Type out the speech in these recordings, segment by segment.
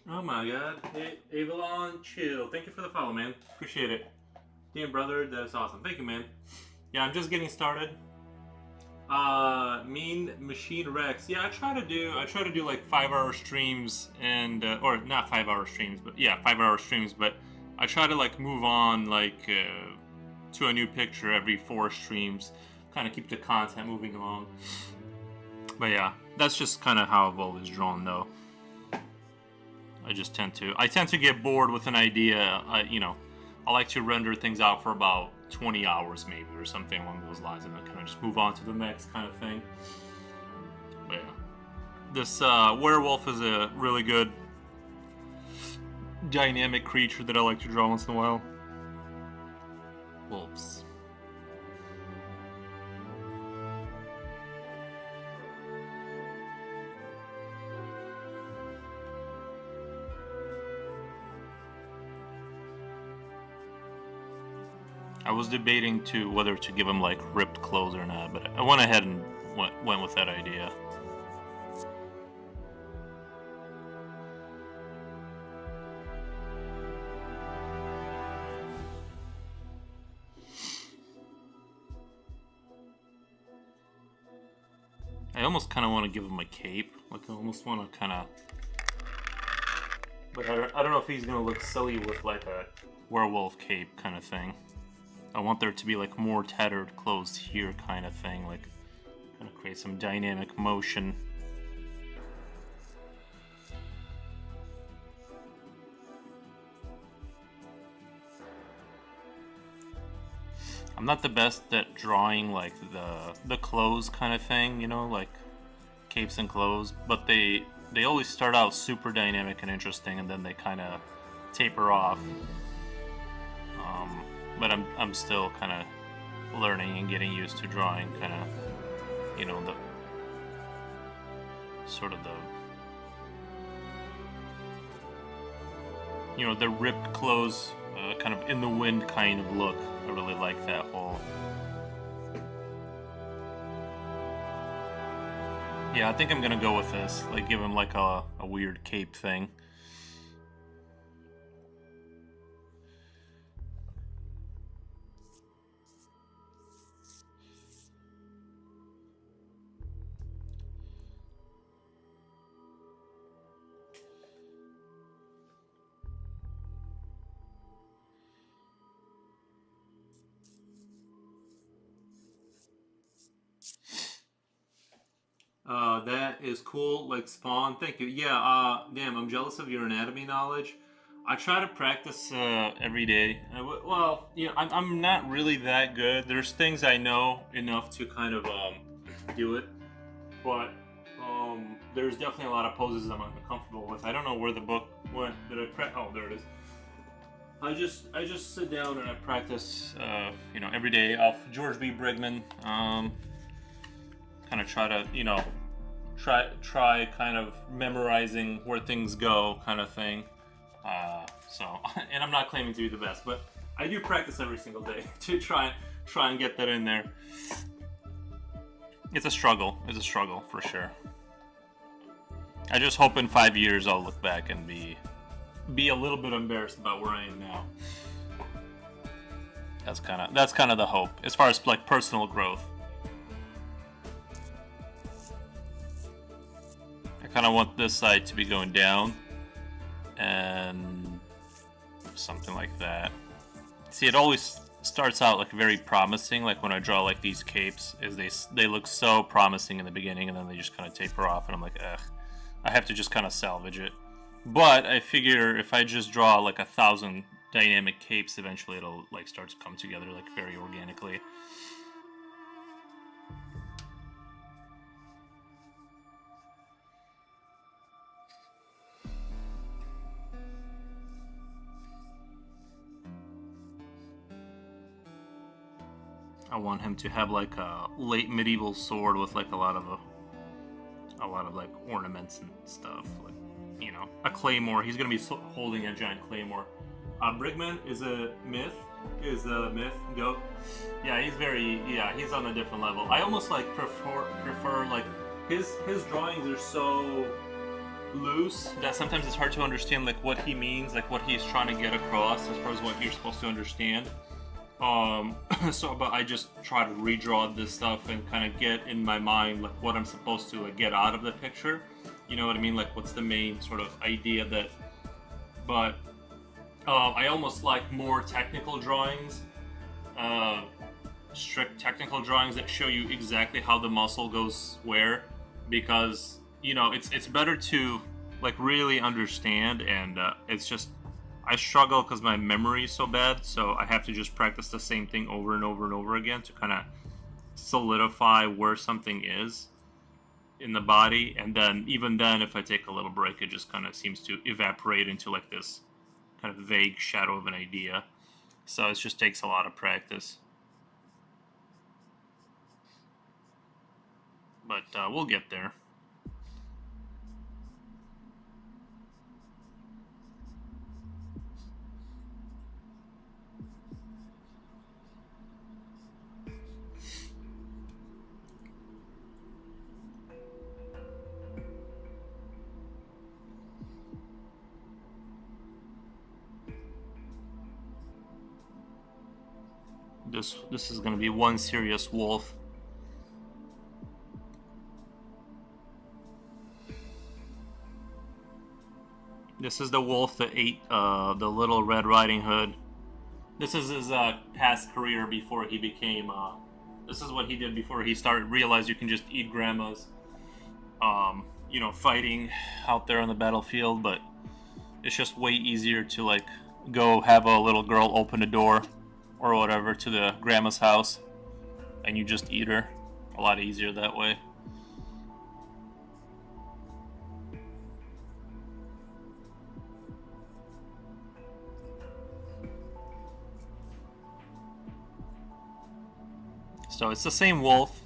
Oh my god. Hey, Avalon, chill. Thank you for the follow, man. Appreciate it. Damn, brother, that's awesome. Thank you, man. Yeah, I'm just getting started. Mean Machine Rex. Yeah, I try to do like 5 hour streams and or not 5 hour streams, but yeah, 5 hour streams. But I try to like move on like to a new picture every 4 streams. Kind of keep the content moving along. But yeah, that's just kind of how I've always drawn, though. I tend to get bored with an idea. I like to render things out for about 20 hours maybe or something along those lines, and then kind of just move on to the next kind of thing. But yeah, this werewolf is a really good dynamic creature that I like to draw once in a while. Wolves. I was debating whether to give him like ripped clothes or not, but I went ahead and went with that idea. I almost kind of want to give him a cape. Like I almost want to kind of, but I don't know if he's gonna look silly with like a werewolf cape kind of thing. I want there to be like more tattered clothes here kind of thing, like kind of create some dynamic motion. I'm not the best at drawing like the clothes kind of thing, like capes and clothes, but they always start out super dynamic and interesting, and then they kind of taper off. But I'm still kind of learning and getting used to drawing kind of, the sort of the ripped clothes, kind of in the wind kind of look. I really like that whole. Yeah, I think I'm gonna go with this. Like, give him like a weird cape thing. That is cool. Like Spawn, thank you. Yeah. Damn, I'm jealous of your anatomy knowledge. I try to practice every day. Well, I'm not really that good. There's things I know enough to kind of do it, but there's definitely a lot of poses I'm uncomfortable with. I don't know where the book went. Did I Oh, there it is. I just sit down and I practice. Every day off George B. Brigman. Kind of try to try kind of memorizing where things go kind of thing. And I'm not claiming to be the best, but I do practice every single day to try and get that in there. It's a struggle for sure. I just hope in 5 years I'll look back and be a little bit embarrassed about where I am now. That's kind of the hope as far as like personal growth. I kind of want this side to be going down and something like that. See, it always starts out like very promising, like when I draw like these capes, is they look so promising in the beginning, and then they just kind of taper off, and I'm like, ugh, I have to just kind of salvage it. But I figure if I just draw like 1,000 dynamic capes, eventually it'll like start to come together like very organically. I want him to have like a late medieval sword with like a lot of like ornaments and stuff, like a claymore. He's gonna be holding a giant claymore. Brigman is a myth. Goat. Yeah, he's on a different level. I almost like prefer like his drawings are so loose that sometimes it's hard to understand like what he means, like what he's trying to get across as far as what you're supposed to understand. But I just try to redraw this stuff and kind of get in my mind like what I'm supposed to like get out of the picture. You know what I mean? Like what's the main sort of idea that. But I almost like more technical drawings, strict technical drawings that show you exactly how the muscle goes where, because you know it's better to like really understand, and it's just I struggle because my memory is so bad, so I have to just practice the same thing over and over and over again to kind of solidify where something is in the body, and then even then if I take a little break it just kind of seems to evaporate into like this kind of vague shadow of an idea. So it just takes a lot of practice, but we'll get there. This is going to be one serious wolf. This is the wolf that ate the little Red Riding Hood. This is his past career before he became. This is what he did before he started realized you can just eat grandmas. You know, fighting out there on the battlefield, but it's just way easier to like go have a little girl open a door or whatever to the grandma's house, and you just eat her. A lot easier that way. So it's the same wolf.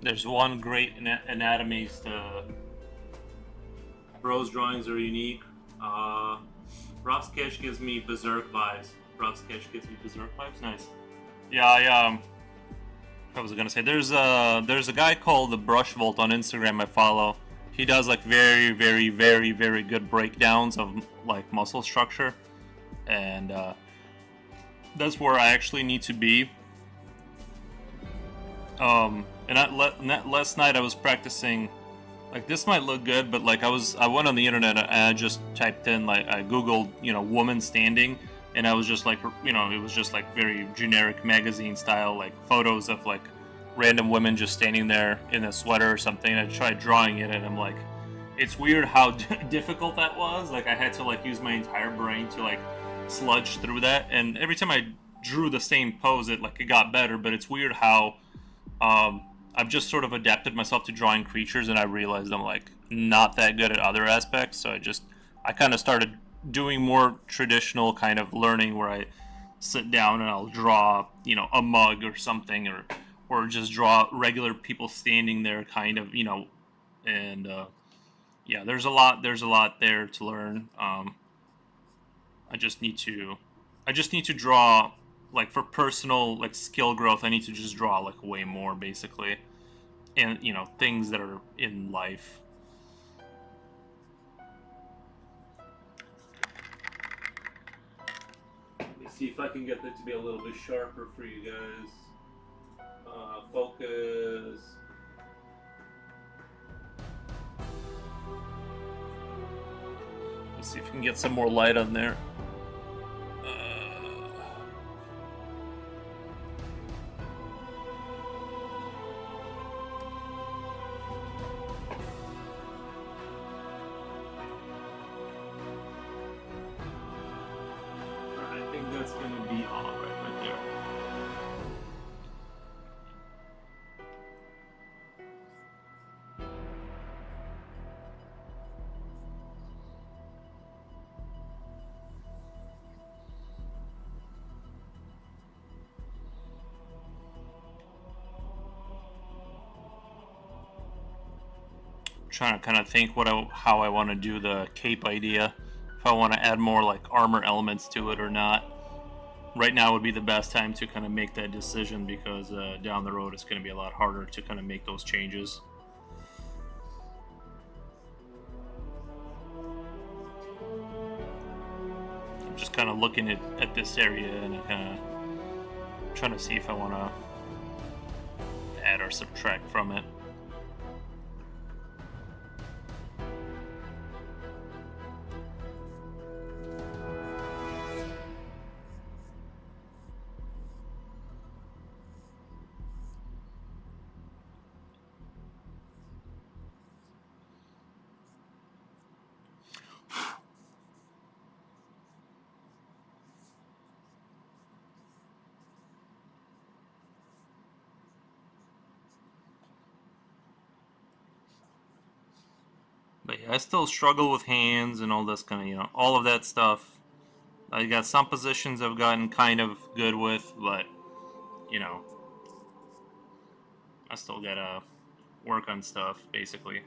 There's one great anatomist. Bro's drawings are unique. Rob Sketch gives me Berserk vibes. Nice. Yeah, I was gonna say there's a guy called the Brush Volt on Instagram I follow. He does like very, very, very, very good breakdowns of like muscle structure, and that's where I actually need to be. Last night I was practicing. Like this might look good, but like I went on the internet and I just typed in like I googled woman standing, and I was just like it was just like very generic magazine style like photos of like random women just standing there in a sweater or something. And I tried drawing it, and I'm like, it's weird how difficult that was. Like I had to like use my entire brain to like sludge through that, and every time I drew the same pose, it got better. But it's weird how I've just sort of adapted myself to drawing creatures, and I realized I'm like not that good at other aspects. So I kind of started doing more traditional kind of learning where I sit down and I'll draw, a mug or something, or just draw regular people standing there kind of, and yeah, there's a lot there to learn. I just need to draw, like for personal like skill growth. I need to just draw like way more basically, and things that are in life. Let me see if I can get that to be a little bit sharper for you guys. Focus. Let's see if we can get some more light on there. that's going to be on right there. Trying to kind of think how I want to do the cape idea. If I want to add more like armor elements to it or not. Right now would be the best time to kind of make that decision because down the road it's going to be a lot harder to kind of make those changes. I'm just kind of looking at this area and kind of trying to see if I want to add or subtract from it. But yeah, I still struggle with hands and all this kind of, all of that stuff. I got some positions I've gotten kind of good with, but, I still gotta work on stuff, basically.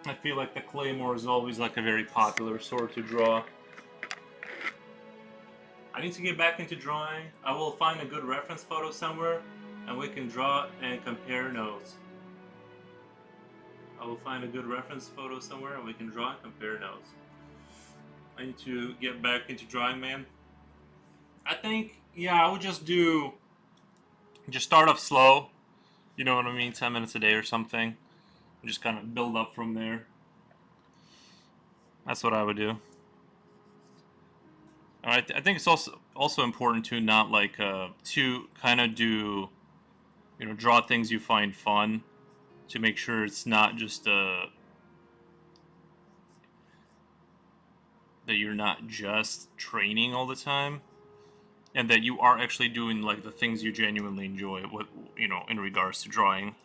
I feel like the claymore is always like a very popular sword to draw. I need to get back into drawing. I will find a good reference photo somewhere and we can draw and compare notes. I will find a good reference photo somewhere and we can draw and compare notes. I need to get back into drawing, man. I think, yeah, I would just start off slow. You know what I mean? 10 minutes a day or something. Just kind of build up from there. That's what I would do. I think it's also important to not like to kind of do, draw things you find fun, to make sure it's not just that you're not just training all the time, and that you are actually doing like the things you genuinely enjoy. What in regards to drawing.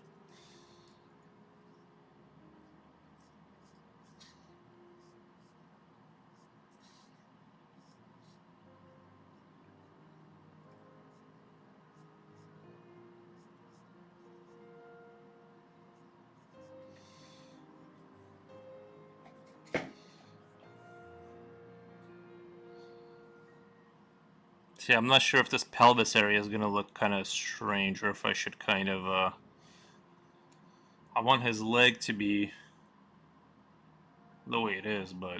See, I'm not sure if this pelvis area is gonna look kind of strange, or if I should kind of I want his leg to be the way it is, but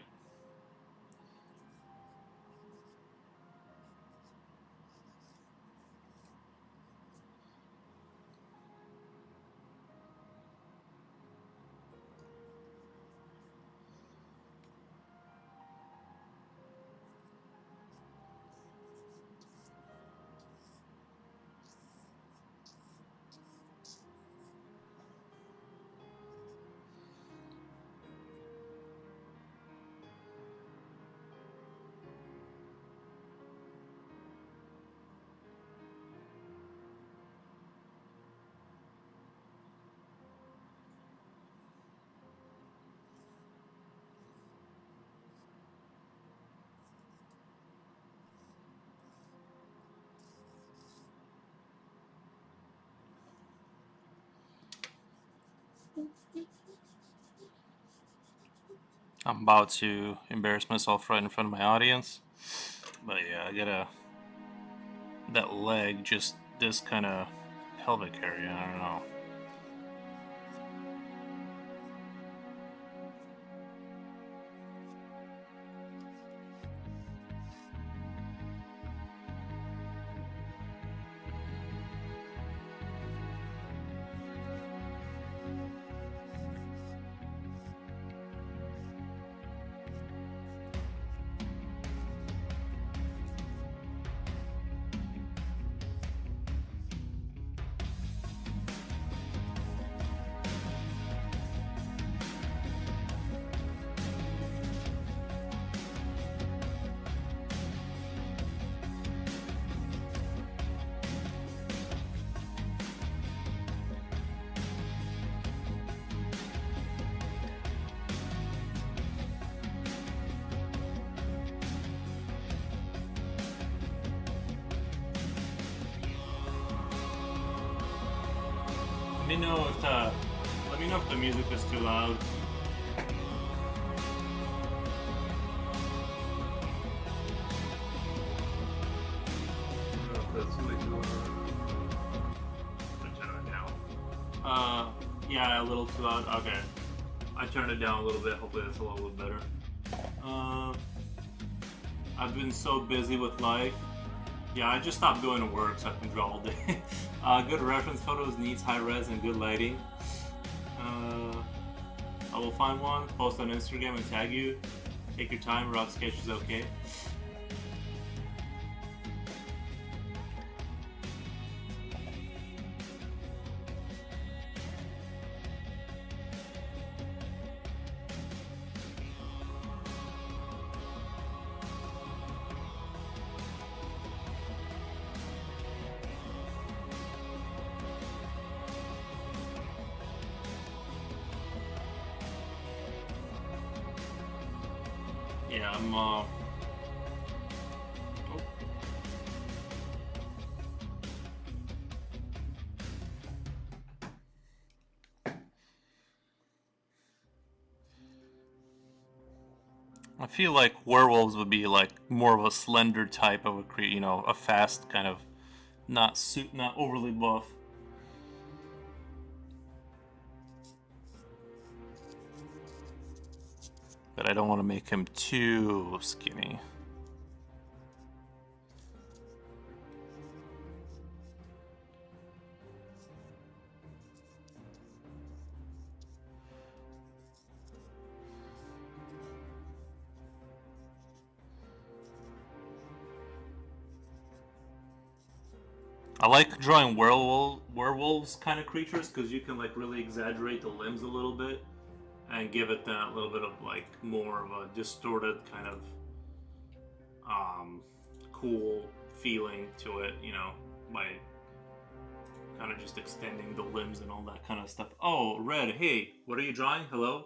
I'm about to embarrass myself right in front of my audience. But yeah, I gotta... That leg, just this kind of pelvic area, I don't know. Let me know if the music is too loud. Yeah, a little too loud. Okay, I turned it down a little bit. Hopefully that's a little bit better. I've been so busy with life. Yeah, I just stopped going to work so I can draw all day. Good reference photos, needs high res and good lighting. I will find one, post on Instagram and tag you. Take your time, rough sketch is okay. Yeah, I'm oh. I feel like werewolves would be like more of a slender type of a creature, you know, a fast kind of, not overly buff. But I don't want to make him too skinny. I like drawing werewolves kind of creatures because you can like really exaggerate the limbs a little bit and give it that little bit of like more of a distorted kind of cool feeling to it, you know, by kind of just extending the limbs and all that kind of stuff. Oh, Red, hey, what are you drawing? Hello?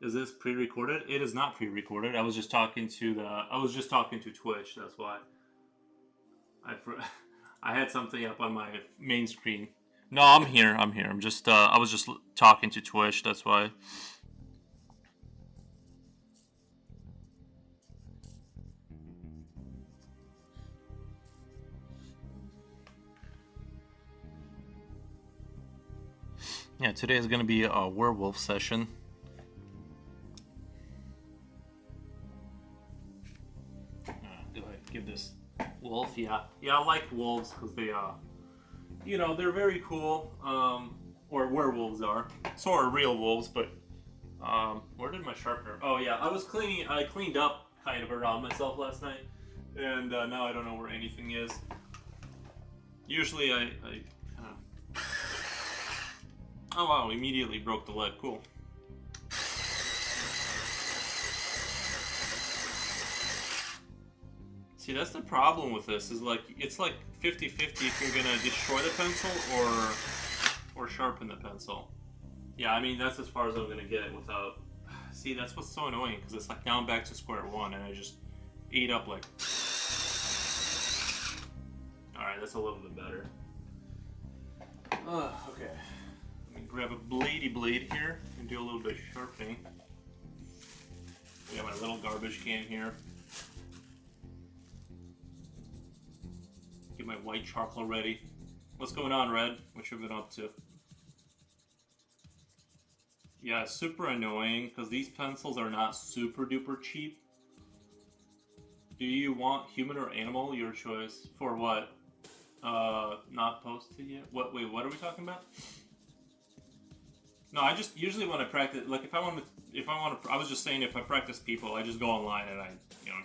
Is this pre-recorded? It is not pre-recorded. I was just talking to Twitch, that's why. I had something up on my main screen. No, I'm here. I'm just I was just talking to Twitch, that's why. Yeah, today is going to be a werewolf session. Go ahead, give this wolf. Yeah, I like wolves because they, you know, they're very cool. Or werewolves are. So are real wolves, but where did my sharpener? Oh yeah, I cleaned up kind of around myself last night, and now I don't know where anything is. Usually I oh wow, immediately broke the lead. Cool. See, that's the problem with this, is like, it's like 50-50 if you're gonna destroy the pencil or sharpen the pencil. Yeah, I mean, that's as far as I'm gonna get without... See, that's what's so annoying, because it's like now I'm back to square one, and I just ate up like... Alright, that's a little bit better. Okay. Grab a bladey blade here and do a little bit of sharpening. I got my little garbage can here. Get my white charcoal ready. What's going on, Red? What you been up to? Yeah, it's super annoying because these pencils are not super duper cheap. Do you want human or animal? Your choice. For what? Not posted yet? What? Wait, what are we talking about? No, I just usually when I practice, like if I want to, I was just saying if I practice people, I just go online and I,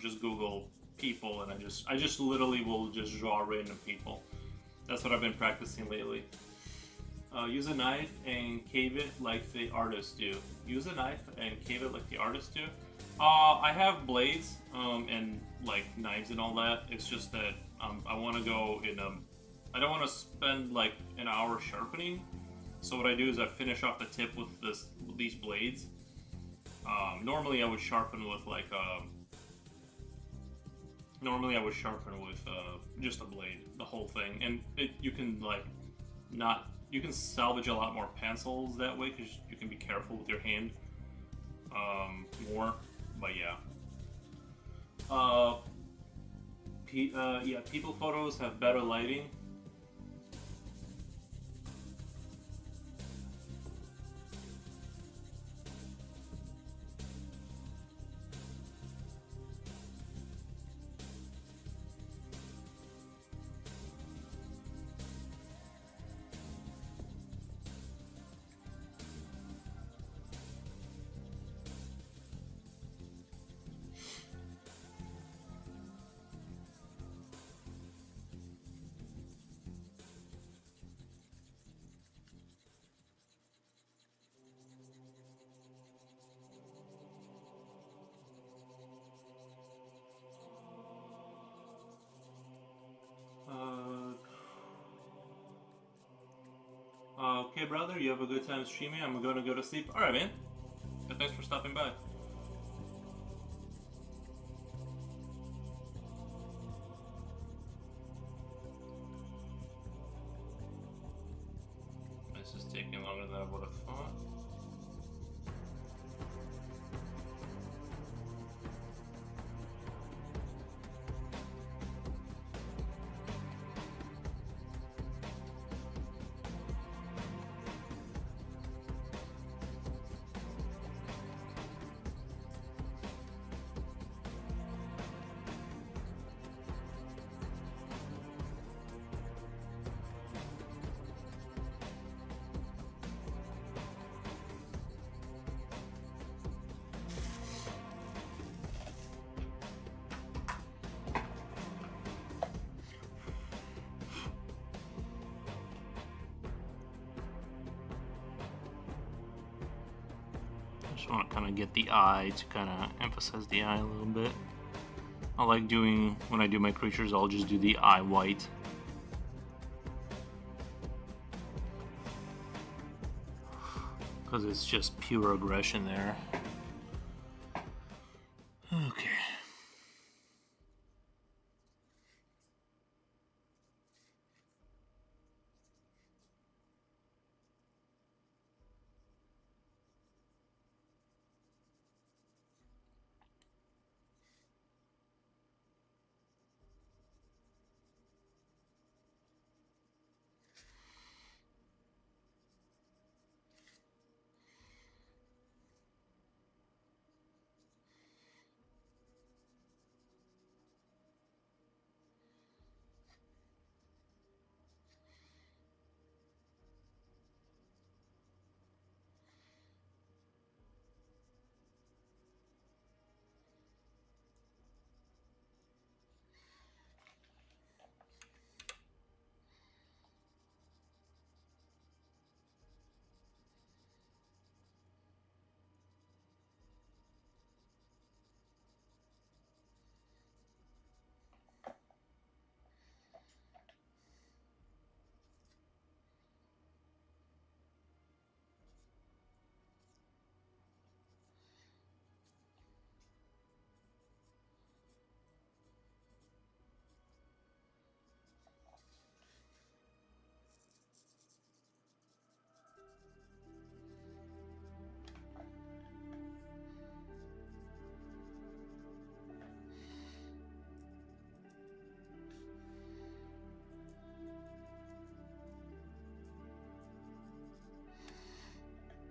just Google people and I just literally will just draw random people. That's what I've been practicing lately. Use a knife and cave it like the artists do. Use a knife and cave it like the artists do. I have blades and like knives and all that. It's just that I want to go in I don't want to spend like an hour sharpening. So what I do is I finish off the tip with these blades. Normally I would sharpen with like just a blade, the whole thing, and you can like you can salvage a lot more pencils that way because you can be careful with your hand more. But yeah. Yeah, people photos have better lighting. Okay, brother, you have a good time streaming. I'm gonna go to sleep. Alright, man. But thanks for stopping by. This is taking longer than I would have thought. Just want to kind of get the eye to kind of emphasize the eye a little bit. I like doing, when I do my creatures, I'll just do the eye white. Because it's just pure aggression there. Okay.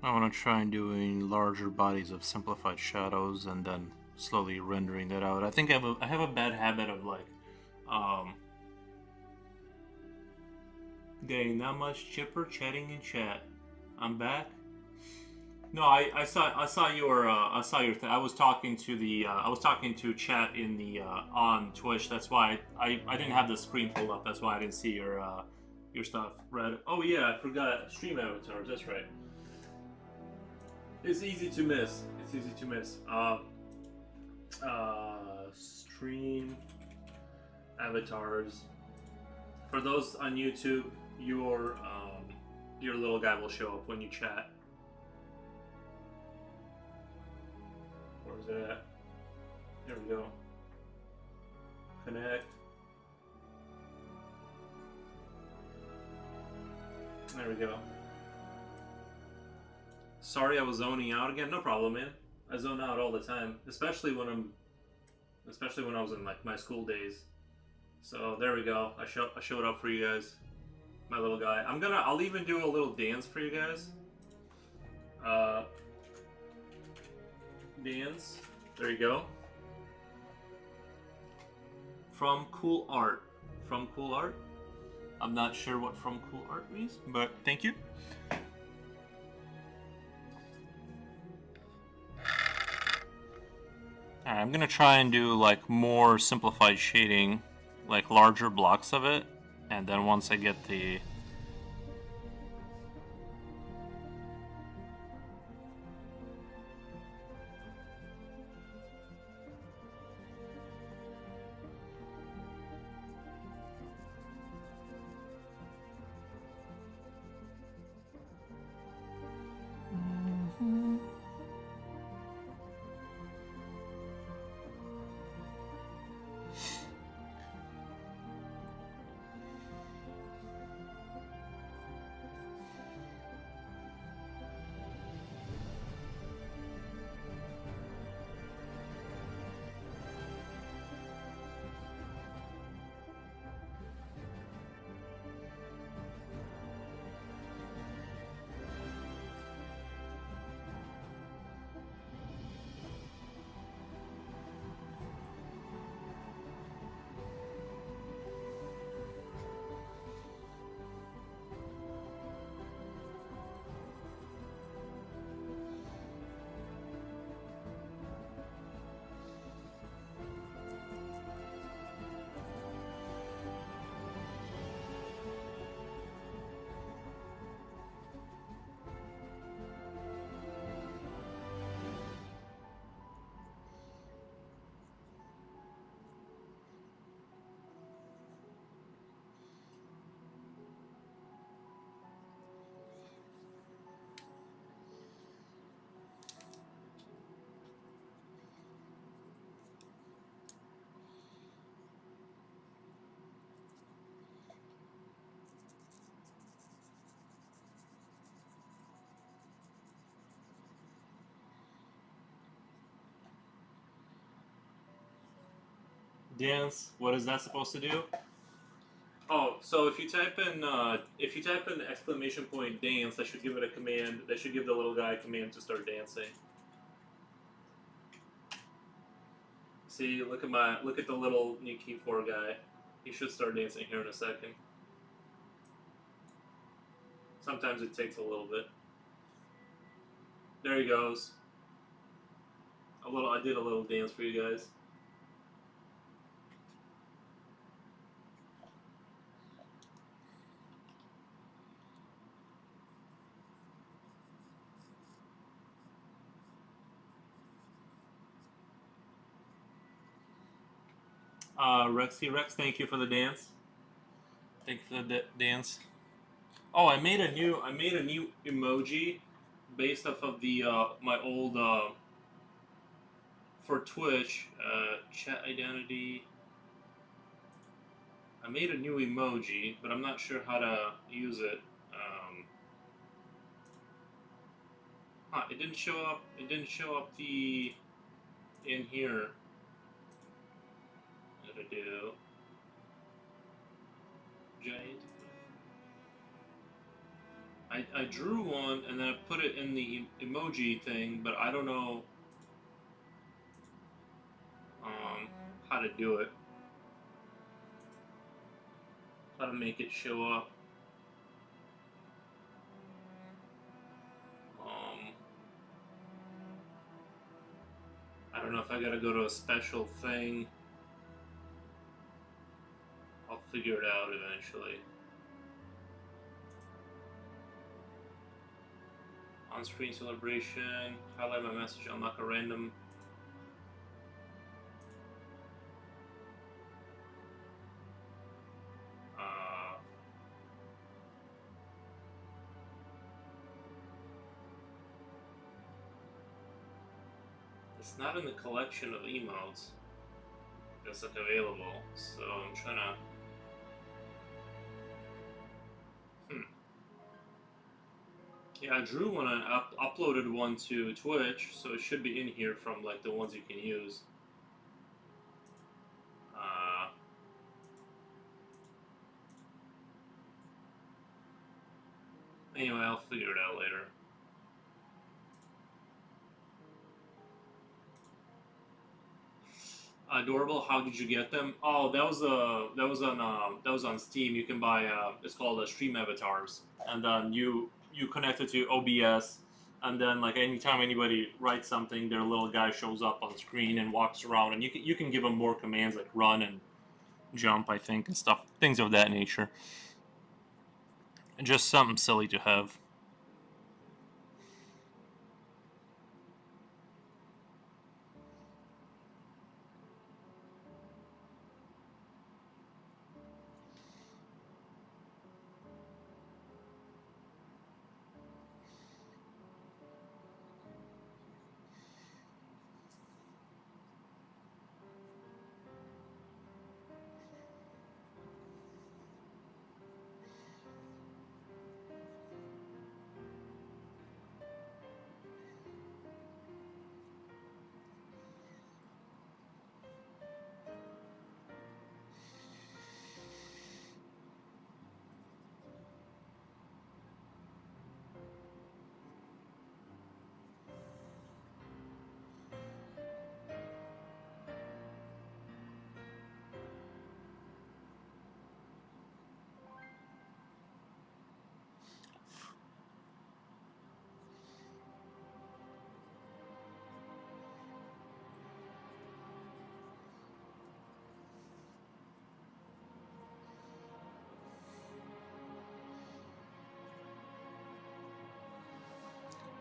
I want to try doing larger bodies of simplified shadows and then slowly rendering that out. I think I have a bad habit of like um, getting that much chipper chatting in chat. I'm back. No, I saw your I was talking to the I was talking to chat in the on Twitch. That's why I didn't have the screen pulled up. That's why I didn't see your stuff. Red. Oh yeah, I forgot stream avatars. That's right. It's easy to miss. It's easy to miss. Stream avatars. For those on YouTube, your little guy will show up when you chat. Where's it at? There we go. Connect. There we go. Sorry I was zoning out again. No problem, man. I zone out all the time, especially when I was in like my school days. So there we go. I showed up for you guys. My little guy. I'll even do a little dance for you guys. Dance. There you go. From Cool Art. From Cool Art. I'm not sure what From Cool Art means, but thank you. Alright, I'm gonna try and do like more simplified shading, like larger blocks of it, and then once I get the dance. What is that supposed to do? Oh, so if you type in exclamation point dance, that should give it a command. That should give the little guy a command to start dancing. See, look at the little new key 4 guy. He should start dancing here in a second. Sometimes it takes a little bit. There he goes. I did a little dance for you guys. Rexy Rex, thank you for the dance. Thank you for the dance. Oh, I made a new emoji based off of the my old for Twitch chat identity. I made a new emoji, but I'm not sure how to use it. It didn't show up. It didn't show up in here. What did I do? Giant. I drew one and then I put it in the emoji thing, but I don't know how to do it. How to make it show up. I don't know if I gotta go to a special thing. I'll figure it out eventually. On-screen celebration. Highlight my message. Unlock a random. It's not in the collection of emotes that's like available, so I'm trying to. Yeah, I drew one and uploaded one to Twitch, so it should be in here from like the ones you can use. Anyway, I'll figure it out later. Adorable. How did you get them? Oh, that was on Steam. You can buy it's called Stream Avatars, and then you connect it to OBS, and then like anytime anybody writes something, their little guy shows up on screen and walks around, and you can give them more commands like run and jump, I think, and stuff, things of that nature. And just something silly to have.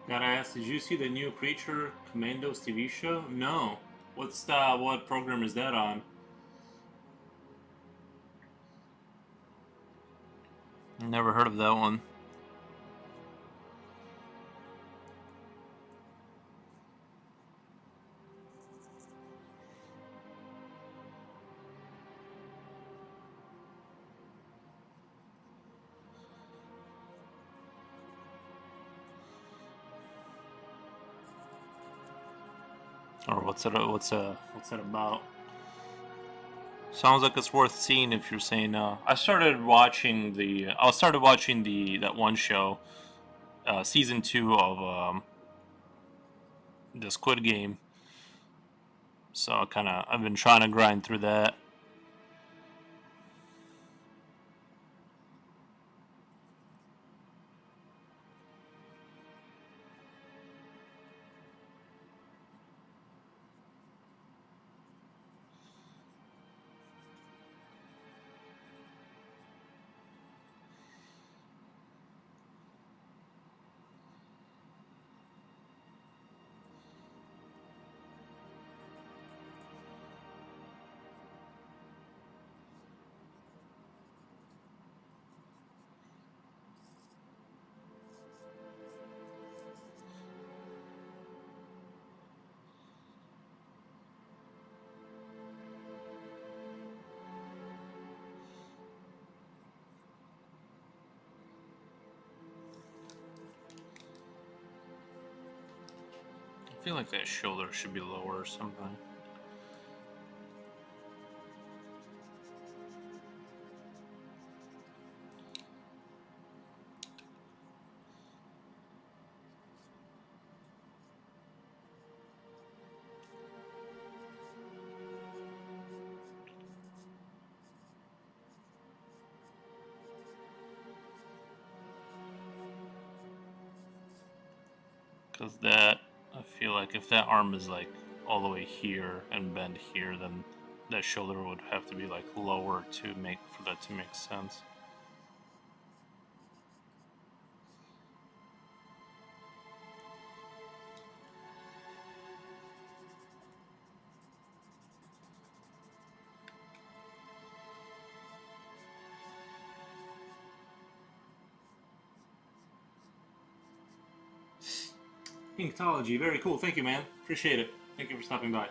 Gotta ask, did you see the new Creature Commandos TV show? No. What program is that on? Never heard of that one. Or what's it about? Sounds like it's worth seeing if you're saying I started watching that one show, season 2 of the Squid Game. So I've been trying to grind through that. I feel like that shoulder should be lower or something. Because that, I feel like if that arm is like all the way here and bend here, then that shoulder would have to be like lower to make for that to make sense. Inkology, very cool. Thank you, man. Appreciate it. Thank you for stopping by.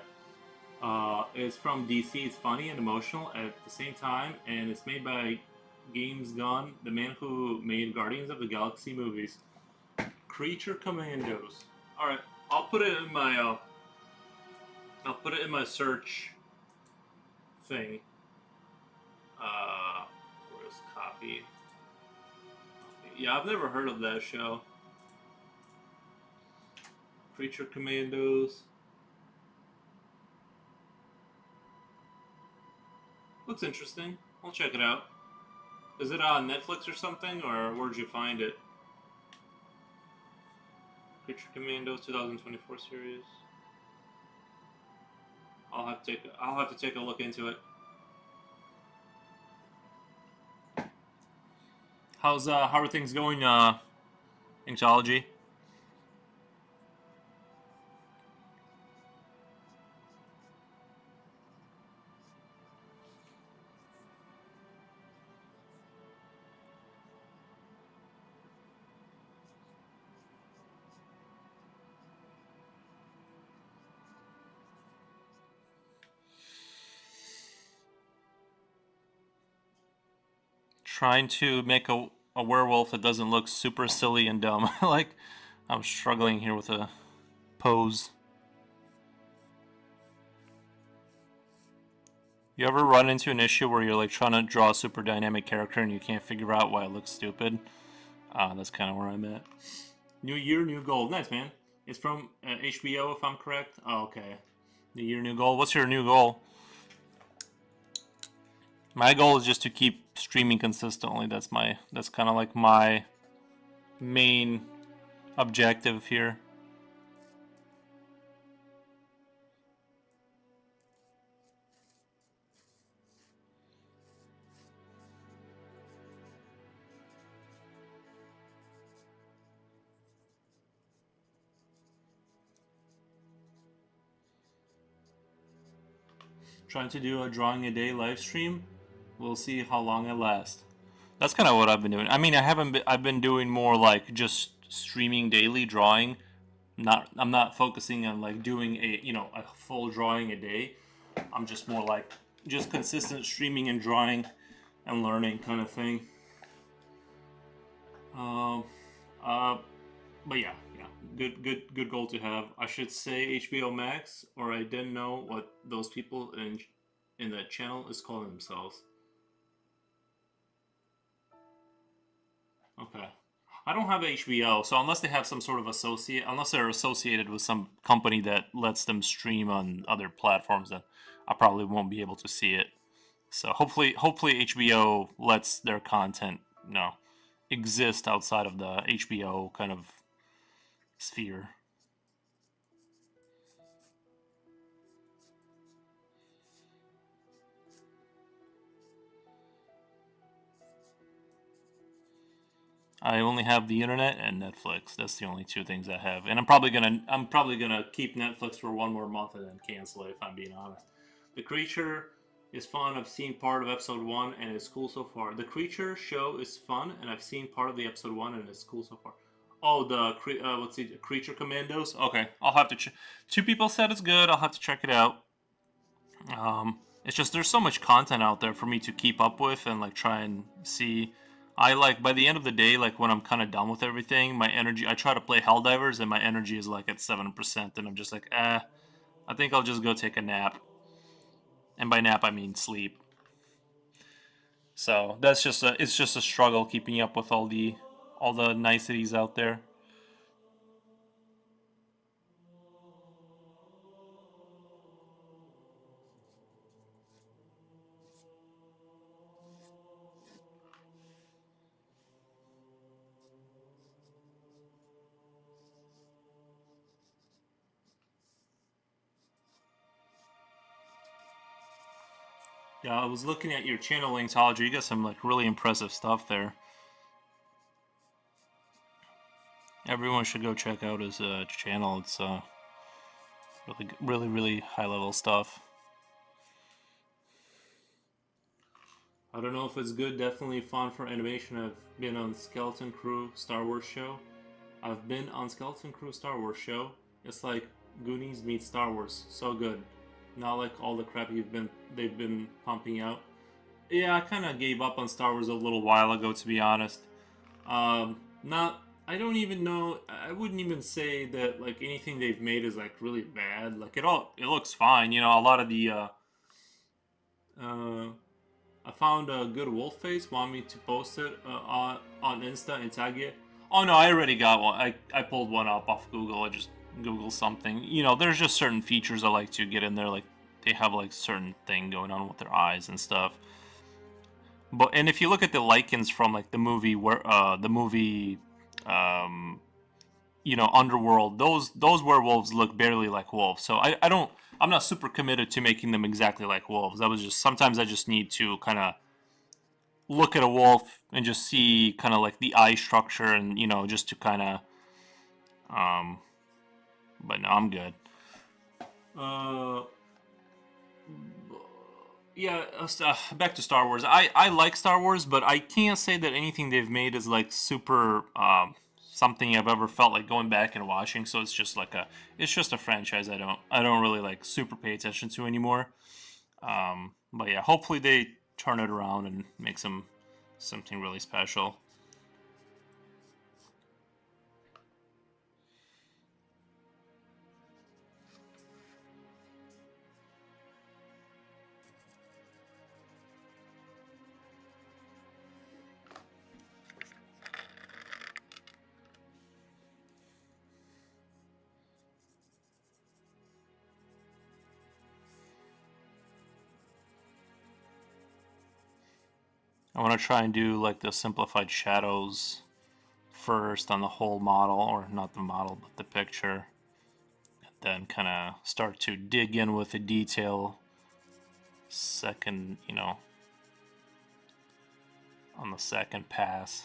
It's from DC. It's funny and emotional at the same time, and it's made by Games Gone, the man who made Guardians of the Galaxy movies. Creature Commandos. All right, I'll put it in my search thing. Where's copy? Yeah, I've never heard of that show. Creature Commandos. Looks interesting. I'll check it out. Is it on Netflix or something, or where'd you find it? Creature Commandos 2024 series. I'll have to take a look into it. How are things going, Inkology? Trying to make a werewolf that doesn't look super silly and dumb. Like, I'm struggling here with a pose. You ever run into an issue where you're like trying to draw a super dynamic character and you can't figure out why it looks stupid? That's kind of where I'm at. New year, new goal. Nice, man. It's from HBO, if I'm correct. Oh, okay. New year, new goal. What's your new goal? My goal is just to keep streaming consistently. That's kind of like my main objective here. Trying to do a drawing a day live stream. We'll see how long it lasts. That's kind of what I've been doing. I mean, I've been doing more like just streaming daily drawing. I'm not focusing on like doing a full drawing a day. I'm just more like just consistent streaming and drawing and learning kind of thing. But yeah, good goal to have. I should say HBO Max, or I didn't know what those people in that channel is calling themselves. Okay. I don't have HBO, so unless they have some sort of unless they're associated with some company that lets them stream on other platforms, then I probably won't be able to see it. So hopefully HBO lets their content, exist outside of the HBO kind of sphere. I only have the internet and Netflix. That's the only two things I have, and I'm probably gonna keep Netflix for one more month and then cancel it if I'm being honest. The Creature is fun. I've seen part of episode 1 and it's cool so far. The Creature show is fun, and I've seen part of the episode 1 and it's cool so far. Oh, the Creature Commandos. Okay, I'll have to. Two people said it's good. I'll have to check it out. It's just there's so much content out there for me to keep up with and like try and see. I like by the end of the day, like when I'm kind of done with everything, my energy. I try to play Helldivers and my energy is like at 7%, and I'm just like, I think I'll just go take a nap. And by nap I mean sleep. So it's just a struggle keeping up with all the niceties out there. Yeah, I was looking at your channel linksology. You got some like really impressive stuff there. Everyone should go check out his channel. It's really high level stuff. I don't know if it's good. Definitely fun for animation. I've been on Skeleton Crew Star Wars show. I've been on Skeleton Crew Star Wars show. It's like Goonies meets Star Wars. So good. Not like all the crap they've been pumping out. Yeah, I kind of gave up on Star Wars a little while ago, to be honest. Not. I don't even know. I wouldn't even say that like anything they've made is like really bad. Like it looks fine. You know, a lot of the. I found a good wolf face. Want me to post it on Insta and tag it? Oh no, I already got one. I pulled one up off Google. I just Google something. You know, there's just certain features I like to get in there. Like they have like certain thing going on with their eyes and stuff. But and if you look at the Lycans from like the movie you know, Underworld, those werewolves look barely like wolves. So I'm not super committed to making them exactly like wolves. That was just sometimes I just need to kind of look at a wolf and just see kind of like the eye structure and you know just to kind of but no, I'm good. Uh yeah, back to Star Wars. I like Star Wars, but I can't say that anything they've made is like super something I've ever felt like going back and watching. So it's just like it's just a franchise I don't really like super pay attention to anymore. But yeah, hopefully they turn it around and make something really special. I want to try and do like the simplified shadows first on the whole model, or not the model, but the picture. And then kind of start to dig in with the detail second, you know, on the second pass.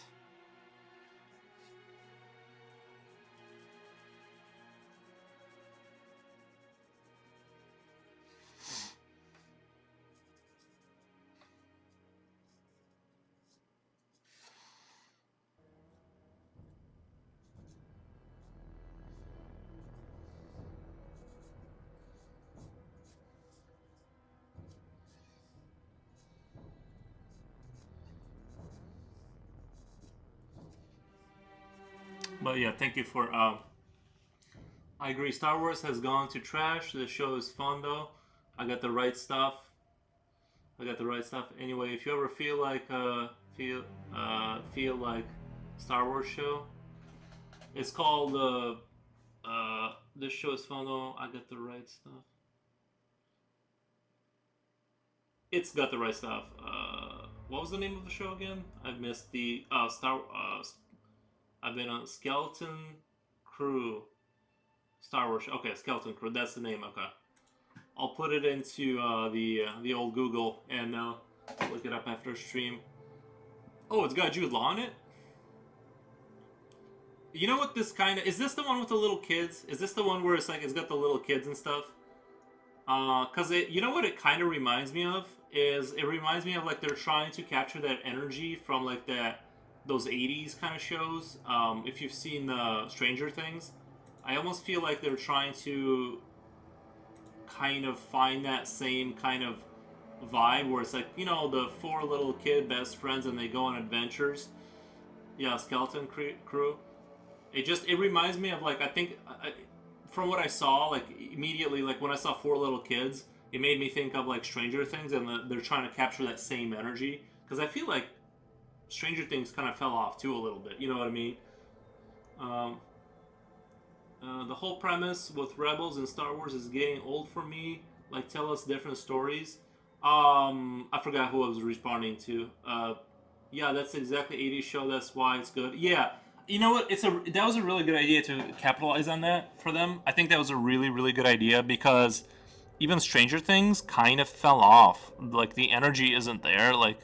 But yeah, thank you for. I agree. Star Wars has gone to trash. The show is fun though. I got the right stuff. I got the right stuff. Anyway, if you ever feel like Star Wars show, it's called this show is fun though. I got the right stuff. It's got the right stuff. What was the name of the show again? I missed the Star. I've been on Skeleton Crew. Star Wars. Okay, Skeleton Crew. That's the name. Okay, I'll put it into the old Google and look it up after stream. Oh, it's got Jude Law in it. You know what this kind of is? This the one with the little kids? Is this the one where it's like it's got the little kids and stuff? Cause you know what it kind of reminds me of is it reminds me of like they're trying to capture that energy from like those 80s kind of shows. If you've seen Stranger Things, I almost feel like they're trying to kind of find that same kind of vibe where it's like, you know, the four little kid best friends and they go on adventures. Yeah, Skeleton Crew. It reminds me of like from what I saw, like immediately, like when I saw four little kids, it made me think of like Stranger Things, and they're trying to capture that same energy. Because I feel like Stranger Things kind of fell off too a little bit. You know what I mean? Um, the whole premise with Rebels and Star Wars is getting old for me. Like, tell us different stories. I forgot who I was responding to. Yeah, that's exactly 80s show. That's why it's good. Yeah, you know what? That was a really good idea to capitalize on that for them. I think that was a really good idea because even Stranger Things kind of fell off. Like the energy isn't there. Like,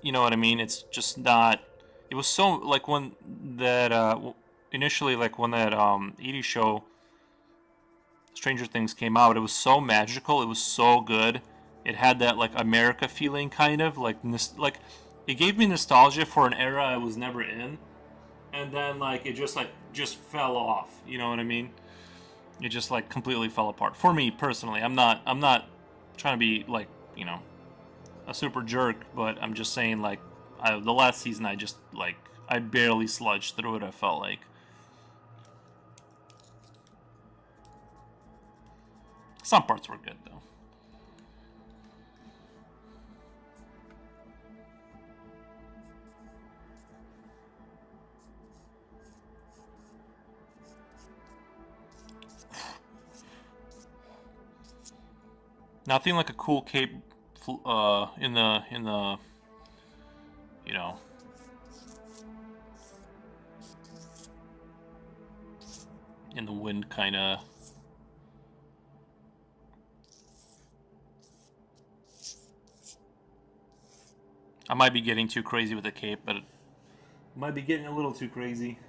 you know what I mean? It's just not. It was so like when that initially like when that 80s show Stranger Things came out, it was so magical. It was so good. It had that like America feeling, kind of like it gave me nostalgia for an era I was never in, and then like it just fell off. You know what I mean? It just like completely fell apart for me personally. I'm not trying to be like, you know, a super jerk, but I'm just saying like the last season I just like I barely sludged through it. I felt like some parts were good though. Nothing like a cool cape in the you know, in the wind kind of. I might be getting too crazy with the cape, but it might be getting a little too crazy.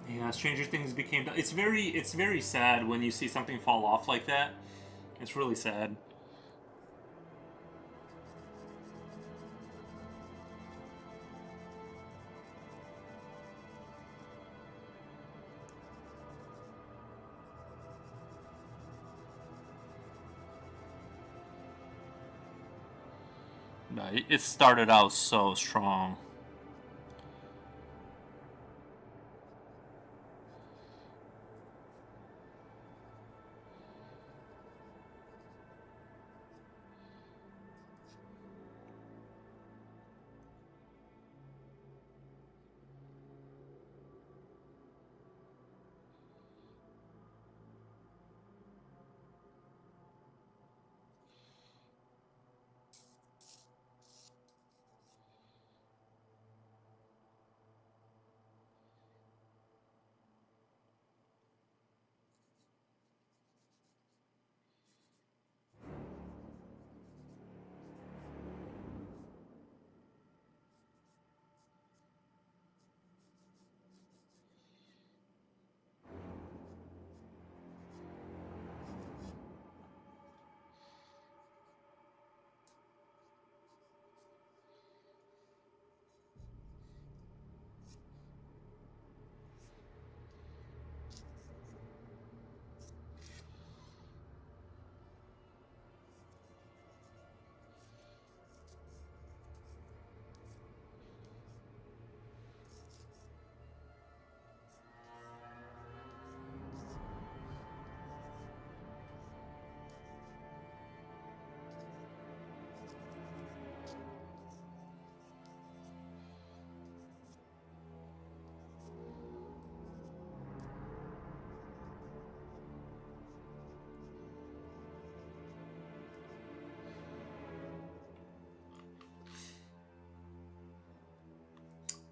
Yeah, Stranger Things became. It's very sad when you see something fall off like that. It's really sad. But it started out so strong.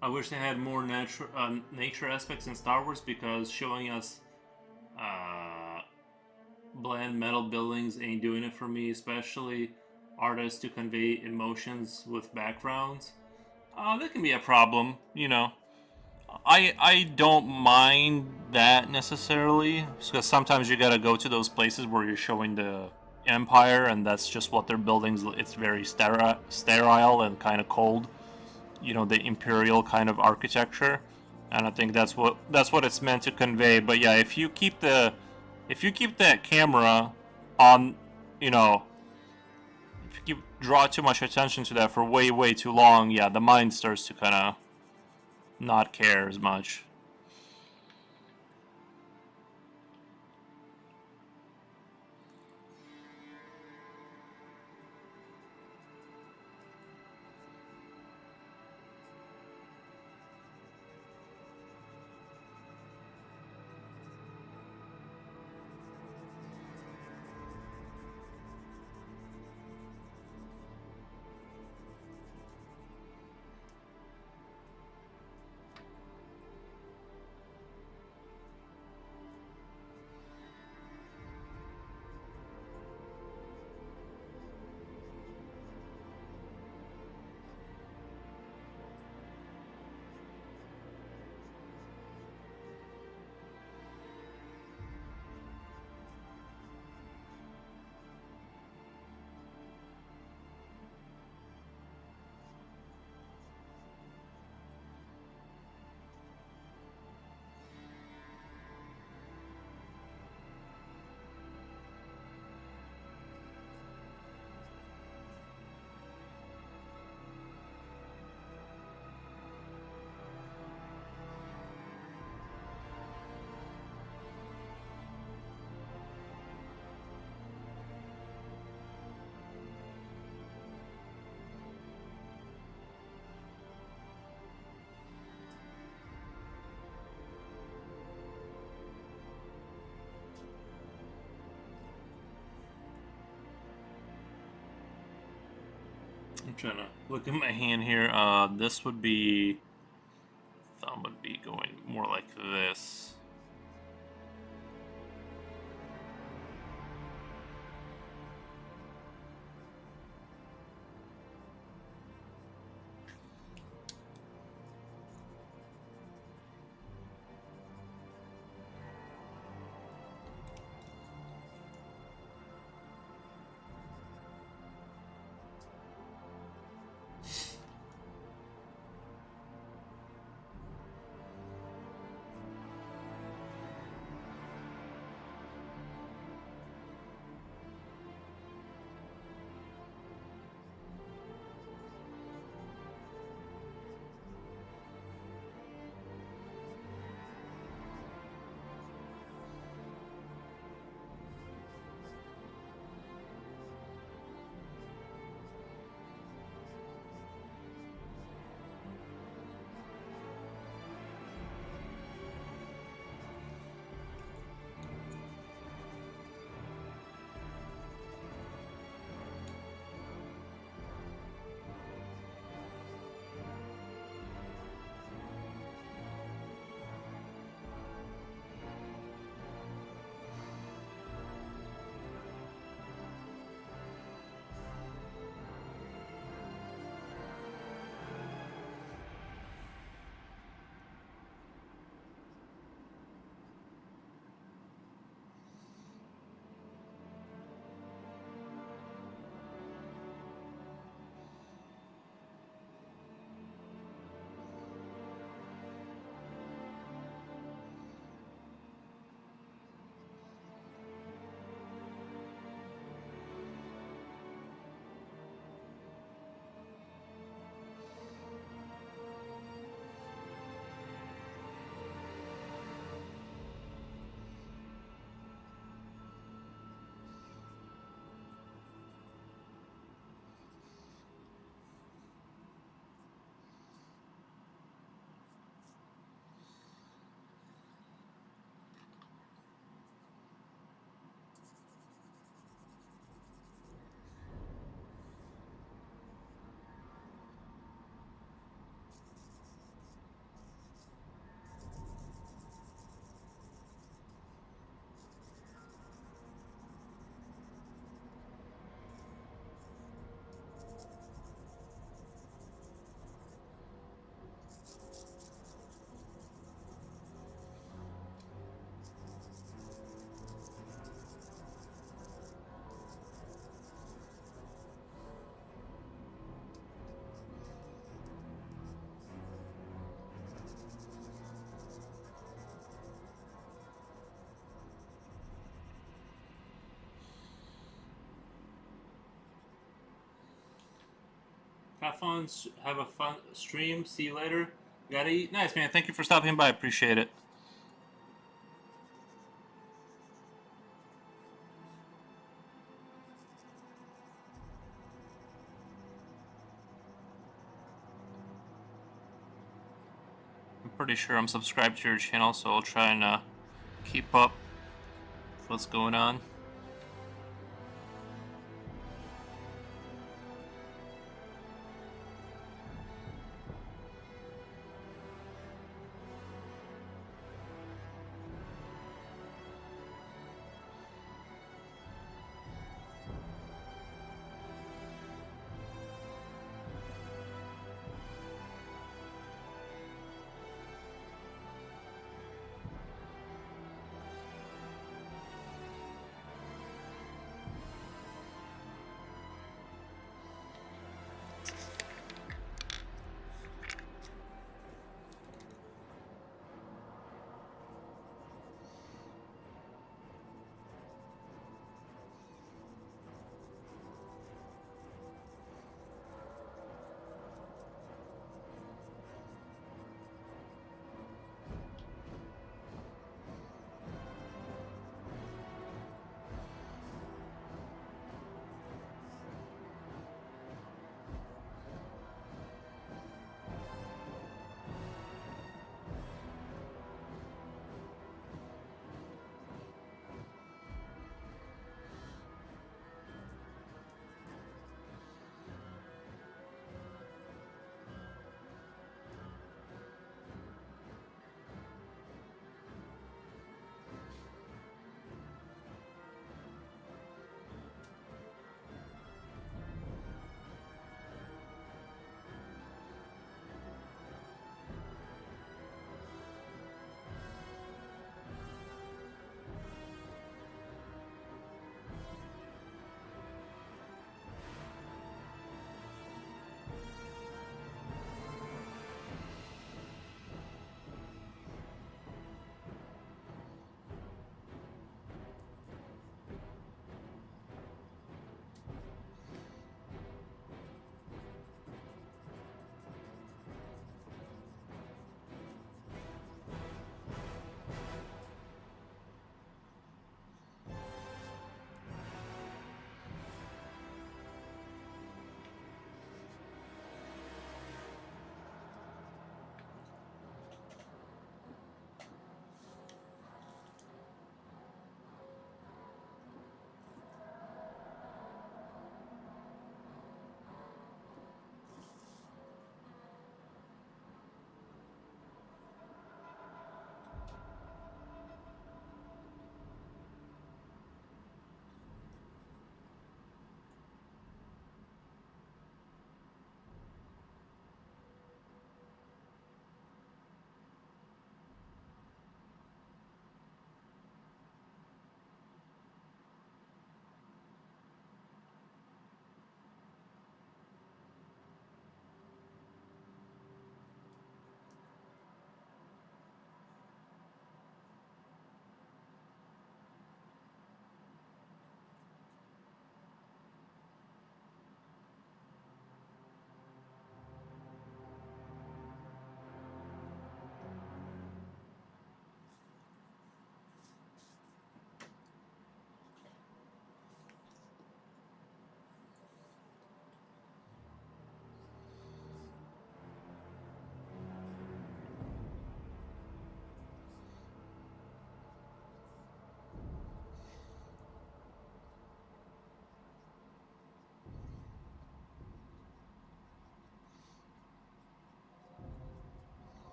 I wish they had more nature aspects in Star Wars, because showing us uh, bland metal buildings ain't doing it for me, especially artists to convey emotions with backgrounds. That can be a problem, you know. I don't mind that necessarily, because sometimes you gotta go to those places where you're showing the empire, and that's just what their buildings. It's very sterile and kind of cold. You know, the imperial kind of architecture, and I think that's what it's meant to convey. But yeah, if you keep that camera on, you know, if you draw too much attention to that for way too long, yeah, the mind starts to kind of not care as much. trying to look at my hand here. This would be... Thumb would be going more like this. Have fun. Have a fun stream. See you later. Gotta eat. Nice, man. Thank you for stopping by. Appreciate it. I'm pretty sure I'm subscribed to your channel, so I'll try and keep up with what's going on.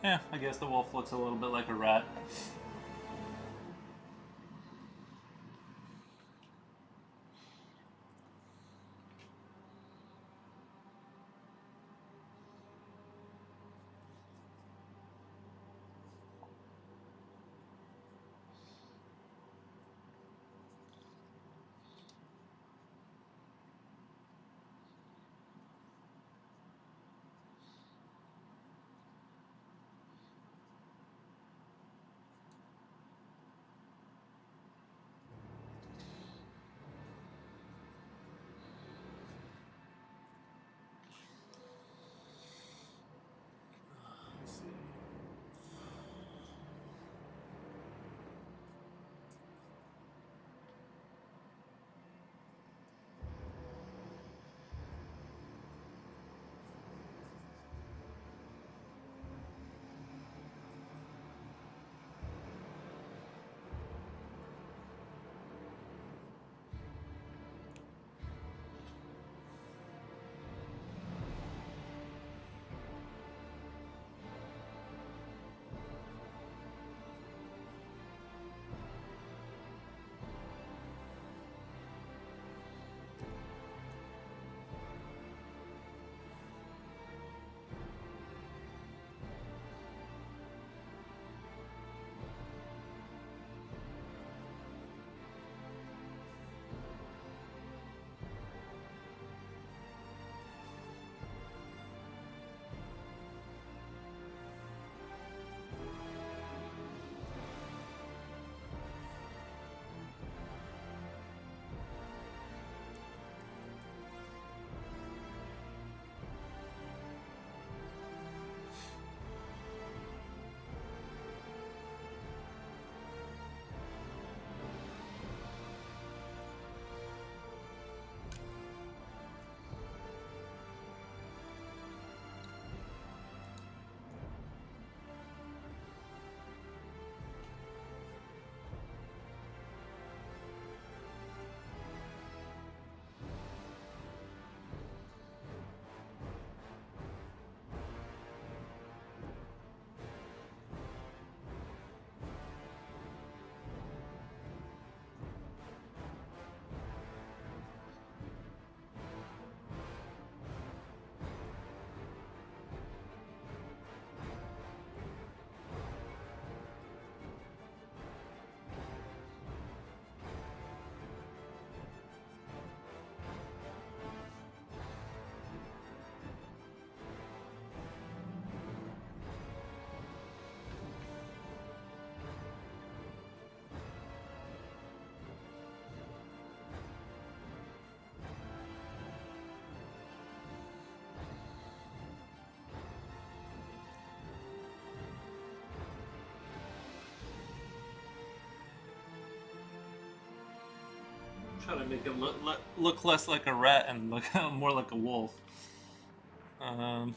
Yeah, I guess the wolf looks a little bit like a rat. Try to make it look less like a rat and look more like a wolf. Um,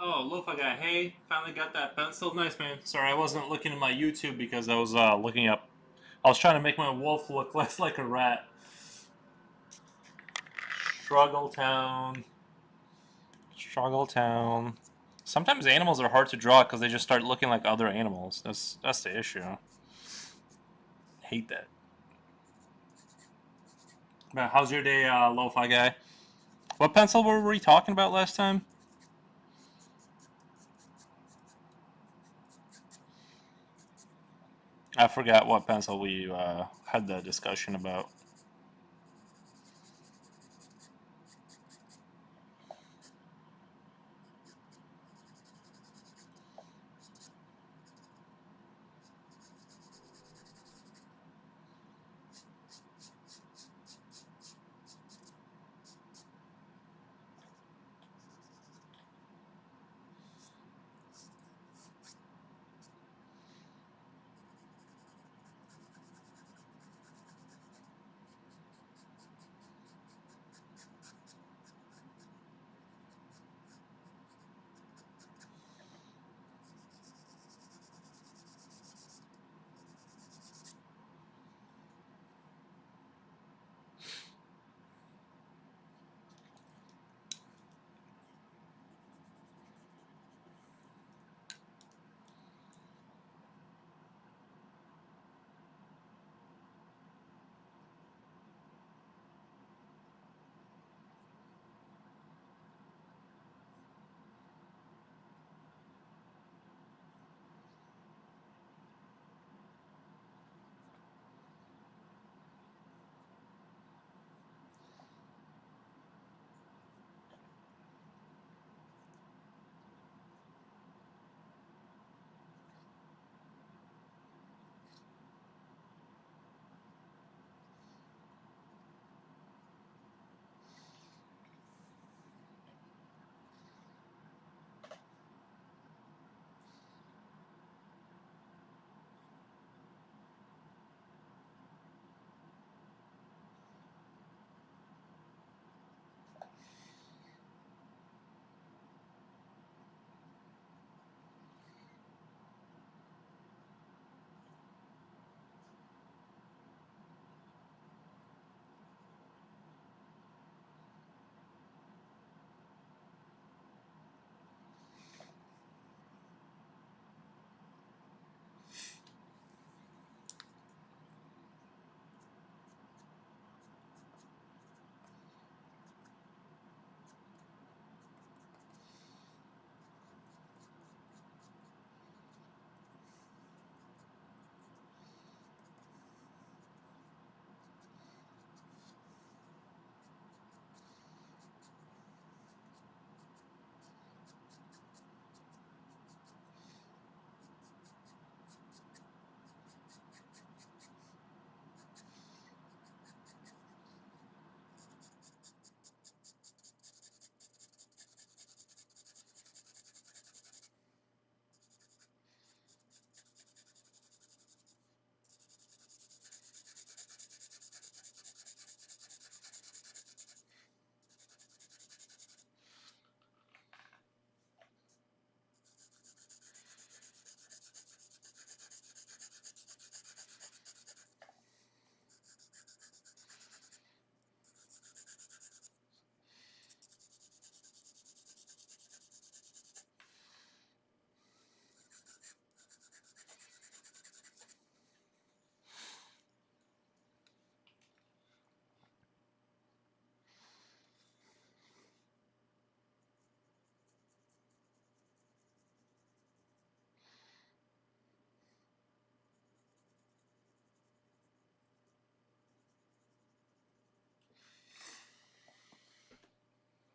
Oh, Lo-Fi guy, hey, finally got that pencil. Nice, man. Sorry, I wasn't looking at my YouTube because I was looking up. I was trying to make my wolf look less like a rat. Struggle Town. Struggle Town. Sometimes animals are hard to draw because they just start looking like other animals. That's the issue. Hate that. But how's your day, Lo-Fi guy? What pencil were we talking about last time? I forgot what pencil we had the discussion about.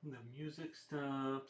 The music stopped.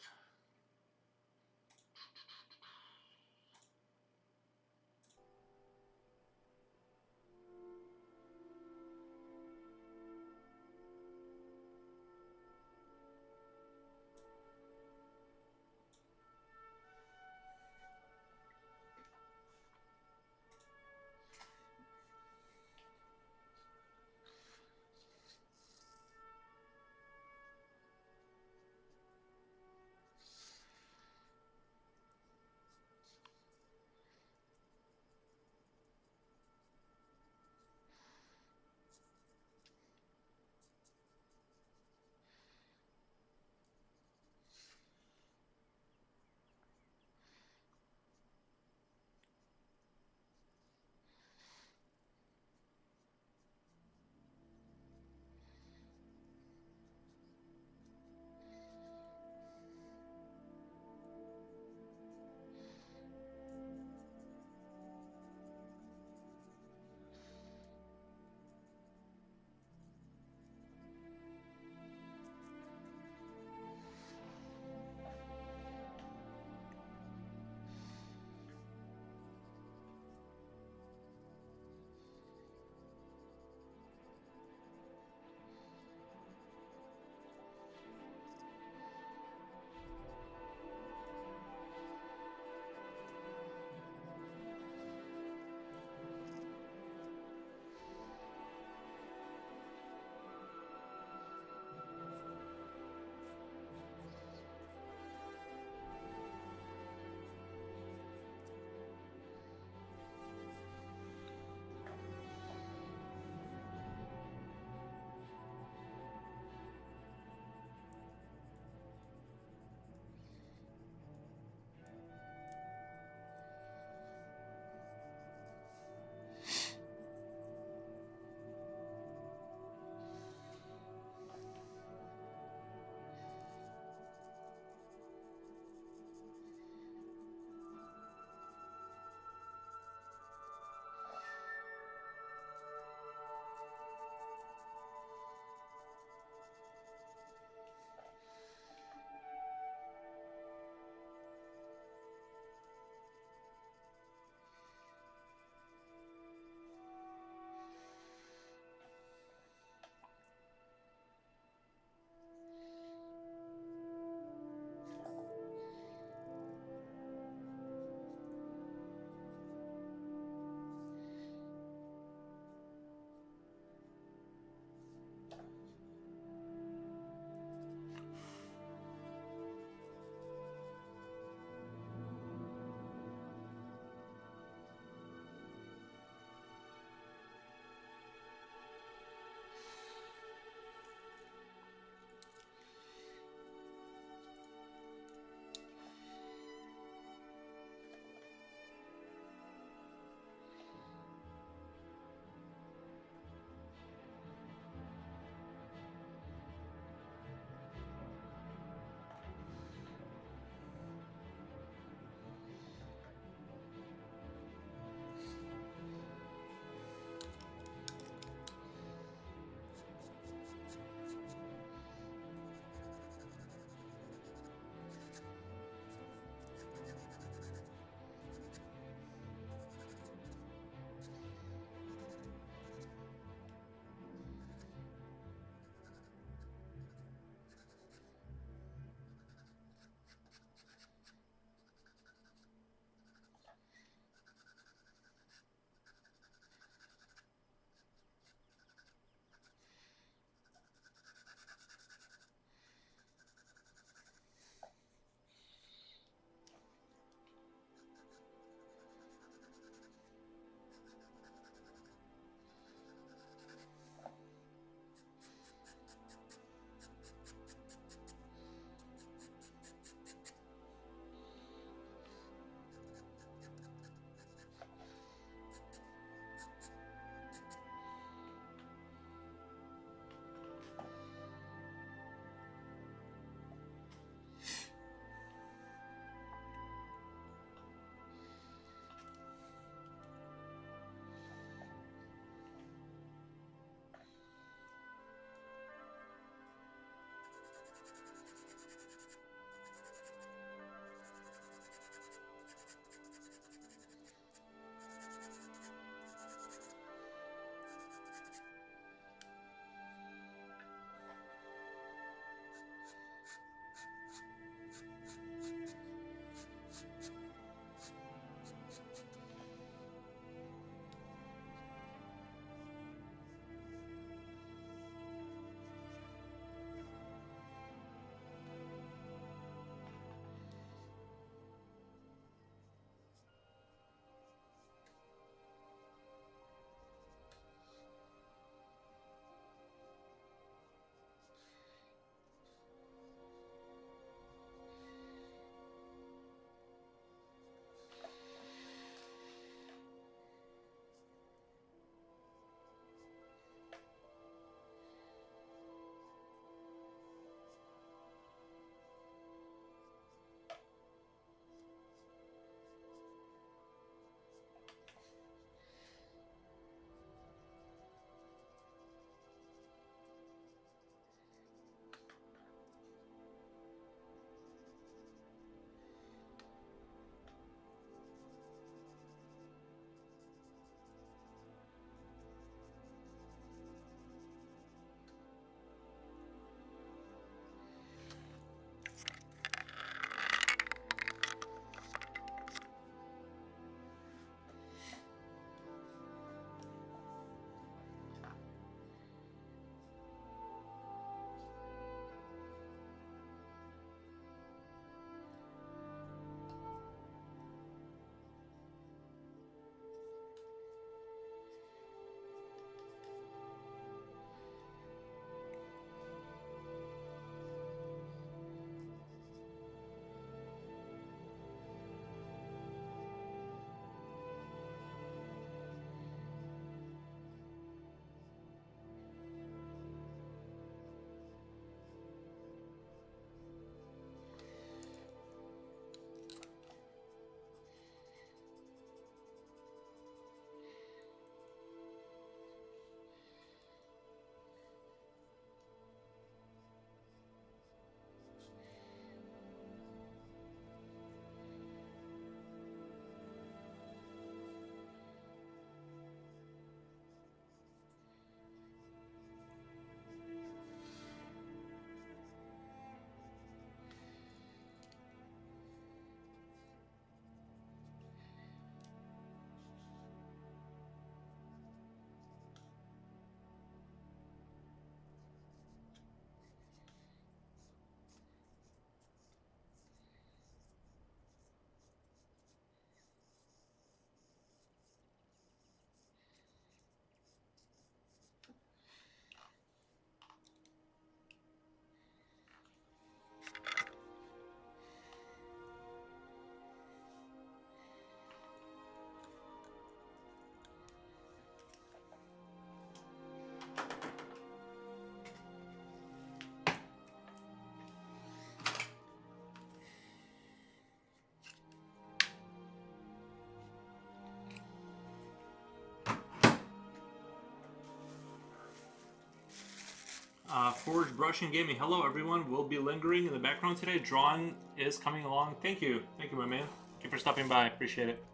Forge Brushing Gaming. Hello, everyone. We'll be lingering in the background today. Drawing is coming along. Thank you. Thank you, my man. Thank you for stopping by. Appreciate it.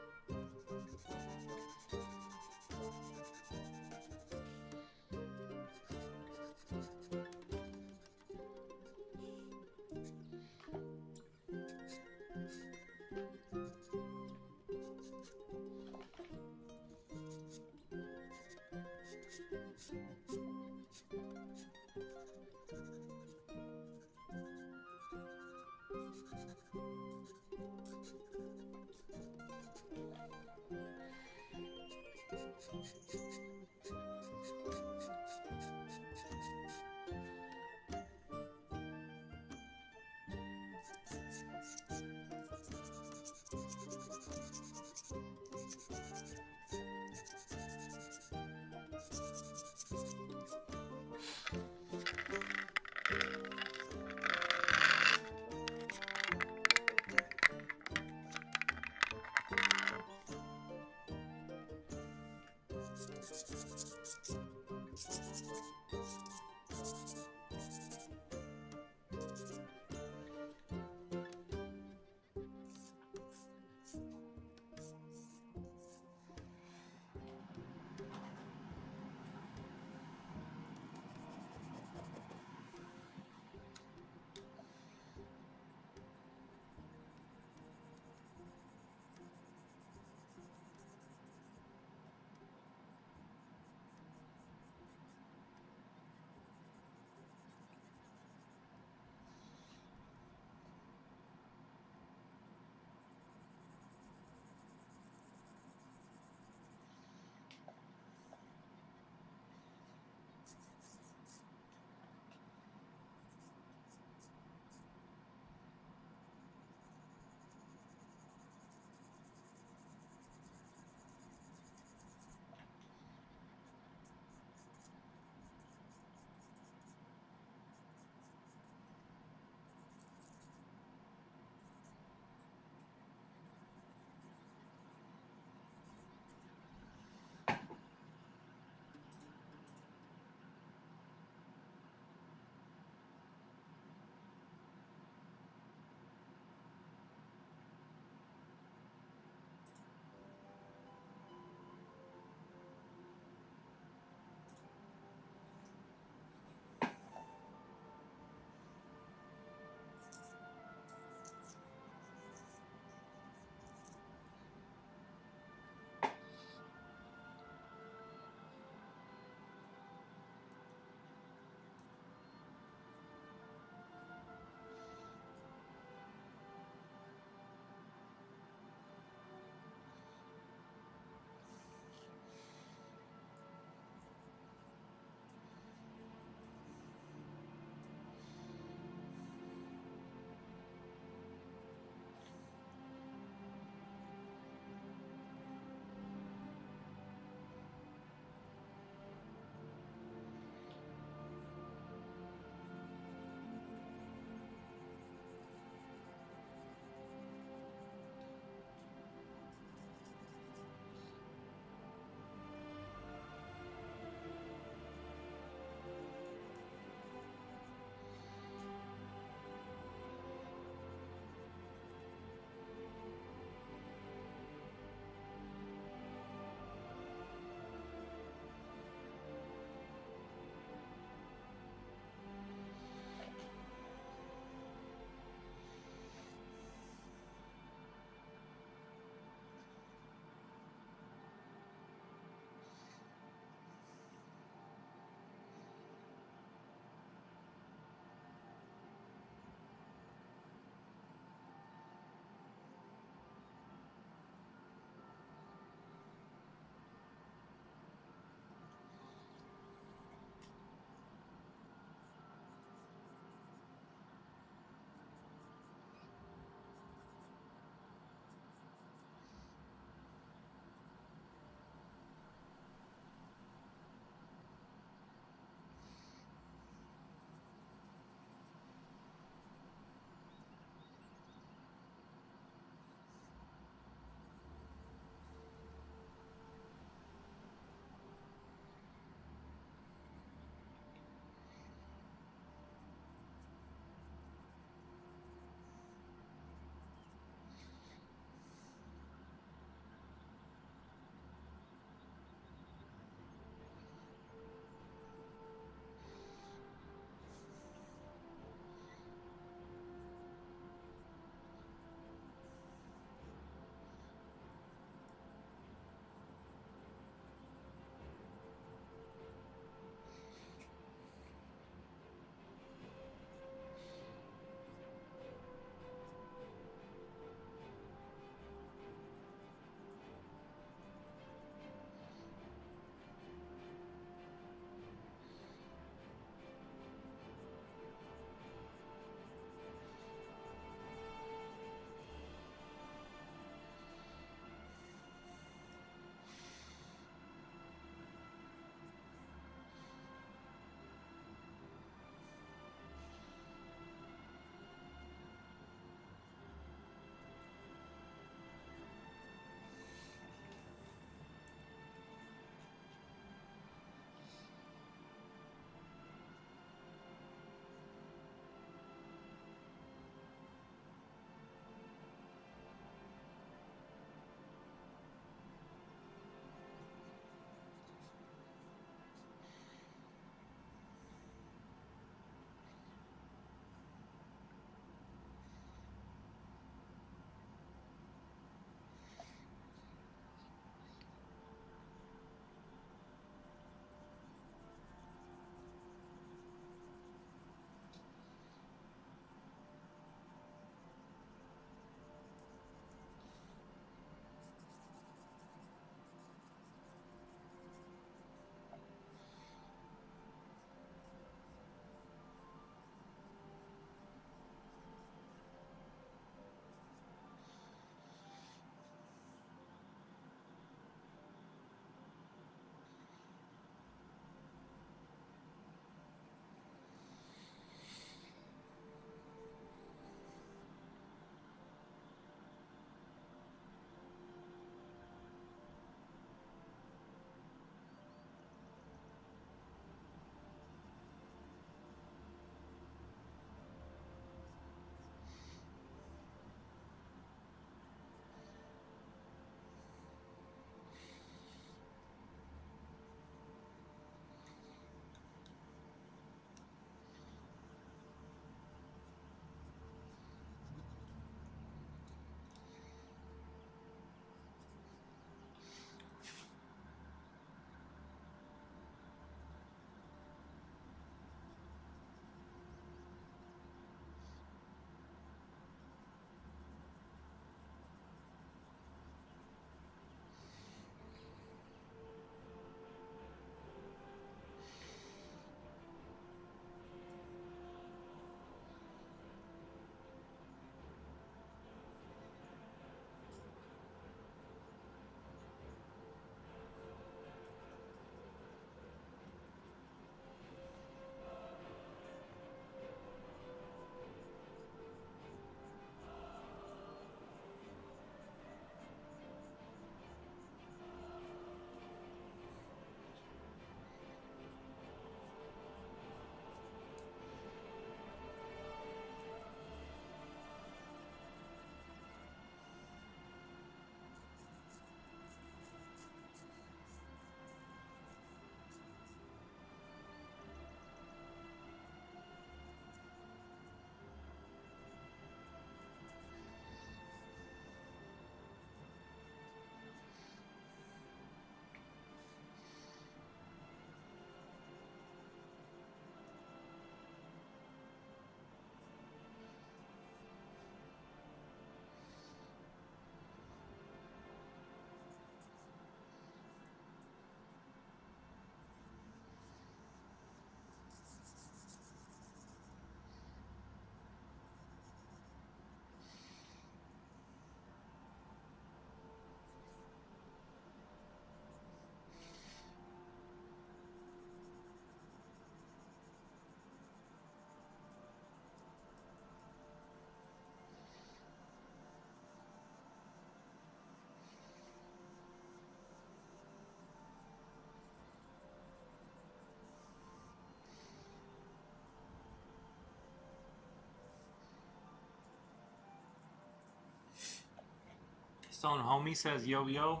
Stone Homie says yo yo.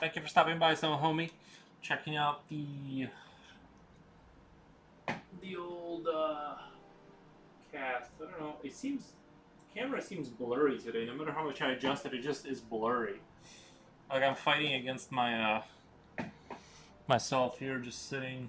Thank you for stopping by, Stone Homie. Checking out the old cast. I don't know. It seems camera seems blurry today. No matter how much I adjust it, it just is blurry. Like I'm fighting against my myself here, just sitting.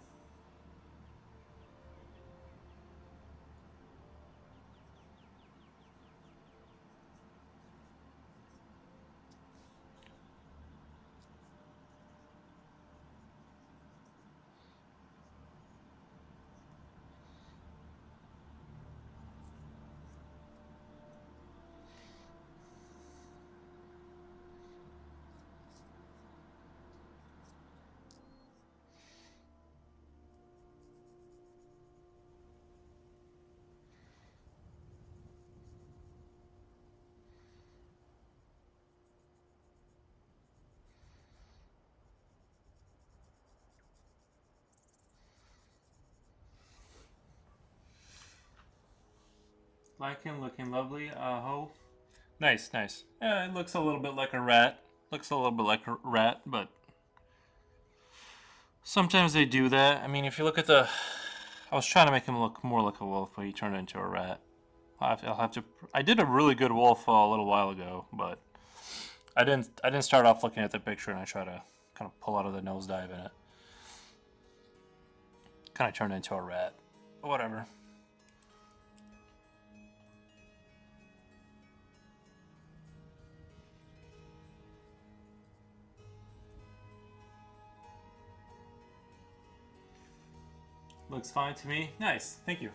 Lycan looking lovely. Ho. Nice, nice. Yeah, it looks a little bit like a rat. Looks a little bit like a rat, but sometimes they do that. I mean, if you look at the... I was trying to make him look more like a wolf, but he turned into a rat. I'll have to... I did a really good wolf a little while ago, but I didn't start off looking at the picture and I try to kind of pull out of the nosedive in it. Kind of turned into a rat. But whatever. Looks fine to me. Nice. Thank you.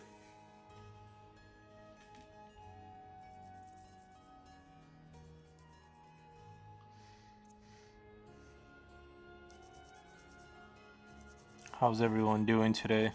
How's everyone doing today?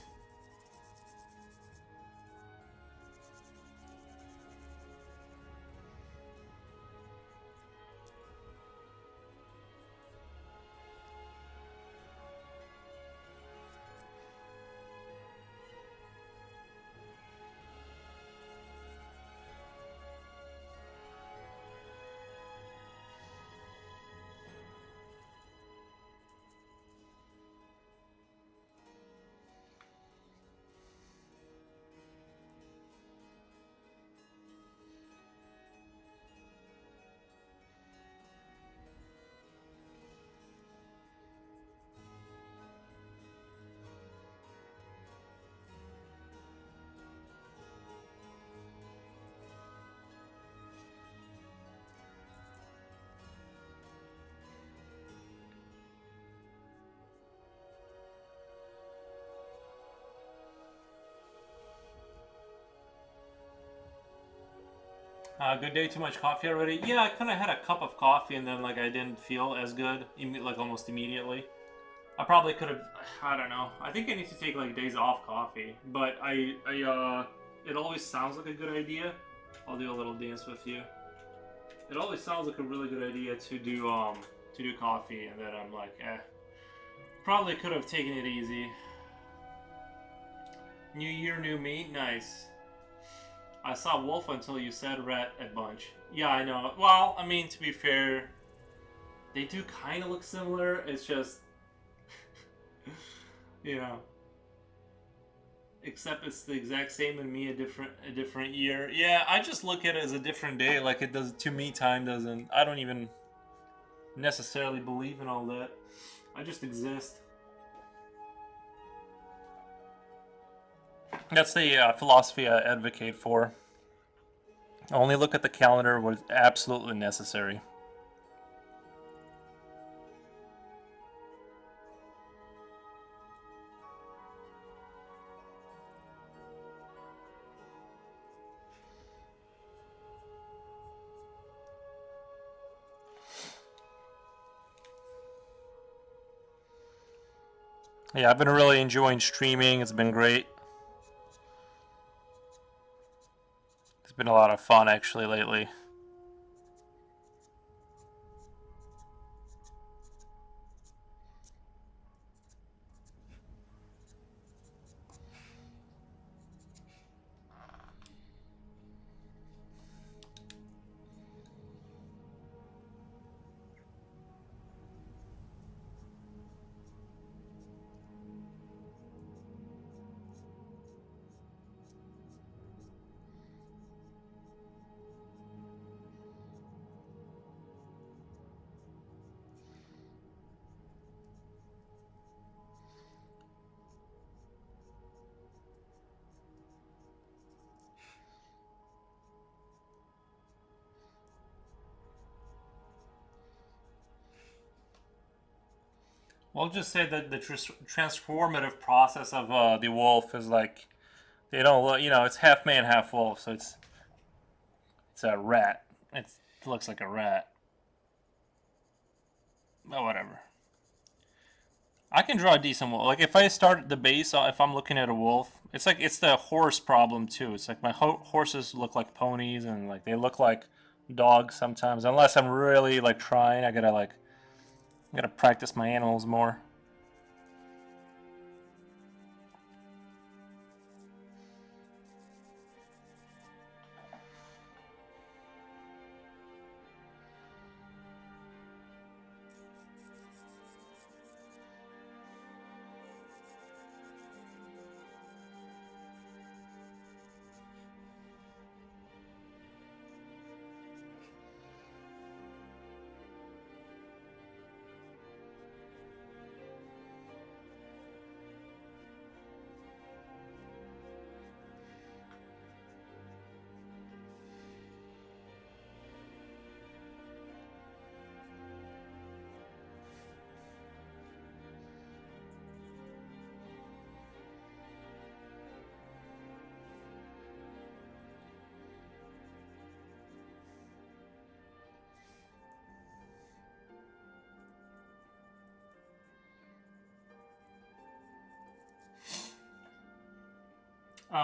Good day. Too much coffee already? Yeah, I kind of had a cup of coffee and then like I didn't feel as good, like almost immediately. I probably could have. I don't know. I think I need to take like days off coffee, but it always sounds like a good idea. I'll do a little dance with you. It always sounds like a really good idea to do coffee, and then I'm like, probably could have taken it easy. New year, new me. Nice. I saw wolf until you said rat a bunch. Yeah, I know. Well, I mean, to be fair, they do kind of look similar. It's just, you know, except it's the exact same in me, a different year. Yeah, I just look at it as a different day. Like it does to me. Time doesn't. I don't even necessarily believe in all that. I just exist. That's the philosophy I advocate for. Only look at the calendar when it's absolutely necessary. Yeah, I've been really enjoying streaming. It's been great. It's been a lot of fun actually lately. We'll just say that the transformative process of the wolf is like they don't look. You know, it's half man, half wolf, so it's a rat. It looks like a rat. But whatever. I can draw a decent wolf. Like if I start the base, if I'm looking at a wolf, it's like it's the horse problem too. It's like my horses look like ponies and like they look like dogs sometimes. Unless I'm really like trying, I gotta practice my animals more.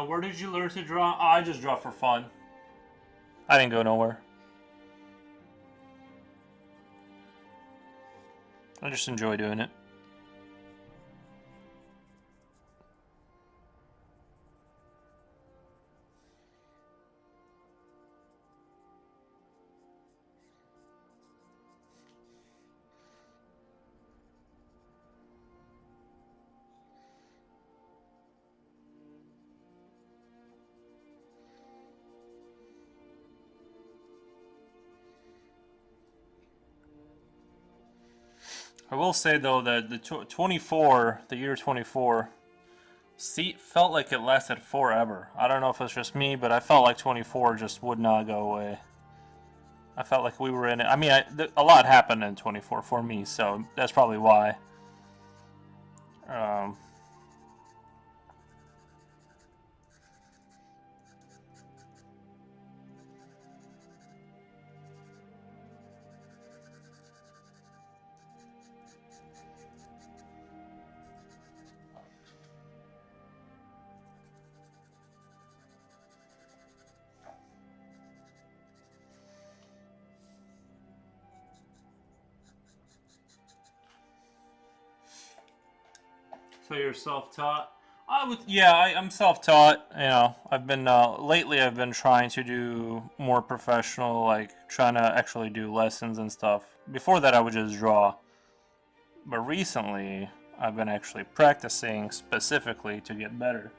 Where did you learn to draw? Oh, I just draw for fun. I didn't go nowhere. I just enjoy doing it. I will say though that the 24, the year 24, felt like it lasted forever. I don't know if it's just me, but I felt like 24 just would not go away. I felt like we were in it. I mean, a lot happened in 24 for me, so that's probably why. Um, so you're self-taught? I'm self-taught. You know, I've been lately. I've been trying to do more professional, like trying to actually do lessons and stuff. Before that, I would just draw. But recently, I've been actually practicing specifically to get better.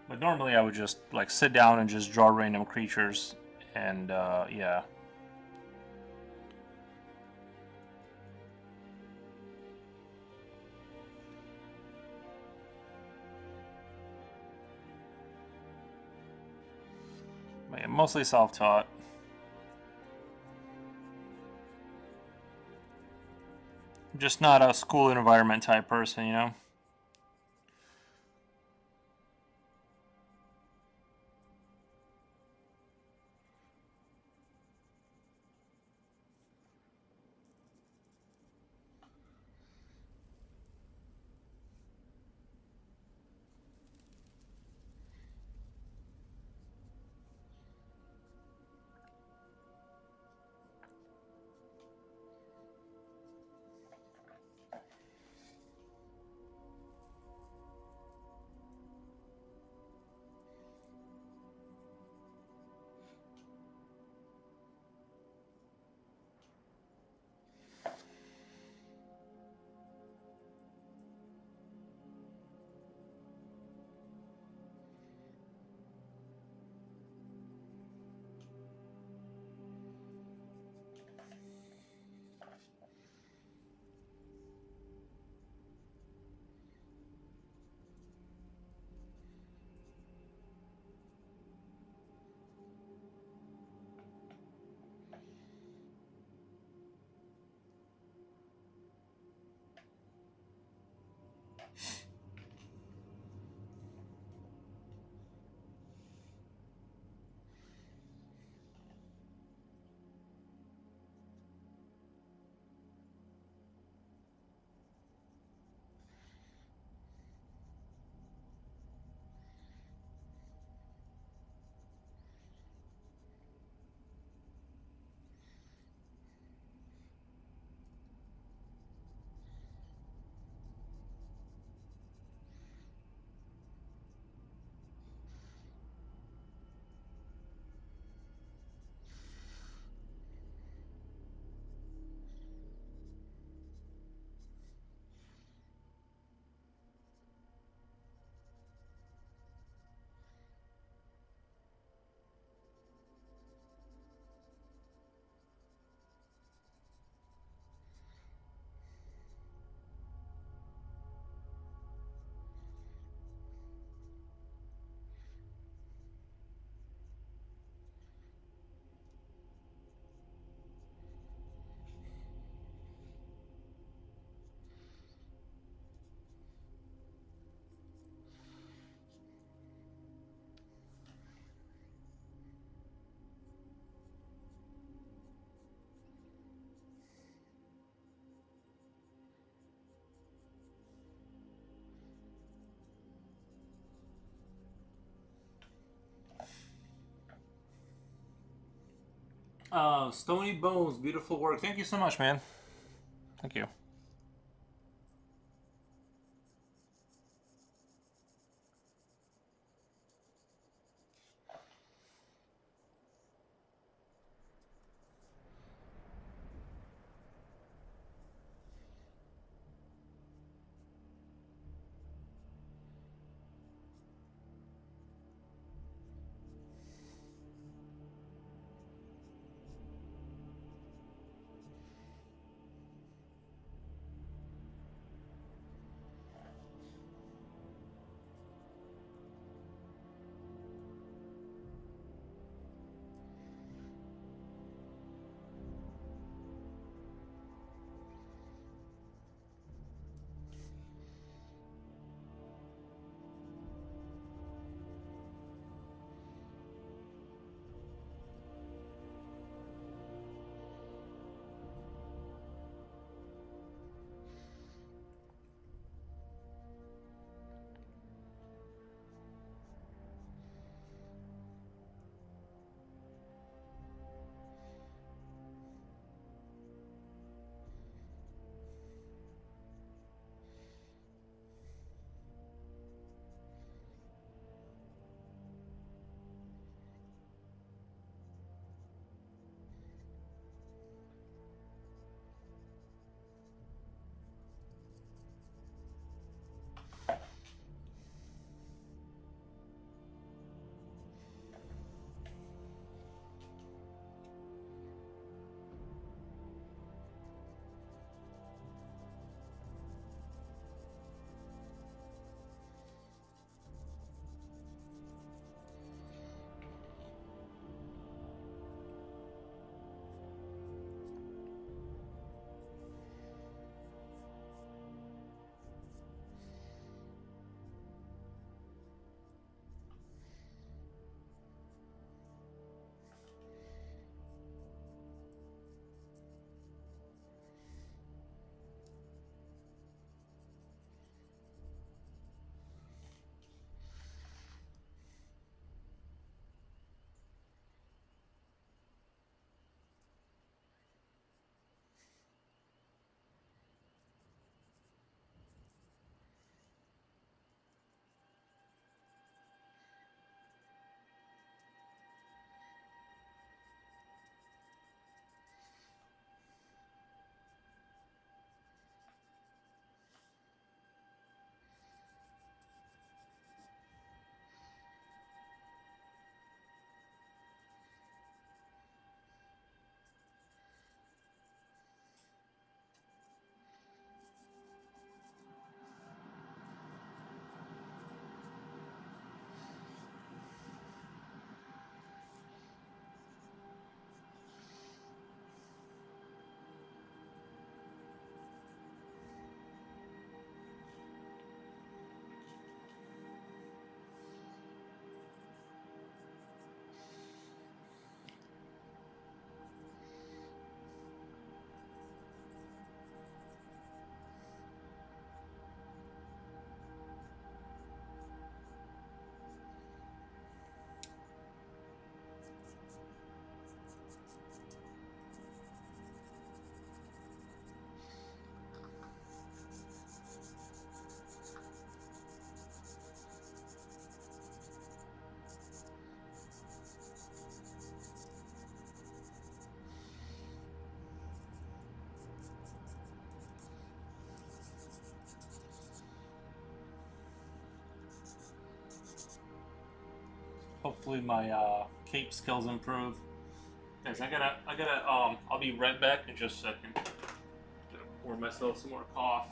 But normally, I would just like sit down and just draw random creatures, and yeah. But yeah, mostly self-taught. Just not a school environment type person, you know. Stony Bones, beautiful work. Thank you so much, man. Thank you. Hopefully my cape skills improve. Guys, I'll be right back in just a second. Gonna pour myself some more coffee.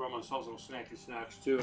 brought myself some snacky snacks too.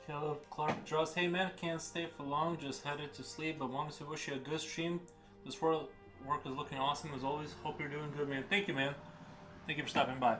Caleb Clark draws. Hey man, can't stay for long, just headed to sleep, but wanted to wish you a good stream. This work is looking awesome as always. Hope you're doing good, man. Thank you, man. Thank you for stopping by.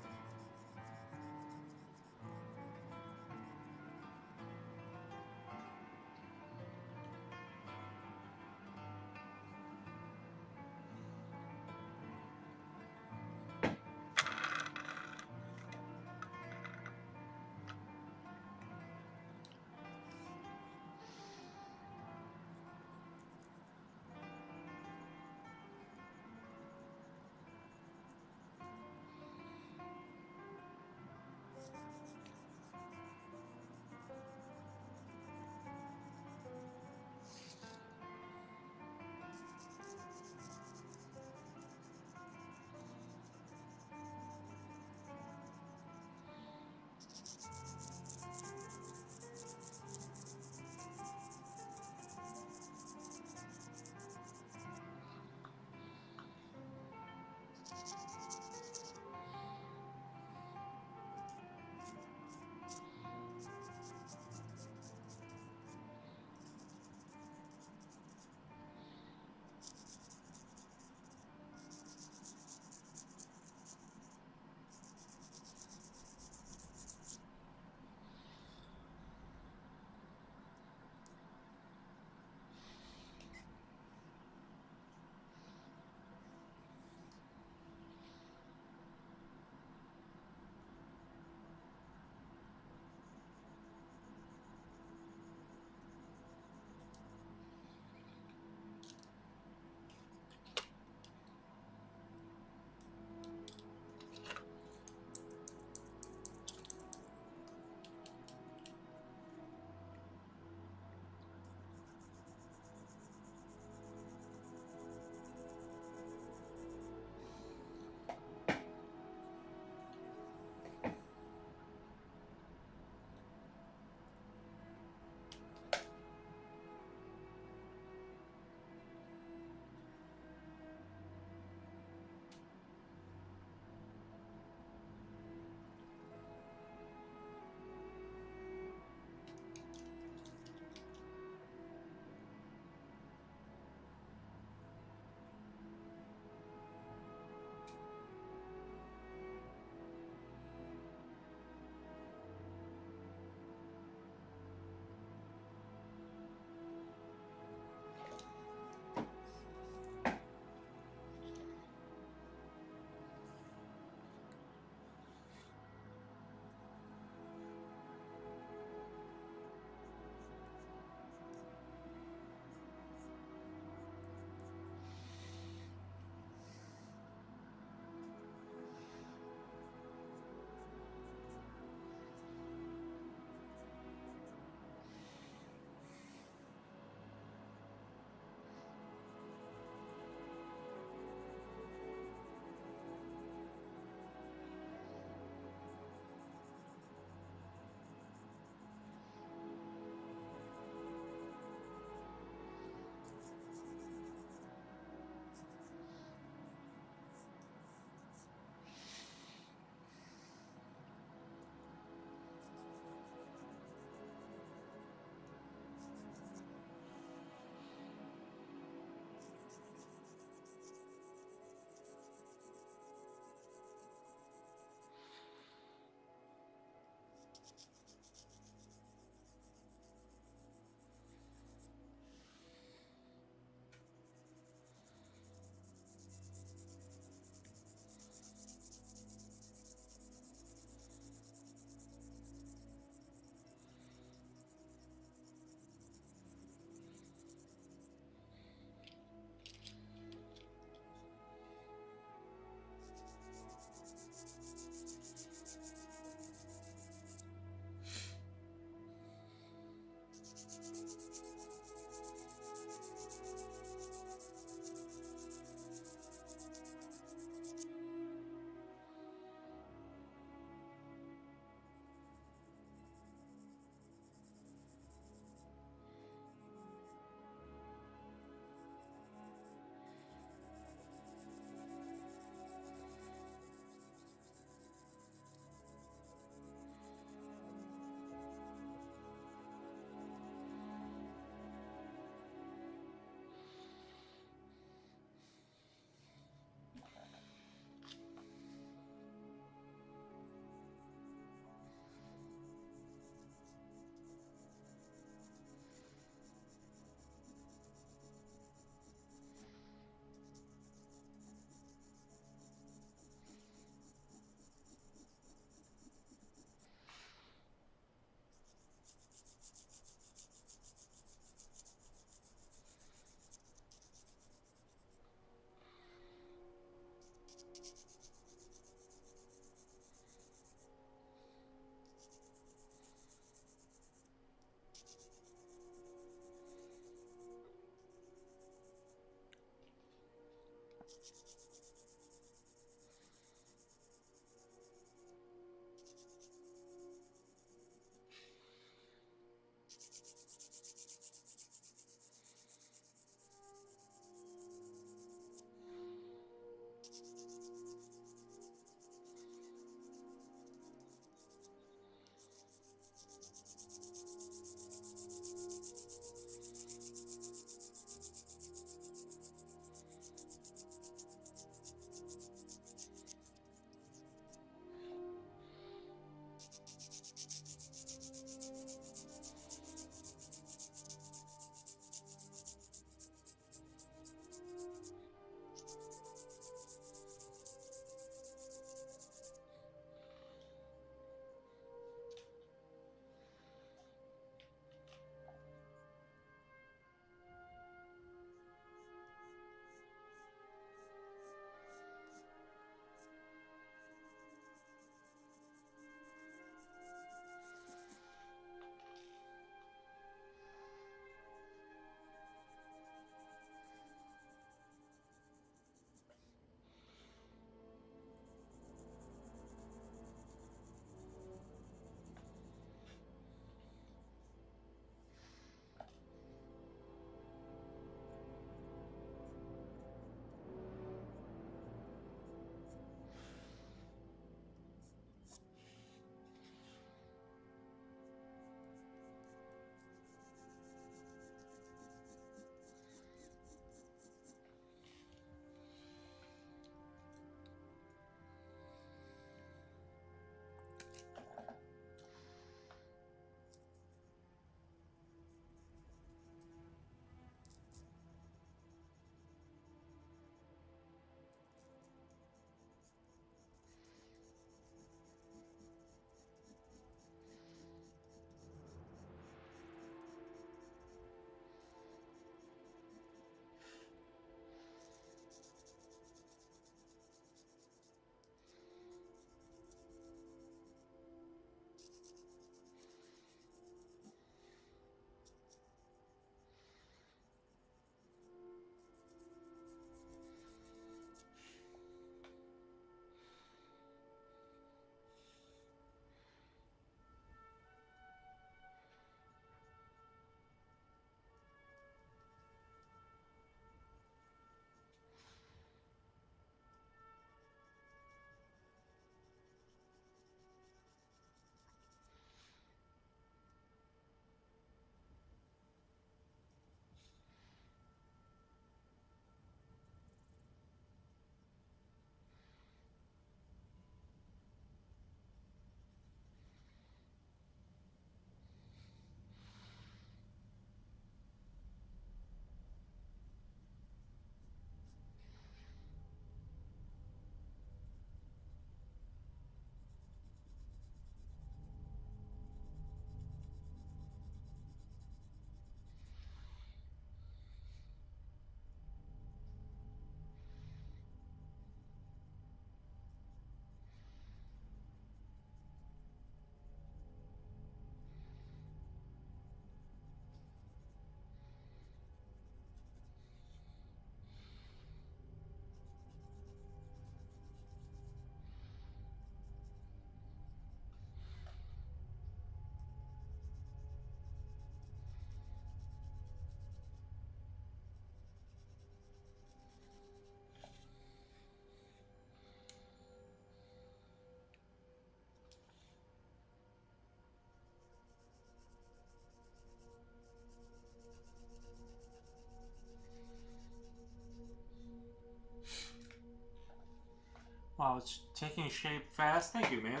Wow, it's taking shape fast. Thank you, man.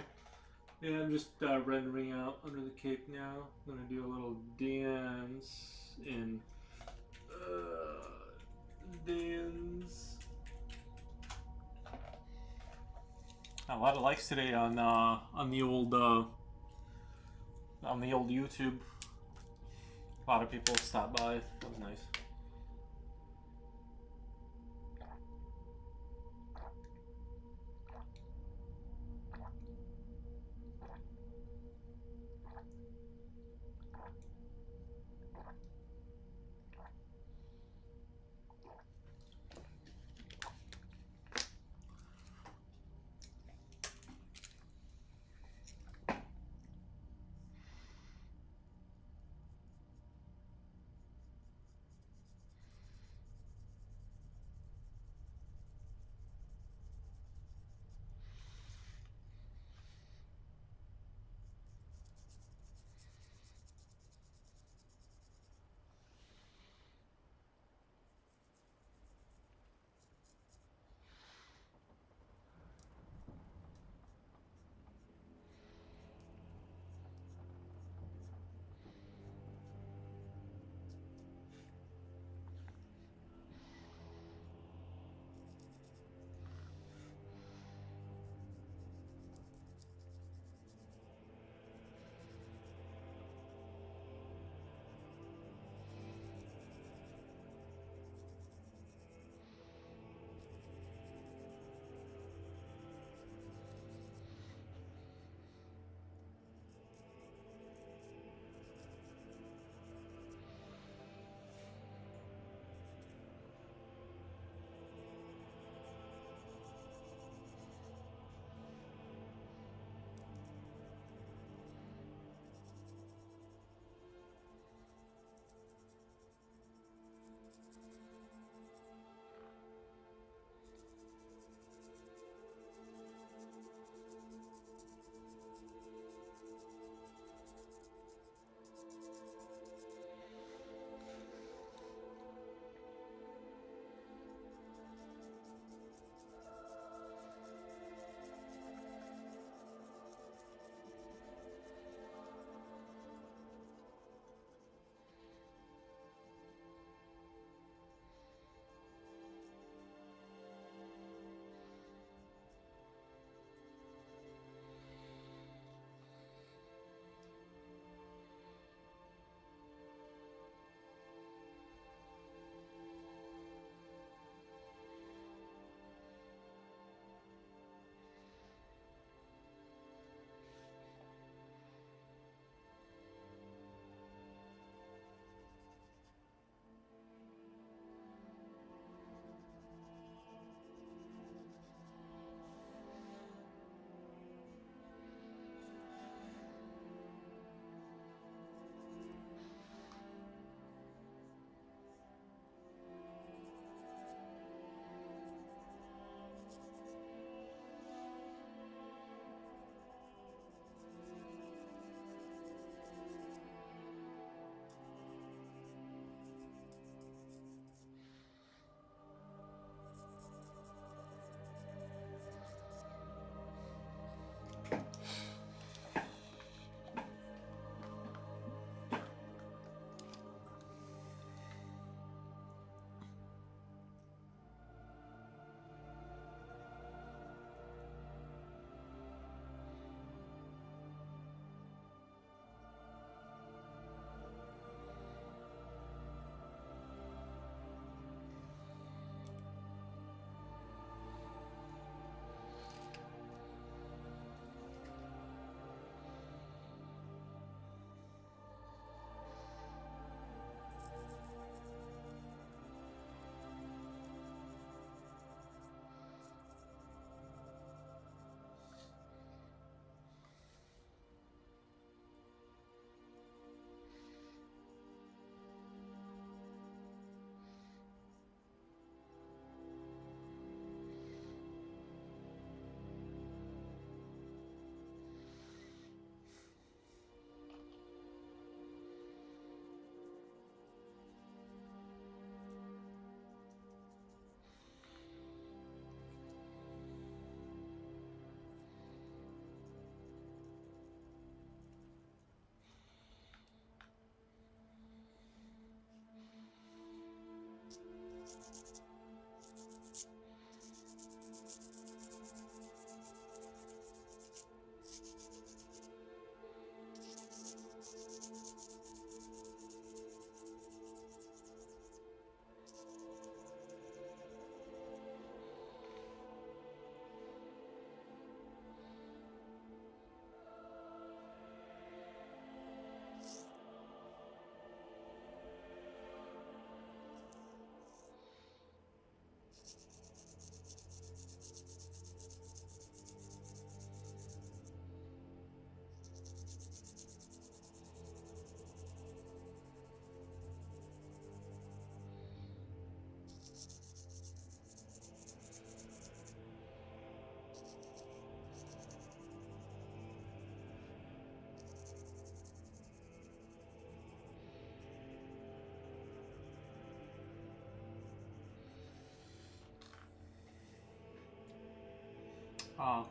Yeah, I'm just rendering out under the cape now. I'm gonna do a little dance in dance. A lot of likes today on the old YouTube. A lot of people stopped by. That was nice.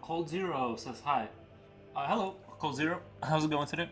Cold Zero says hi. Hello, Cold Zero. How's it going today?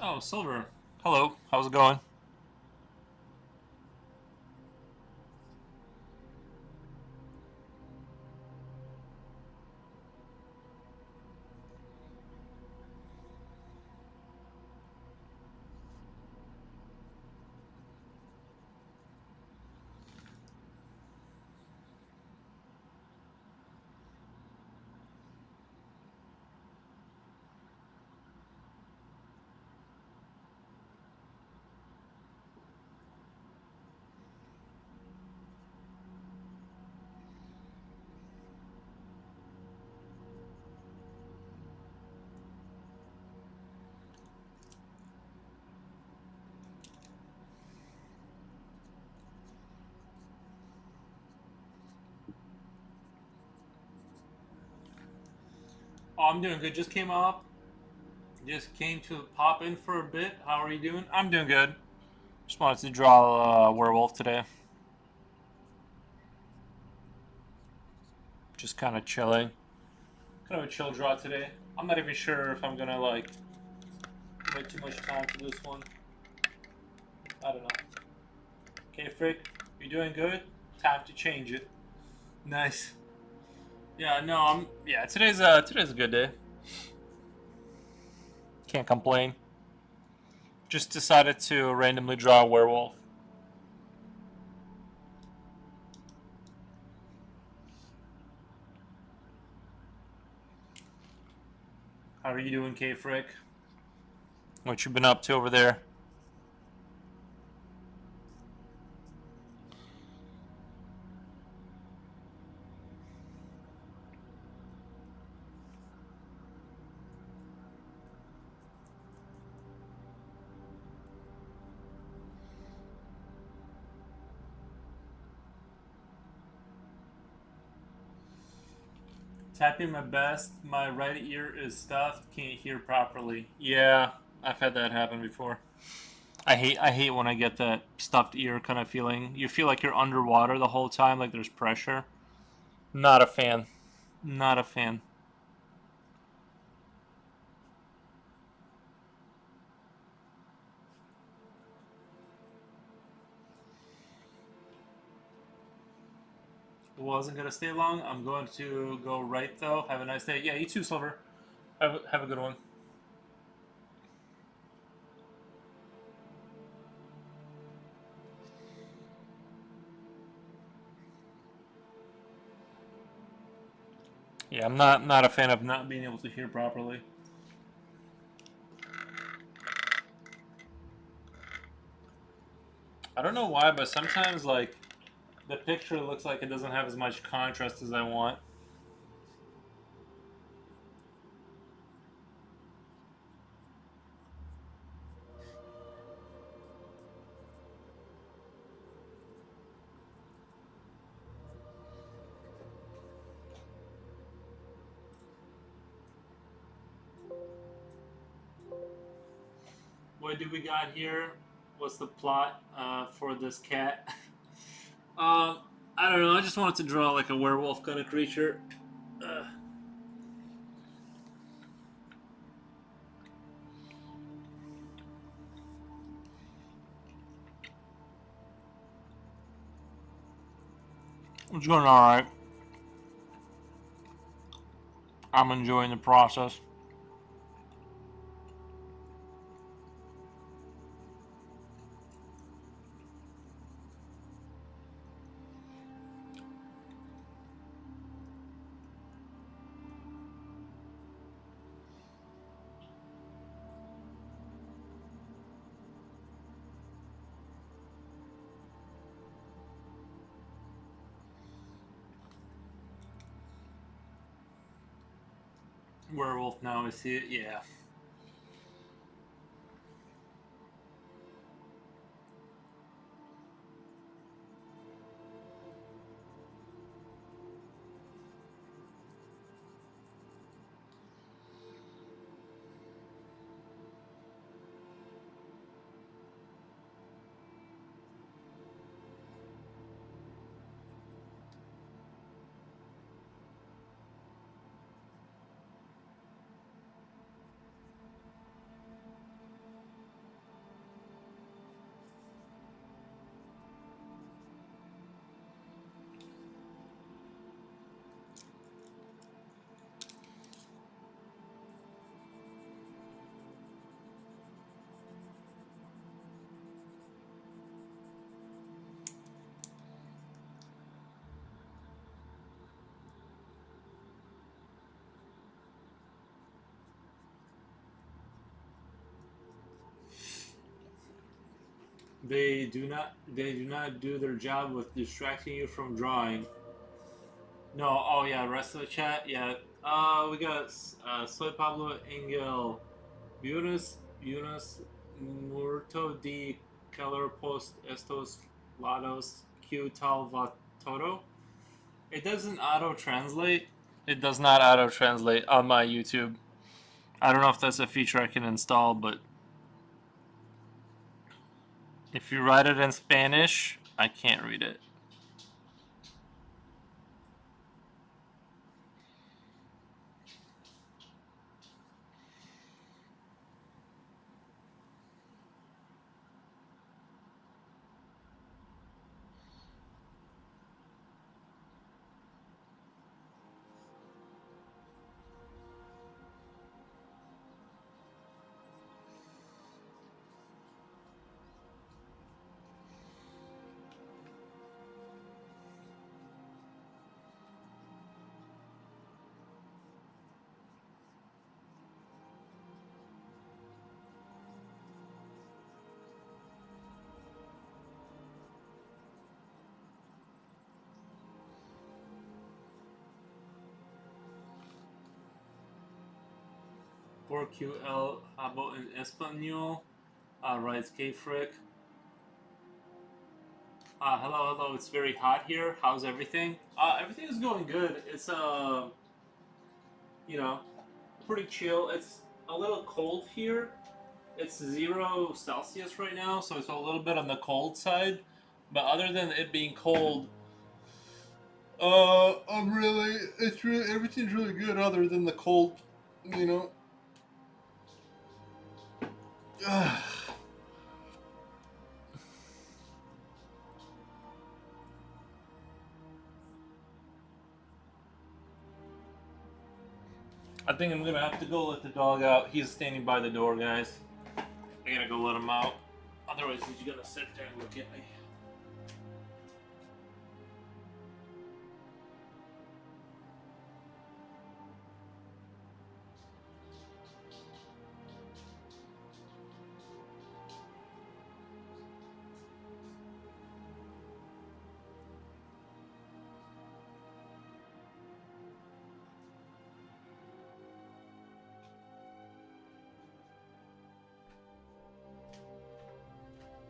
Oh, Silver. Hello, how's it going? Oh, I'm doing good. Just came up. Just came to pop in for a bit. How are you doing? I'm doing good. Just wanted to draw Werewolf today. Just kind of chilling. Kind of a chill draw today. I'm not even sure if I'm gonna like wait too much time for this one. I don't know. Okay, Frick, you doing good? Time to change it. Nice. Yeah, no, yeah, today's a good day. Can't complain. Just decided to randomly draw a werewolf. I How are you doing, K-Frick? What you been up to over there? Tapping my best. My right ear is stuffed. Can't hear properly. Yeah, I've had that happen before. I hate when I get that stuffed ear kind of feeling. You feel like you're underwater the whole time, like there's pressure. Not a fan. Not a fan. Wasn't gonna stay long. I'm going to go right though. Have a nice day. Yeah, you too, Silver. Have a good one. Yeah, I'm not a fan of not being able to hear properly. I don't know why, but sometimes like the picture looks like it doesn't have as much contrast as I want. What do we got here? What's the plot for this cat? I don't know. I just wanted to draw like a werewolf kind of creature. Uh, it's going all right. I'm enjoying the process. Werewolf now, I see it. Yeah. They do not do their job with distracting you from drawing. No, oh yeah, rest of the chat, yeah. We got Soy Pablo Engel, Buenos Murto de Calor Post Estos Lados Q Tal Vatoro. It doesn't auto translate. It does not auto translate on my YouTube. I don't know if that's a feature I can install, but if you write it in Spanish, I can't read it. 4QL hablo en español. Writes K-Frick. Hello. It's very hot here. How's everything? Everything is going good. It's you know, pretty chill. It's a little cold here. It's 0 Celsius right now, so it's a little bit on the cold side. But other than it being cold, everything's really good. Other than the cold, you know. I think I'm gonna have to go let the dog out. He's standing by the door, guys. I gotta go let him out. Otherwise, he's gonna sit there and look at me.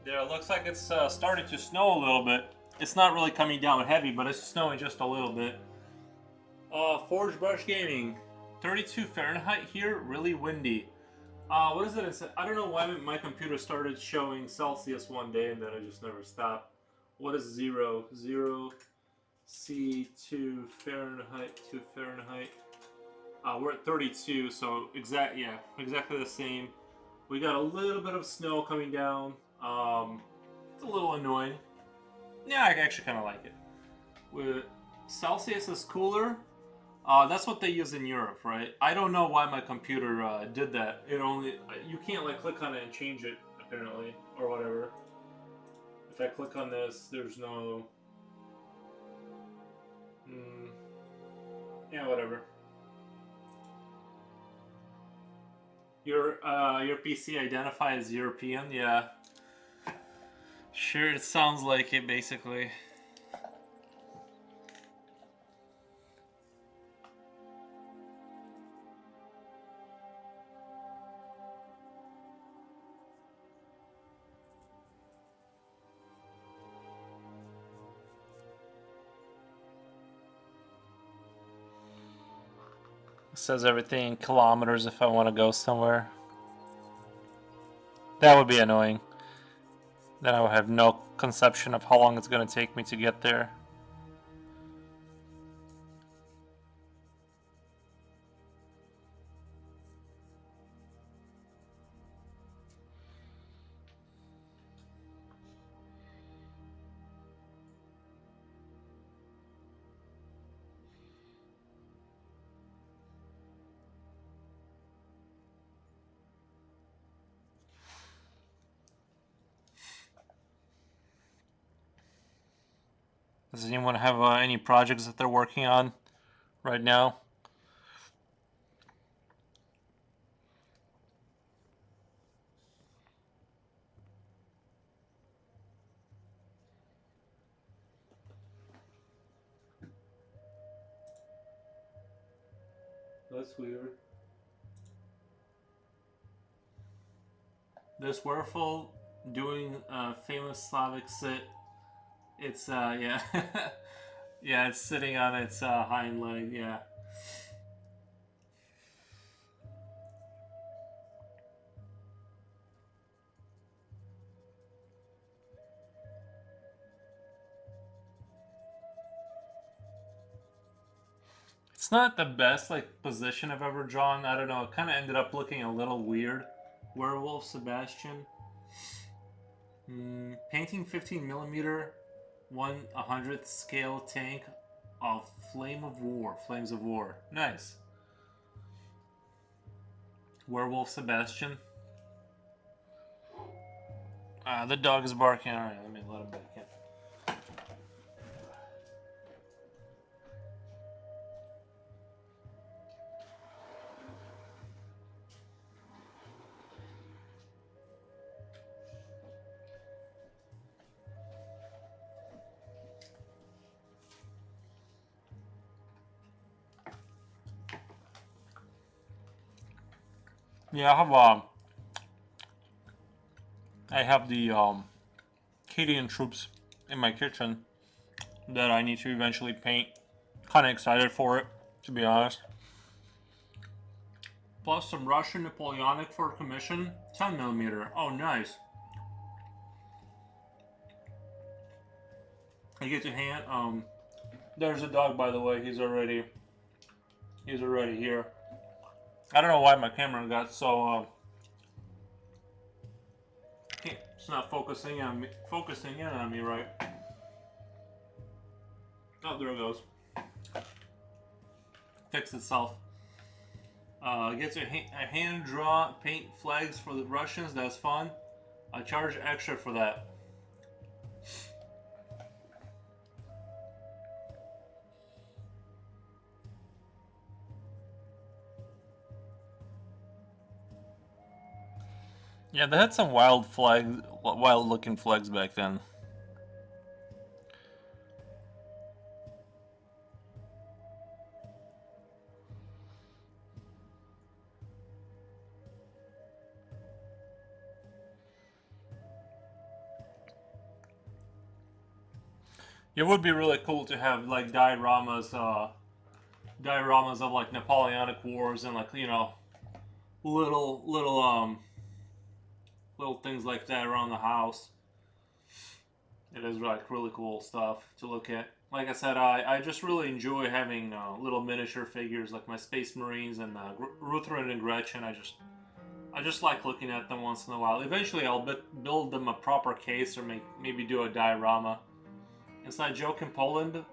There, it looks like it's starting to snow a little bit. It's not really coming down heavy, but it's snowing just a little bit. Forge Brush Gaming, 32 Fahrenheit here, really windy. What is it? I don't know why my computer started showing Celsius one day and then it just never stopped. What is 0? 0 C2 Fahrenheit, 2 Fahrenheit. We're at 32, so exactly the same. We got a little bit of snow coming down. It's a little annoying. Yeah, I actually kind of like it. With Celsius is cooler. That's what they use in Europe, right? I don't know why my computer did that. You can't like click on it and change it apparently, or whatever. If I click on this, there's no. Yeah, whatever. Your PC identifies as European, yeah. Sure, it sounds like it basically. It says everything in kilometers if I want to go somewhere. That would be annoying. Then I would have no conception of how long it's going to take me to get there. Does anyone have any projects that they're working on right now? That's weird. This Werewolf doing famous Slavic sit. It's yeah, yeah. It's sitting on its hind leg. Yeah. It's not the best like position I've ever drawn. I don't know. It kind of ended up looking a little weird. Werewolf Sebastian. Painting 15mm, 1/100th scale tank of Flames of War. Nice. Werewolf Sebastian. The dog is barking. Alright, let me let him back in. Yeah, I have the Canadian troops in my kitchen that I need to eventually paint. Kind of excited for it, to be honest. Plus some Russian Napoleonic for commission, 10mm. Oh, nice. I get to hand. There's a dog, by the way. He's already here. I don't know why my camera got so. It's not focusing in on me right. Oh, there it goes. Fixed itself. Gets a hand draw paint flags for the Russians. That's fun. I charge extra for that. Yeah, they had some wild looking flags back then. It would be really cool to have like dioramas of like Napoleonic Wars and like, you know, little things like that around the house. It is like really cool stuff to look at. Like I said, I just really enjoy having little miniature figures like my Space Marines and Ruthven and Gretchen. I just like looking at them once in a while. Eventually, I'll build them a proper case or maybe do a diorama. Inside joke in Poland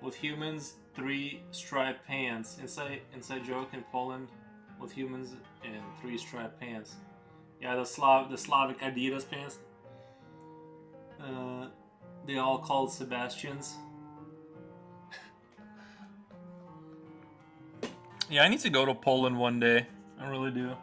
with humans, 3 striped pants. Inside joke in Poland with humans and 3 striped pants. Yeah, the Slavic Adidas pants. They all called Sebastians. Yeah, I need to go to Poland one day. I really do.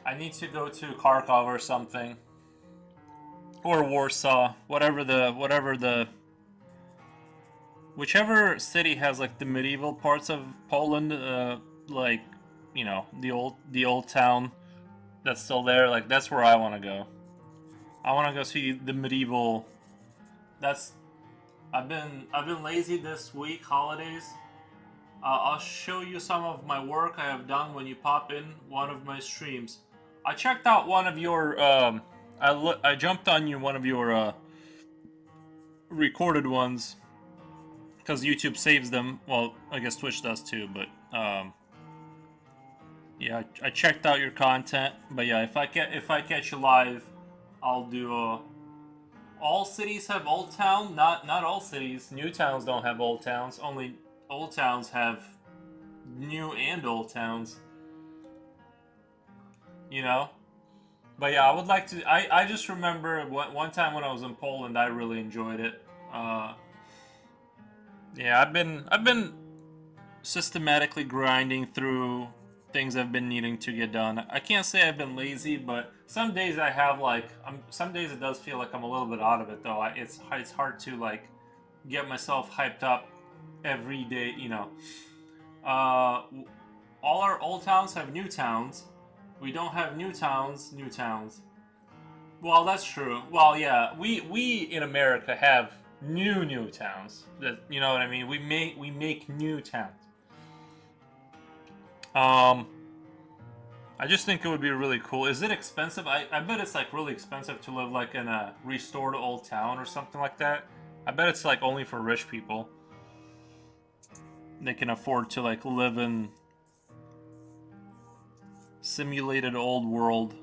I need to go to Kharkov or something. Or Warsaw. Whichever city has like the medieval parts of Poland, like, you know, the old town that's still there, like that's where I want to go. I want to go see the medieval. I've been lazy this week, holidays. I'll show you some of my work I have done when you pop in one of my streams. I checked out one of your. I jumped on one of your recorded ones because YouTube saves them. Well, I guess Twitch does too, but yeah, I checked out your content. But yeah, if I catch you live, I'll do. All cities have old town. Not all cities. New towns don't have old towns. Only old towns have new and old towns. You know? But yeah, I would like to. I just remember one time when I was in Poland, I really enjoyed it. Yeah, I've been systematically grinding through things I've been needing to get done. I can't say I've been lazy, but some days I have like some days it does feel like I'm a little bit out of it though. It's hard to like get myself hyped up every day. You know, all our old towns have new towns. We don't have new towns. Well, that's true. Well, yeah, we in America have new towns. That, you know what I mean? We make new towns. I just think it would be really cool. Is it expensive? I bet it's like really expensive to live like in a restored old town or something like that. I bet it's like only for rich people. They can afford to like live in simulated old world.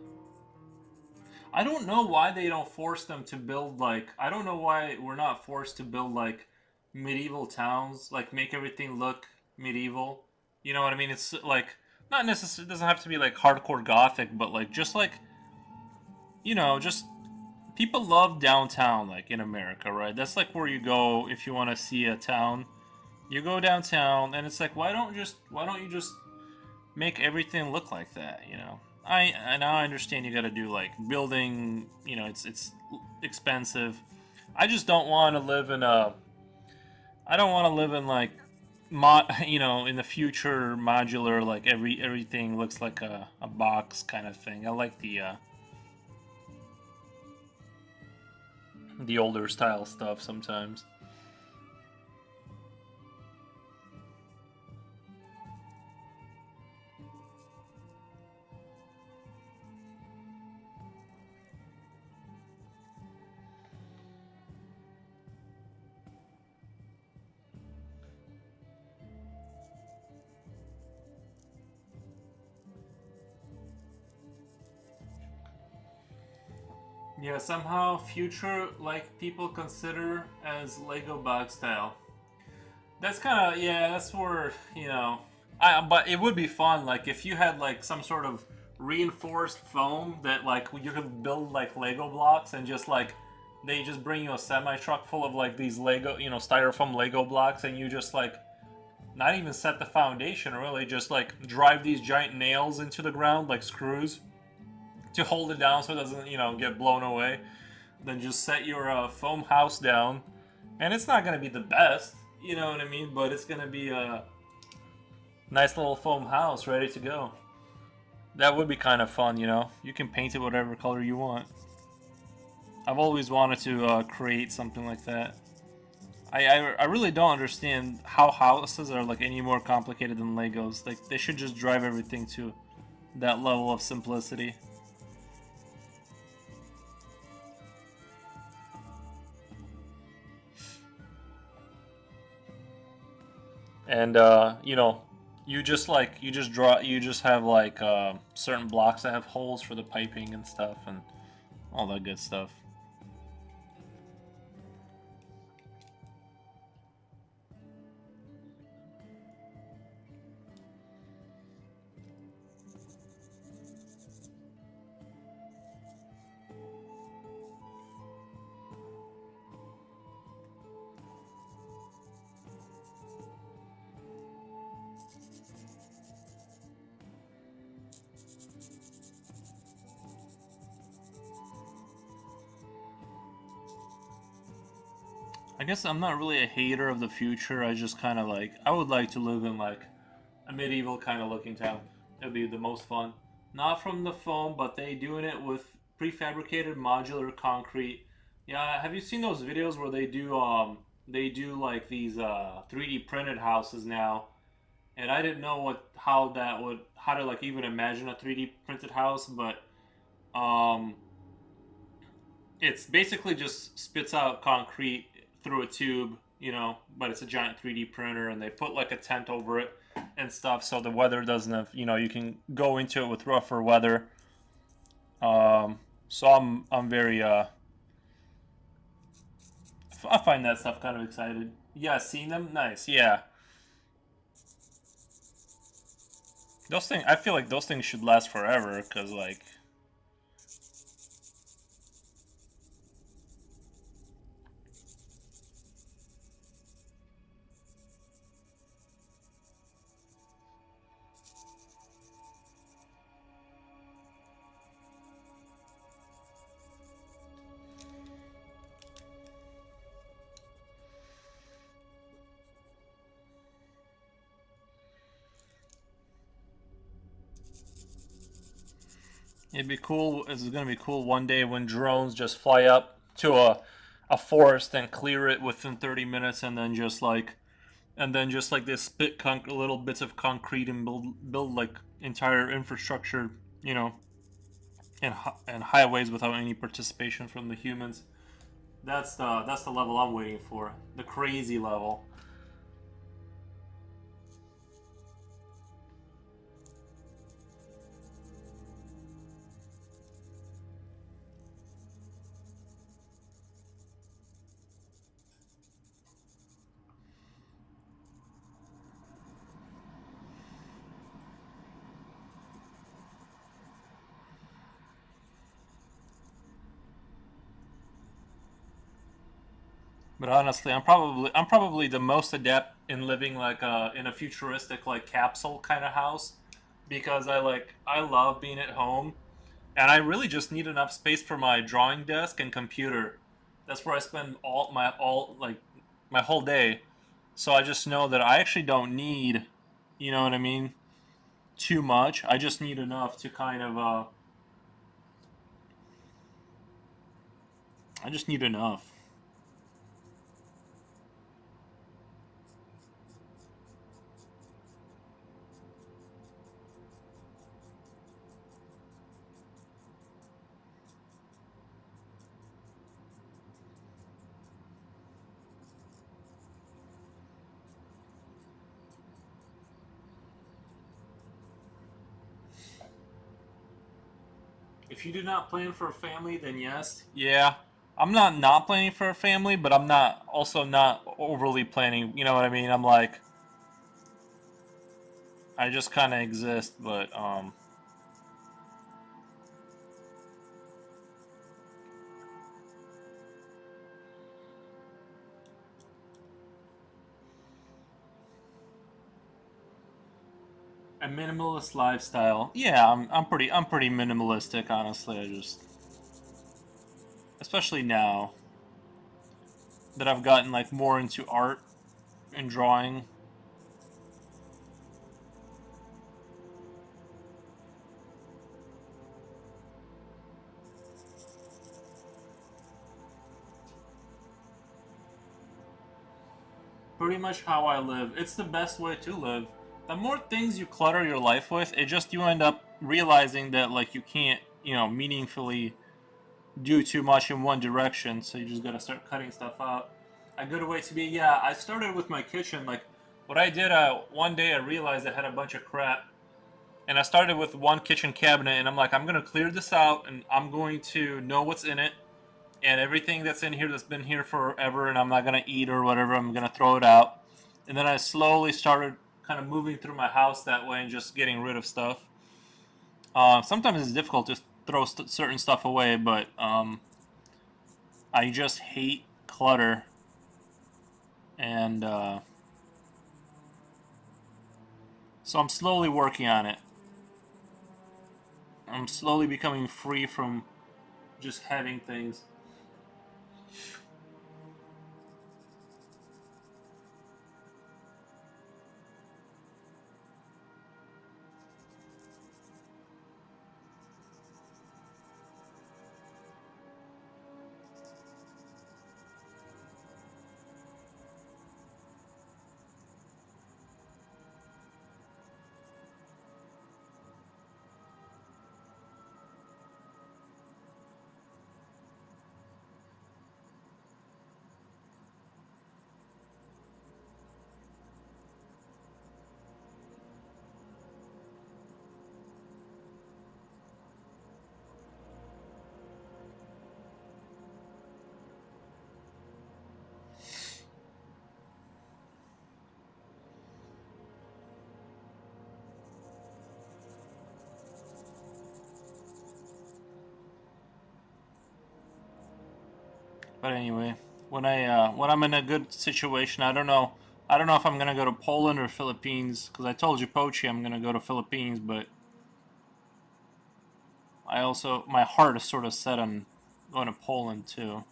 I don't know why they don't force them to build like. I don't know why we're not forced to build like medieval towns, like make everything look medieval. You know what I mean? It's like not necessarily. It doesn't have to be like hardcore gothic, but like just like, you know, just people love downtown, like in America, right? That's like where you go if you want to see a town You go downtown, and it's like, why don't you just make everything look like that? You know, I now I understand you got to do like building. You know, it's expensive. I just don't want to live in a. I don't want to live in like, you know, in the future modular, like everything looks like a box kind of thing. I like the older style stuff sometimes. Yeah, somehow future like people consider as Lego box style. That's kind of, yeah. That's where, you know. But it would be fun like if you had like some sort of reinforced foam that like you could build like Lego blocks and just like they just bring you a semi truck full of like these Lego, you know, styrofoam Lego blocks, and you just like not even set the foundation really, just like drive these giant nails into the ground like screws to hold it down so it doesn't, you know, get blown away. Then just set your foam house down, and it's not gonna be the best, you know what I mean? But it's gonna be a nice little foam house ready to go. That would be kind of fun, you know. You can paint it whatever color you want. I've always wanted to create something like that. I really don't understand how houses are like any more complicated than Legos. Like they should just drive everything to that level of simplicity. And you know, you just have like certain blocks that have holes for the piping and stuff and all that good stuff. I guess I'm not really a hater of the future. I just kind of like, I would like to live in like a medieval kind of looking town. It'd be the most fun. Not from the foam, but they doing it with prefabricated modular concrete. Yeah, have you seen those videos where they do like these 3D printed houses now? And I didn't know how to like even imagine a 3D printed house, but um it's basically just spits out concrete through a tube, you know, but it's a giant 3D printer, and they put like a tent over it and stuff so the weather doesn't have, you know, you can go into it with rougher weather. So I'm very I find that stuff kind of excited. Yeah, seeing them, nice. Yeah, those things. I feel like those things should last forever because like it'd be cool. It's gonna be cool one day when drones just fly up to a forest and clear it within 30 minutes, and then just like they spit little bits of concrete and build like entire infrastructure, you know, and highways without any participation from the humans. That's the level I'm waiting for. The crazy level. But honestly, I'm probably the most in living like in a futuristic like capsule kind of house because I love being at home and I really just need enough space for my drawing desk and computer. That's where I spend all like my whole day. So I just know that I actually don't need, you know what I mean, too much. I just need enough to kind of I just need enough. If you do not plan for a family, then yes. Yeah. I'm not planning for a family, but I'm not also not overly planning. You know what I mean? I'm like I just kind of exist, but a minimalist lifestyle. Yeah, I'm pretty minimalistic, honestly. I just especially now that I've gotten like more into art and drawing. Pretty much how I live. It's the best way to live. The more things you clutter your life with, it just you end up realizing that like you can't, you know, meaningfully do too much in one direction, so you just gotta start cutting stuff out. A good way to be, yeah, I started with my kitchen. Like, what I did, one day I realized I had a bunch of crap, and I started with one kitchen cabinet, and I'm like, I'm gonna clear this out, and I'm going to know what's in it, and everything that's in here that's been here forever, and I'm not gonna eat or whatever, I'm gonna throw it out. And then I slowly started kind of moving through my house that way and just getting rid of stuff. Sometimes it's difficult to throw certain stuff away, but I just hate clutter, and so I'm slowly working on it. I'm slowly becoming free from just having things. But anyway, when I'm in a good situation, I don't know if I'm gonna go to Poland or Philippines because I told you Pochi I'm gonna go to Philippines, but I also my heart is sort of set on going to Poland too.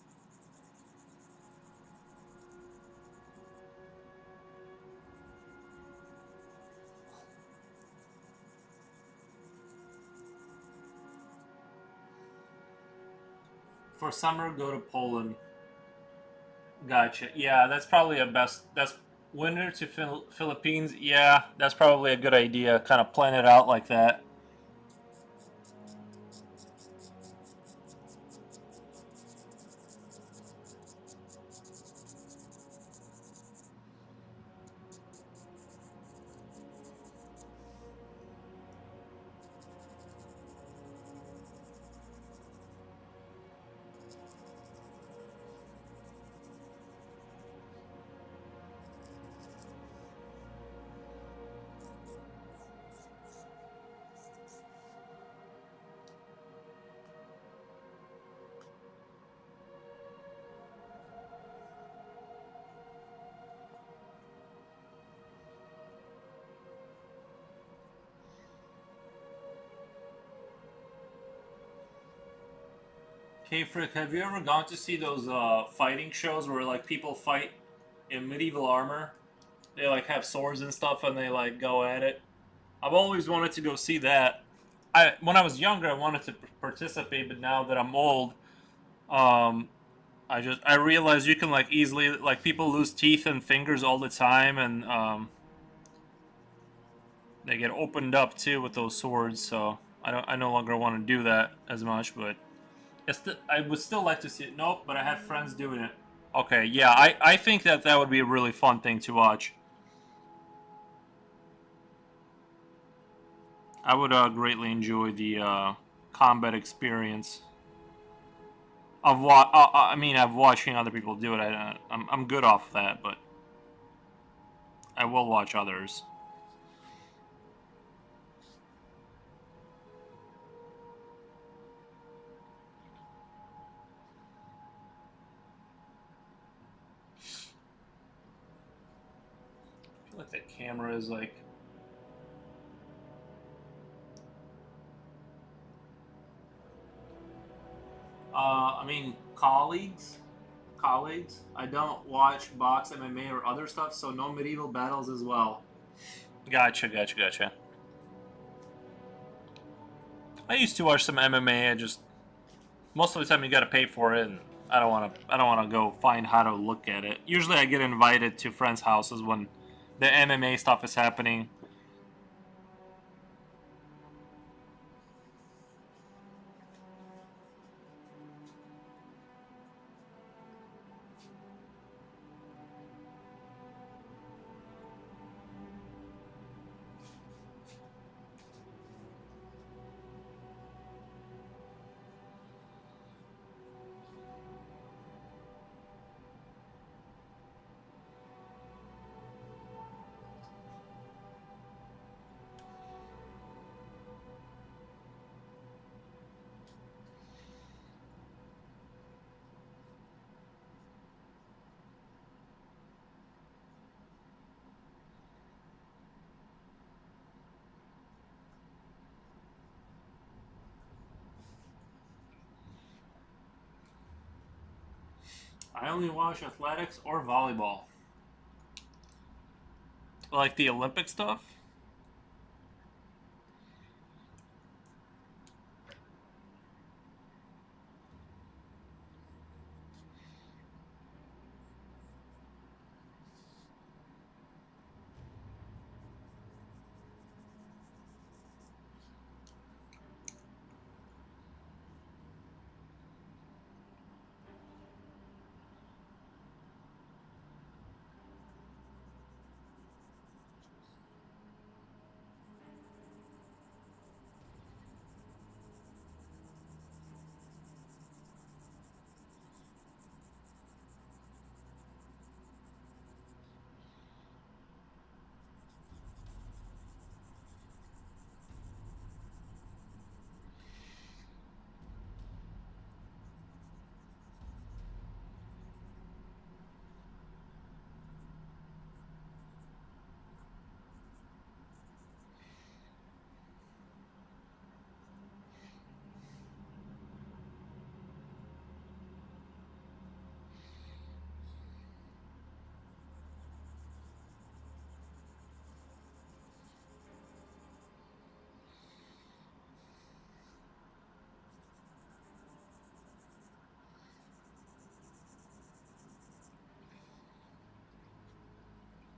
For summer, go to Poland. Gotcha. Yeah, that's probably a best. That's winter to Philippines. Yeah, that's probably a good idea. Kind of plan it out like that. Hey Frick, have you ever gone to see those fighting shows where like people fight in medieval armor? They like have swords and stuff and they like go at it. I've always wanted to go see that. When I was younger I wanted to participate, but now that I'm old, um I realize you can like easily like people lose teeth and fingers all the time, and they get opened up too with those swords. So I no longer want to do that as much, but I would still like to see it. Nope, but I had friends doing it. Okay, yeah, I think that that would be a really fun thing to watch. I would greatly enjoy the combat experience of of watching other people do it. I'm good off that, but I will watch others. I feel like that camera is like. Colleagues. I don't watch box MMA or other stuff, so no medieval battles as well. Gotcha. I used to watch some MMA. I just most of the time you got to pay for it, and I don't want to go find how to look at it. Usually, I get invited to friends' houses when the MMA stuff is happening. I only watch athletics or volleyball. Like the Olympic stuff.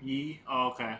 Yee. Oh, okay.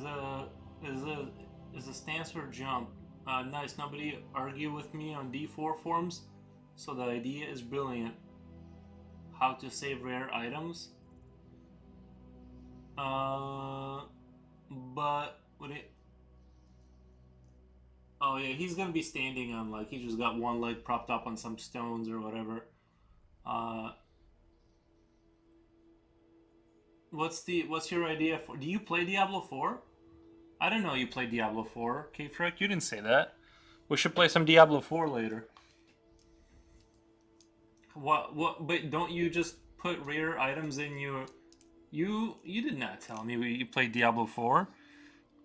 is a stance or jump. Nice. Nobody argue with me on D4 forms, so the idea is brilliant. How to save rare items. But would it? Oh yeah, he's gonna be standing on like he just got one leg propped up on some stones or whatever. Uh, what's your idea for? Do you play Diablo 4? I didn't know you played Diablo 4, K-Frick. You didn't say that. We should play some Diablo 4 later. What? But don't you just put rare items in your? You did not tell me you played Diablo 4.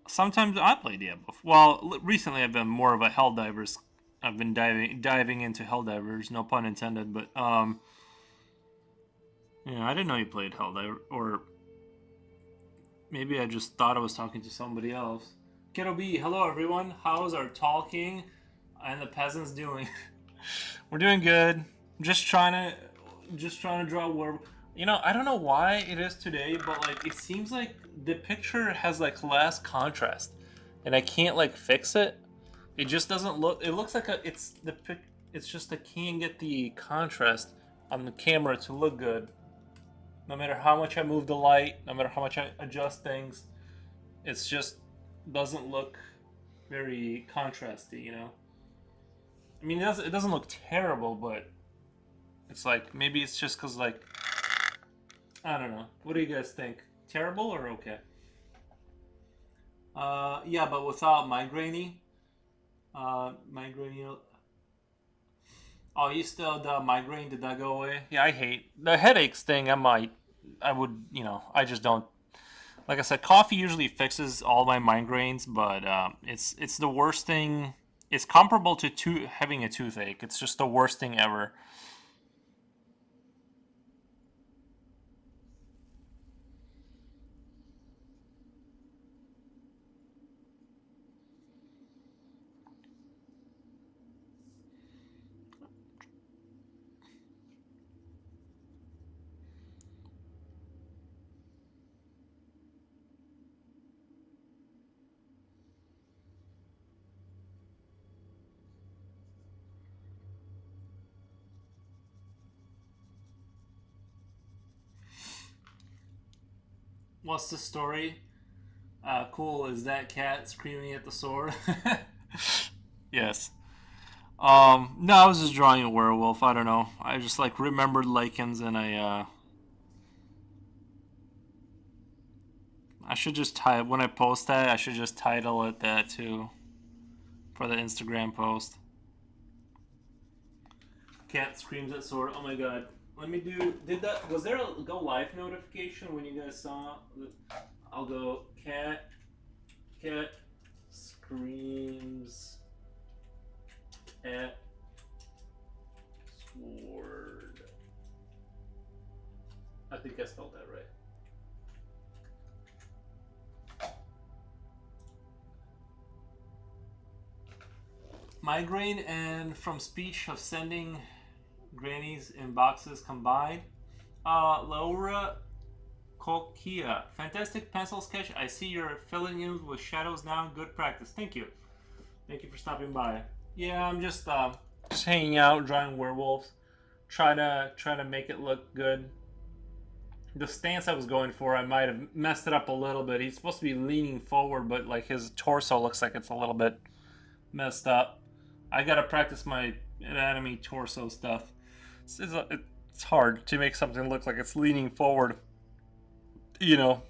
Sometimes I play Diablo. Well, recently I've been more of a Helldivers. I've been diving into Helldivers, no pun intended. But yeah, I didn't know you played Helldiver, or maybe I just thought I was talking to somebody else. Kiddo B, hello everyone. How's our tall king and the peasants doing? We're doing good. Just trying to draw where. You know, I don't know why it is today, but like it seems like the picture has like less contrast, and I can't like fix it. It just doesn't look. It looks like it's just I can't get the contrast on the camera to look good. No matter how much I move the light, no matter how much I adjust things, it's just doesn't look very contrasty. You know. I mean, it doesn't look terrible, but it's like maybe it's just because like. I don't know. What do you guys think? Terrible or okay? Yeah, but without migraine-y. Migraine. Oh, you still the migraine? Did that go away? Yeah, I hate the headaches thing. I would, I just don't. Like I said, coffee usually fixes all my migraines, but it's the worst thing. It's comparable to having a toothache. It's just the worst thing ever. What's the story? Cool. Is that cat screaming at the sword? Yes. No, I was just drawing a werewolf. I don't know. I just like remembered Lycans, and I should just when I post that, I should just title it that too for the Instagram post. Cat screams at sword. Oh my god. Let me do. Was there a go live notification when you guys saw? I'll go cat. Cat screams at sword. I think I spelled that right. Migraine and from speech of sending grannies in boxes combined. Laura Kokia. Fantastic pencil sketch. I see you're filling in with shadows now. Good practice. Thank you. Thank you for stopping by. Yeah, I'm just hanging out, drawing werewolves. Try to make it look good. The stance I was going for, I might have messed it up a little bit. He's supposed to be leaning forward, but like his torso looks like it's a little bit messed up. I gotta practice my anatomy torso stuff. It's hard to make something look like it's leaning forward. I don't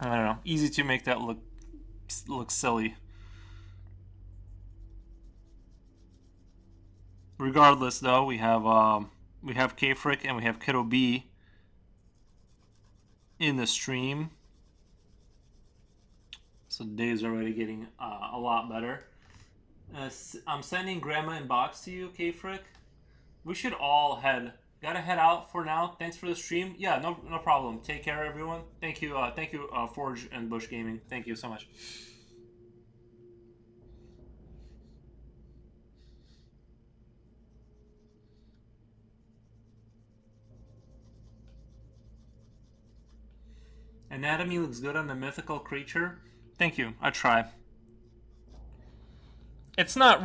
know. Easy to make that look silly. Regardless, though, we have K-Frick and we have Kiddo B in the stream, so the day is already getting a lot better. I'm sending Grandma in box to you, K-Frick. We should all gotta head out for now. Thanks for the stream. Yeah, no problem. Take care, everyone. Thank you, Forge and Bush Gaming. Thank you so much. Anatomy looks good on the mythical creature. Thank you. I try. It's not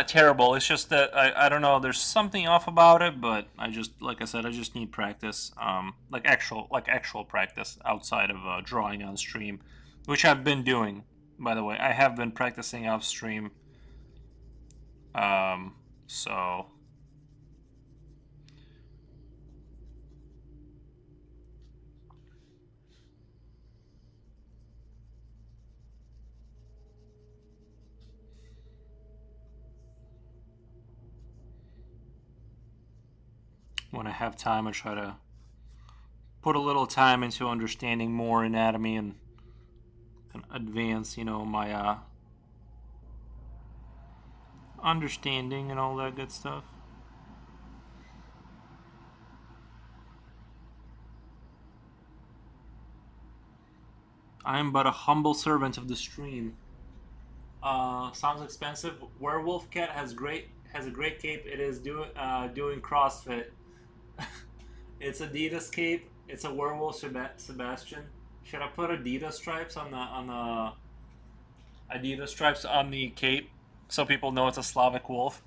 terrible. It's just that I don't know. There's something off about it, but I just, like I said, I just need practice. Like actual practice outside of drawing on stream, which I've been doing. By the way, I have been practicing off stream. So when I have time, I try to put a little time into understanding more anatomy and advance, my understanding and all that good stuff. I am but a humble servant of the stream. Sounds expensive. Werewolf Cat has a great cape. It is doing CrossFit. It's Adidas cape. It's a werewolf Sebastian. Should I put Adidas stripes on the Adidas stripes on the cape so people know it's a Slavic wolf?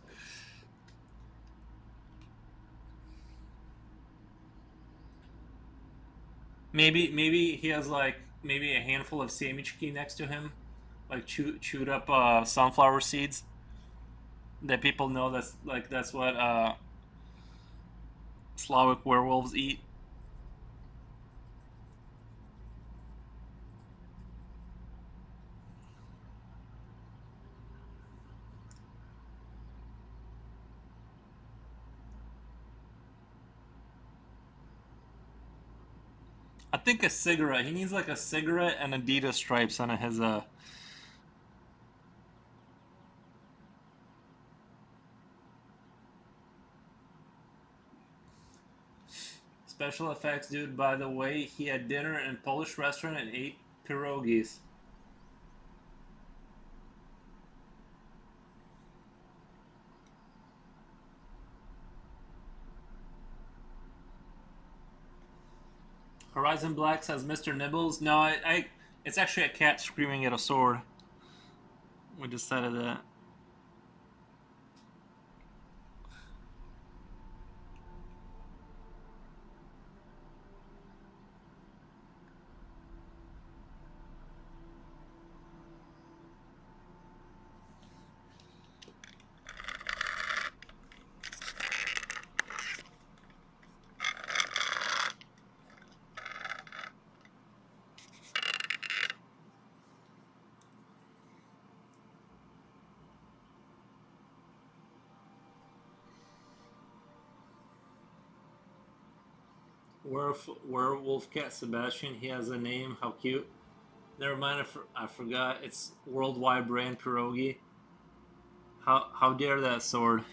Maybe he has like maybe a handful of samichki next to him, like chewed up sunflower seeds. That people know that's what Slavic werewolves eat. I think a cigarette. He needs like a cigarette and Adidas stripes on his special effects dude. By the way, he had dinner in a Polish restaurant and ate pierogies. Horizon Black says Mr. Nibbles. No, it's actually a cat screaming at a sword. We decided that. Werewolf Cat Sebastian. He has a name. How cute. Never mind. I forgot. It's worldwide brand pierogi. How dare that sword?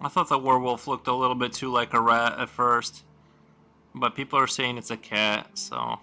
I thought the werewolf looked a little bit too like a rat at first, but people are saying it's a cat, so.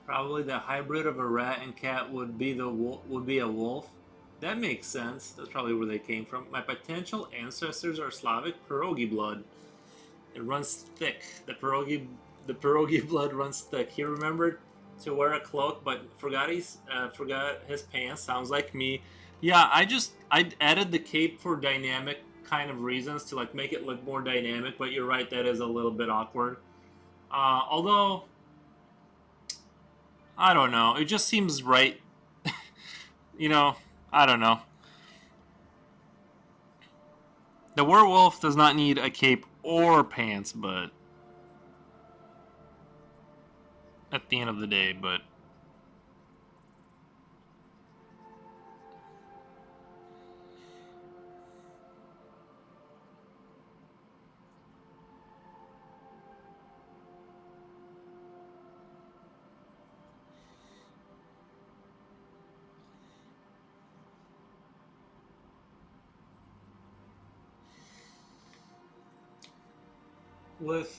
Probably the hybrid of a rat and cat would be a wolf. That makes sense. That's probably where they came from. My potential ancestors are Slavic pierogi blood. It runs thick. The pierogi blood runs thick. He remembered to wear a cloak, but forgot his pants. Sounds like me. Yeah, I added the cape for dynamic kind of reasons to like make it look more dynamic. But you're right, that is a little bit awkward. Although I don't know, it just seems right. You know, I don't know. The werewolf does not need a cape or pants, but at the end of the day, but with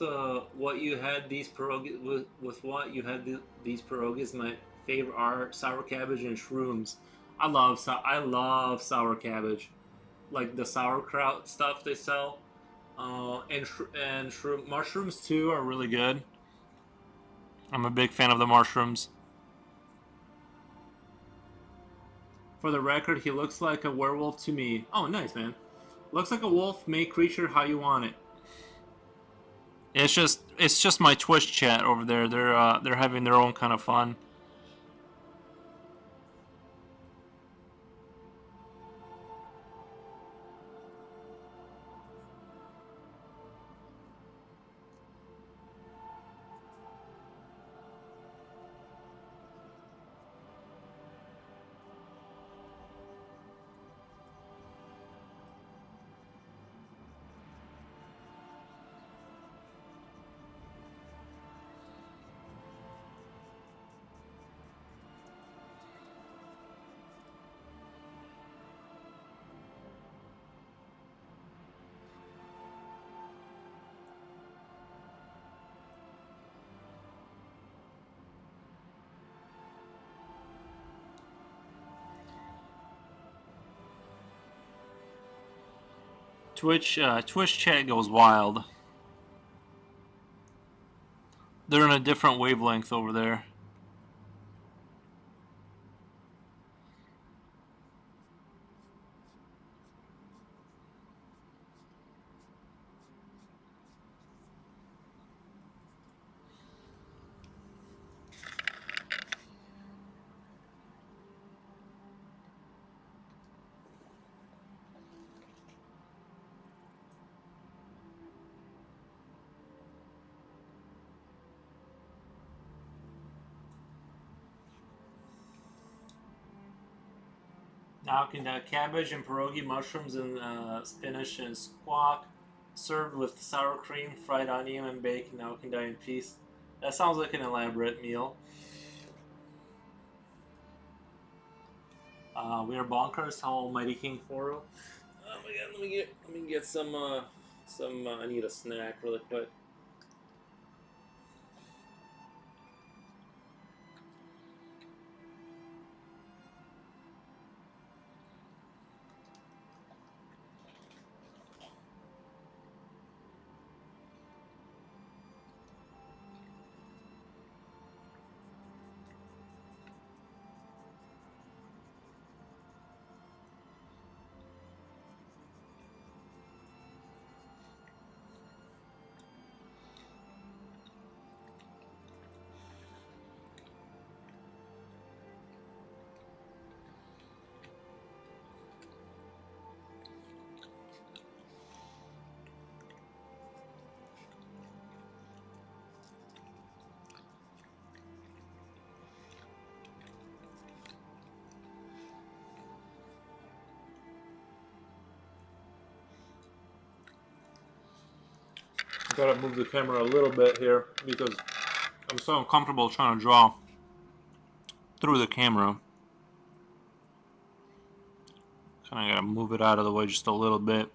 what you had these pierogies with what you had these pierogies, my favorite are sour cabbage and shrooms. I love sour cabbage, like the sauerkraut stuff they sell. And mushrooms too are really good. I'm a big fan of the mushrooms. For the record, he looks like a werewolf to me. Oh, nice, man. Looks like a wolf, make creature how you want it. It's just my Twitch chat over there. They're having their own kind of fun. Twitch chat goes wild. They're in a different wavelength over there. Now can cabbage and pierogi, mushrooms and spinach and squash, served with sour cream, fried onion, and bacon. Now can die in peace. That sounds like an elaborate meal. We are bonkers. How almighty King Foro. Oh my god, let me get some I need a snack really quick. Gotta move the camera a little bit here because I'm so uncomfortable trying to draw through the camera. Kind of gotta move it out of the way just a little bit.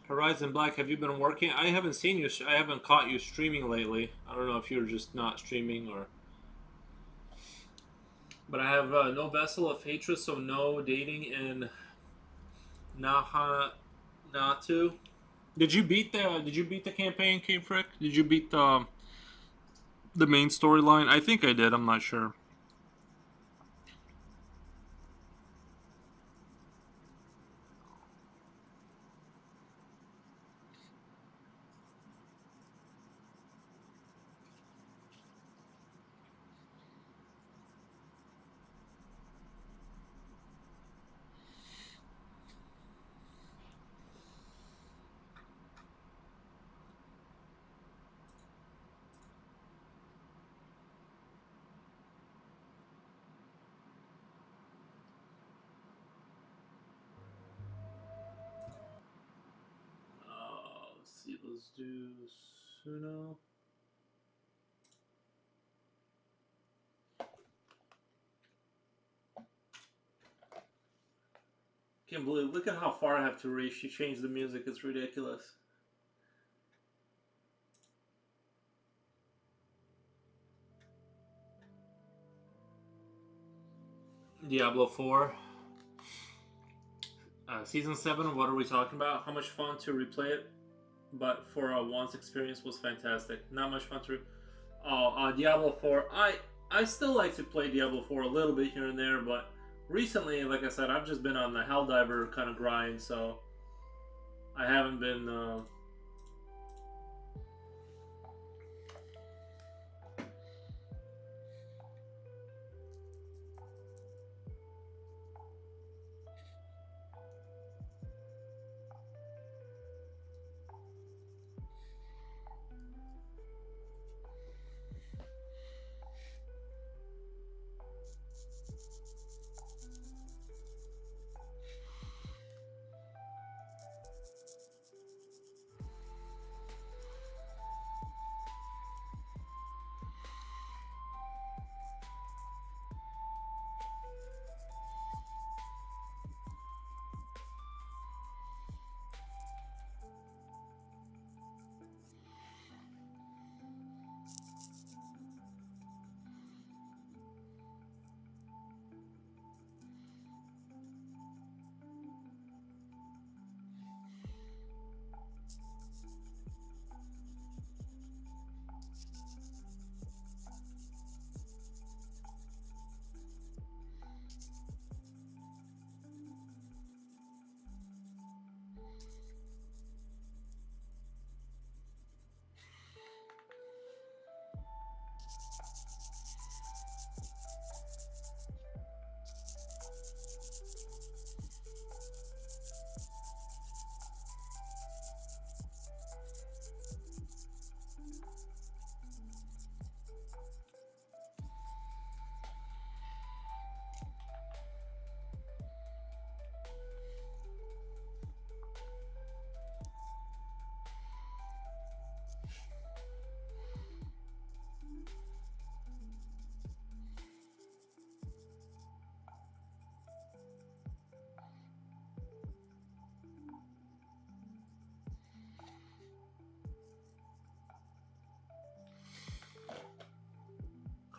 Horizon Black, have you been working? I haven't seen you. I haven't caught you streaming lately. I don't know if you're just not streaming or. But I have no Vessel of Hatred, so no dating in Naha Natu. Did you beat the campaign, Cape Frick? Did you beat the main storyline? I think I did. I'm not sure. Let's see. Let's do Suno. Can't believe. Look at how far I have to reach. She changed the music. It's ridiculous. Diablo 4. Season 7, what are we talking about? How much fun to replay it, but for a once experience was fantastic. Not much fun to... Diablo 4. I still like to play Diablo 4 a little bit here and there, but recently, like I said, I've just been on the Helldiver kind of grind, so I haven't been...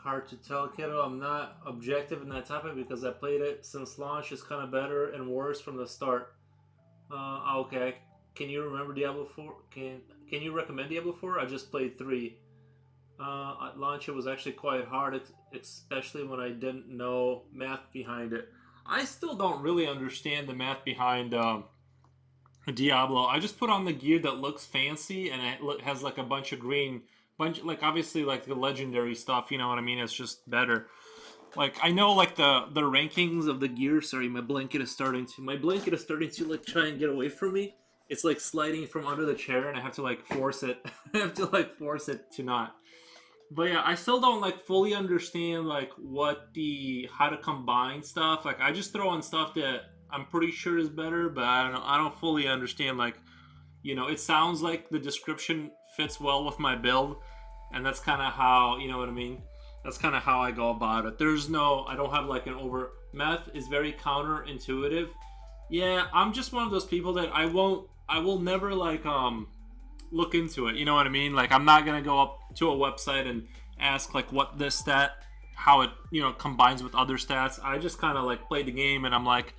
Hard to tell, kiddo. I'm not objective in that topic because I played it since launch. It's kind of better and worse from the start. Okay. Can you remember Diablo 4? Can you recommend Diablo 4? I just played 3. At launch, it was actually quite hard, especially when I didn't know math behind it. I still don't really understand the math behind Diablo. I just put on the gear that looks fancy and it has like a bunch of green, like obviously like the legendary stuff. You know what I mean? It's just better. Like I know like the rankings of the gear. Sorry, my blanket is starting to like try and get away from me. It's like sliding from under the chair, and I have to like force it. I have to like force it to not. But yeah, I still don't like fully understand like how to combine stuff. Like I just throw on stuff that I'm pretty sure is better, but I don't know. I don't fully understand like, it sounds like the description fits well with my build, and that's kind of how, you know what I mean? That's kind of how I go about it. I don't have like math is very counterintuitive. Yeah, I'm just one of those people that I I will never like look into it. You know what I mean? Like I'm not gonna go up to a website and ask like what this stat, how it combines with other stats. I just kind of like play the game, and I'm like,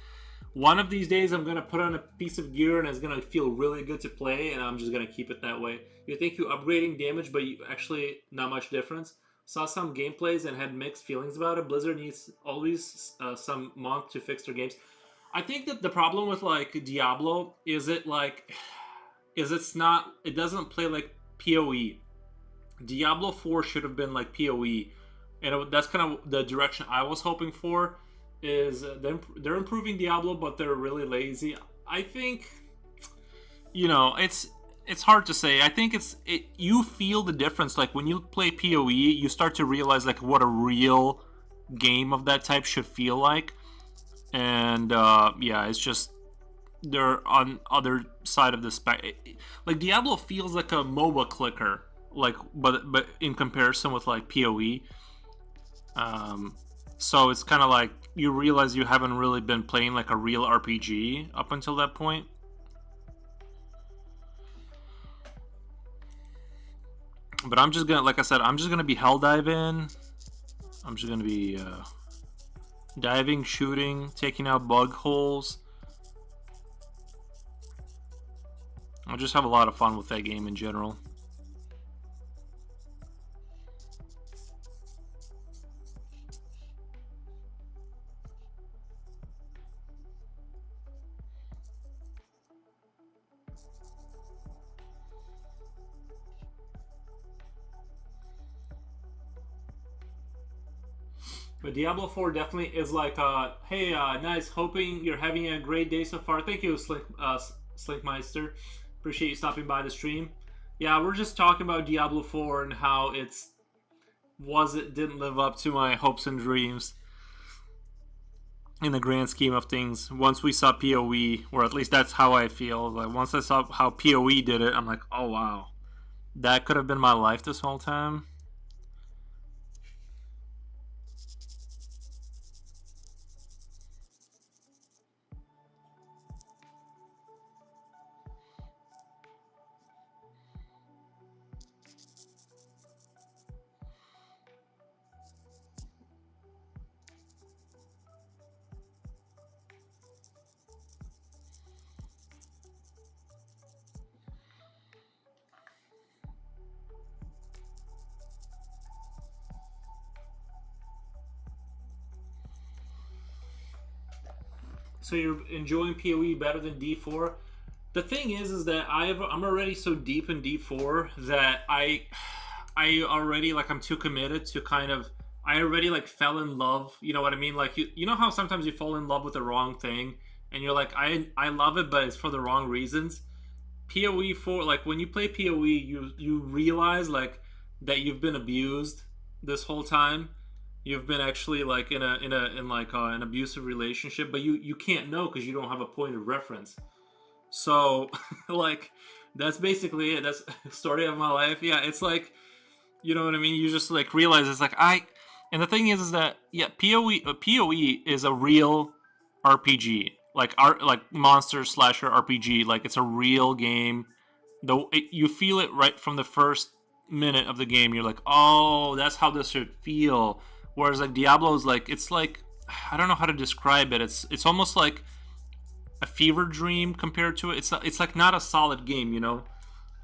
one of these days I'm gonna put on a piece of gear and it's gonna feel really good to play, and I'm just gonna keep it that way. You think you're upgrading damage, but you actually not much difference. Saw some gameplays and had mixed feelings about it. Blizzard needs always some month to fix their games. I think that the problem with like Diablo is it doesn't play like PoE. Diablo 4 should have been like PoE, and that's kind of the direction I was hoping for. Is they're improving Diablo, but they're really lazy. I think, it's hard to say. I think you feel the difference. Like when you play PoE, you start to realize like what a real game of that type should feel like. And it's just they're on other side of the spec. Like Diablo feels like a MOBA clicker, like but in comparison with like PoE. So it's kind of like you realize you haven't really been playing like a real RPG up until that point. But I'm just gonna, like I said, I'm just gonna be hell diving. I'm just gonna be diving, shooting, taking out bug holes. I'll just have a lot of fun with that game in general. But Diablo 4 definitely is like, hey, nice. Hoping you're having a great day so far. Thank you, Slinkmeister. Appreciate you stopping by the stream. Yeah, we're just talking about Diablo 4 and how it didn't live up to my hopes and dreams in the grand scheme of things. Once we saw PoE, or at least that's how I feel. Like once I saw how PoE did it, I'm like, oh wow, that could have been my life this whole time. So you're enjoying PoE better than D4. The thing is that I'm already so deep in D4 that I already like I'm too committed to kind of. I already like fell in love. You know what I mean? Like you know how sometimes you fall in love with the wrong thing, and you're like I love it, but it's for the wrong reasons. PoE 4, like when you play PoE, you realize like that you've been abused this whole time. You've been actually like in an abusive relationship, but you can't know because you don't have a point of reference. So like that's basically it. That's the story of my life. Yeah, it's like, you know what I mean. You just like realize it's like and the thing is that yeah, PoE is a real RPG, like monster slasher RPG. Like it's a real game. Though you feel it right from the first minute of the game. You're like, oh, that's how this should feel. Whereas like Diablo is like, it's like, I don't know how to describe it. It's almost like a fever dream compared to it. It's like not a solid game,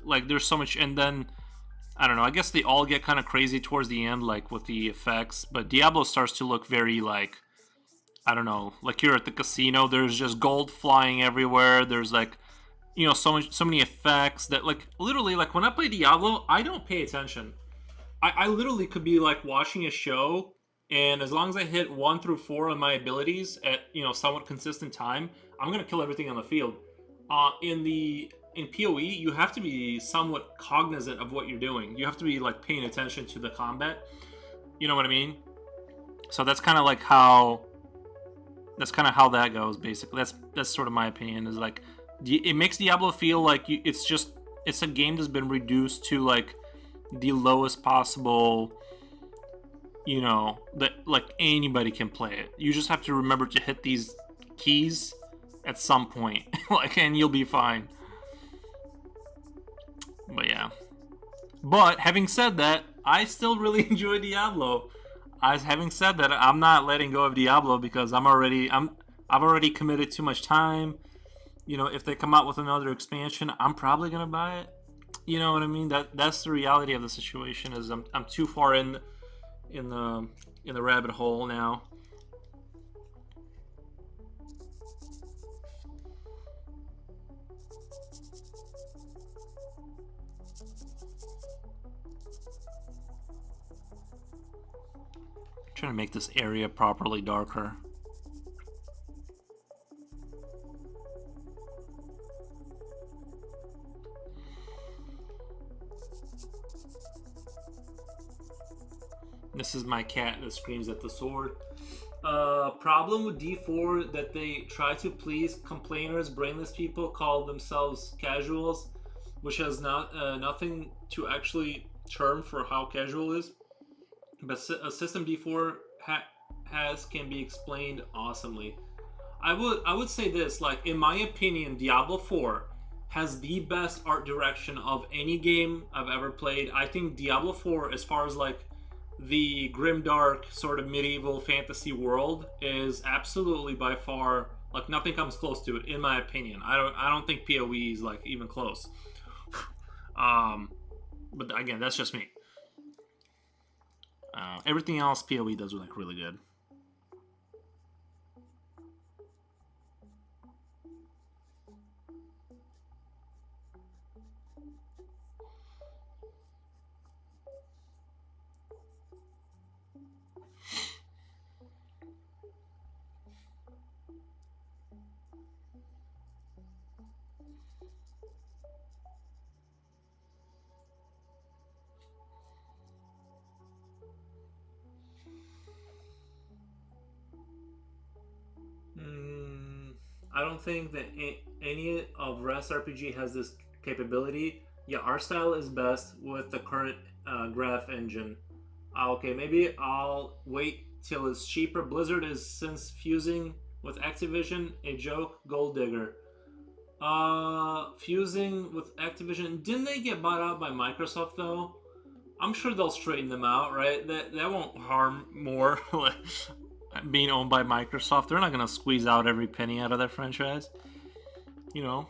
Like there's so much, and then I don't know. I guess they all get kind of crazy towards the end, like with the effects. But Diablo starts to look very like, I don't know, like you're at the casino. There's just gold flying everywhere. There's like, so many effects that like literally like when I play Diablo, I don't pay attention. I literally could be like watching a show. And as long as I hit 1 through 4 on my abilities at somewhat consistent time, I'm gonna kill everything on the field. In PoE, you have to be somewhat cognizant of what you're doing. You have to be like paying attention to the combat. You know what I mean? So that's kind of like how. That's kind of how that goes. Basically, that's sort of my opinion. Is like, it makes Diablo feel like it's a game that's been reduced to like the lowest possible. That like anybody can play it. You just have to remember to hit these keys at some point, like, and you'll be fine. But yeah. But having said that, I still really enjoy Diablo. Having said that, I'm not letting go of Diablo because I've already committed too much time. You know, if they come out with another expansion, I'm probably gonna buy it. You know what I mean? That's the reality of the situation. Is I'm too far in the in the rabbit hole now. Trying to make this area properly darker. This is my cat that screams at the sword. Problem with D4 that they try to please complainers, brainless people call themselves casuals, which has nothing to actually term for how casual is. But a system D4 has can be explained awesomely. I would say this, like in my opinion, Diablo 4 has the best art direction of any game I've ever played. I think Diablo 4, as far as like the grimdark sort of medieval fantasy world, is absolutely by far like nothing comes close to it in my opinion. I don't think PoE is like even close. Um, but again, that's just me. Everything else PoE does like really good. I don't think that any of Rest RPG has this capability. Yeah, our style is best with the current graph engine. Okay, maybe I'll wait till it's cheaper. Blizzard is since fusing with Activision, a joke. Gold digger. Fusing with Activision. Didn't they get bought out by Microsoft though? I'm sure they'll straighten them out, right? That won't harm more. Being owned by Microsoft, they're not going to squeeze out every penny out of that franchise. You know.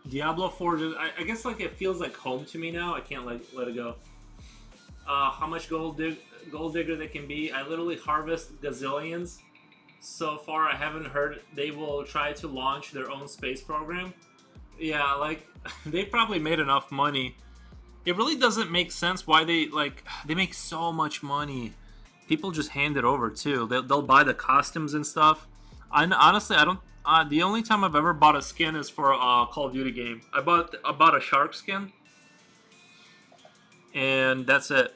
Diablo 4, I guess like it feels like home to me now. I can't like let it go. How much gold digger they can be? I literally harvest gazillions. So far, I haven't heard they will try to launch their own space program. Yeah, like they probably made enough money. It really doesn't make sense why they make so much money. People just hand it over too. They'll buy the costumes and stuff. Honestly, I don't. The only time I've ever bought a skin is for a Call of Duty game. I bought a shark skin, and that's it.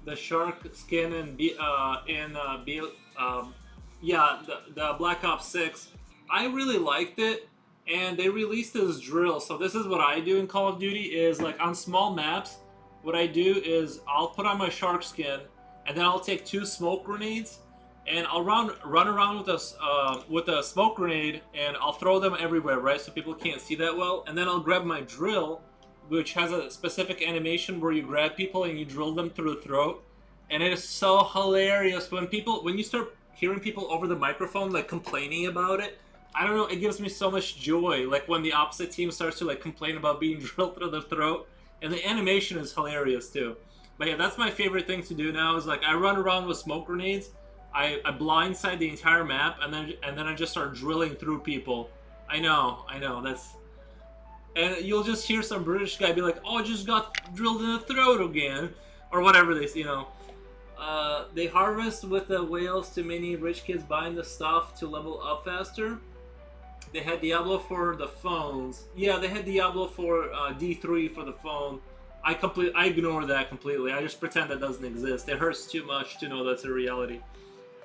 the shark skin yeah, the Black Ops 6. I really liked it, and they released this drill. So this is what I do in Call of Duty: is like on small maps. What I do is I'll put on my shark skin, and then I'll take 2 smoke grenades, and I'll run around with a smoke grenade, and I'll throw them everywhere, right? So people can't see that well. And then I'll grab my drill, which has a specific animation where you grab people and you drill them through the throat. And it is so hilarious when you start hearing people over the microphone like complaining about it. I don't know, it gives me so much joy. Like when the opposite team starts to like complain about being drilled through the throat, and the animation is hilarious too. But yeah, that's my favorite thing to do now. Is like I run around with smoke grenades. I blindside the entire map, and then I just start drilling through people. I know, that's. And you'll just hear some British guy be like, "Oh, I just got drilled in the throat again," or whatever they harvest with the whales. Too many rich kids buying the stuff to level up faster. They had Diablo for the phones. Yeah, they had Diablo for D3 for the phone. I ignore that completely. I just pretend that doesn't exist. It hurts too much to know that's a reality.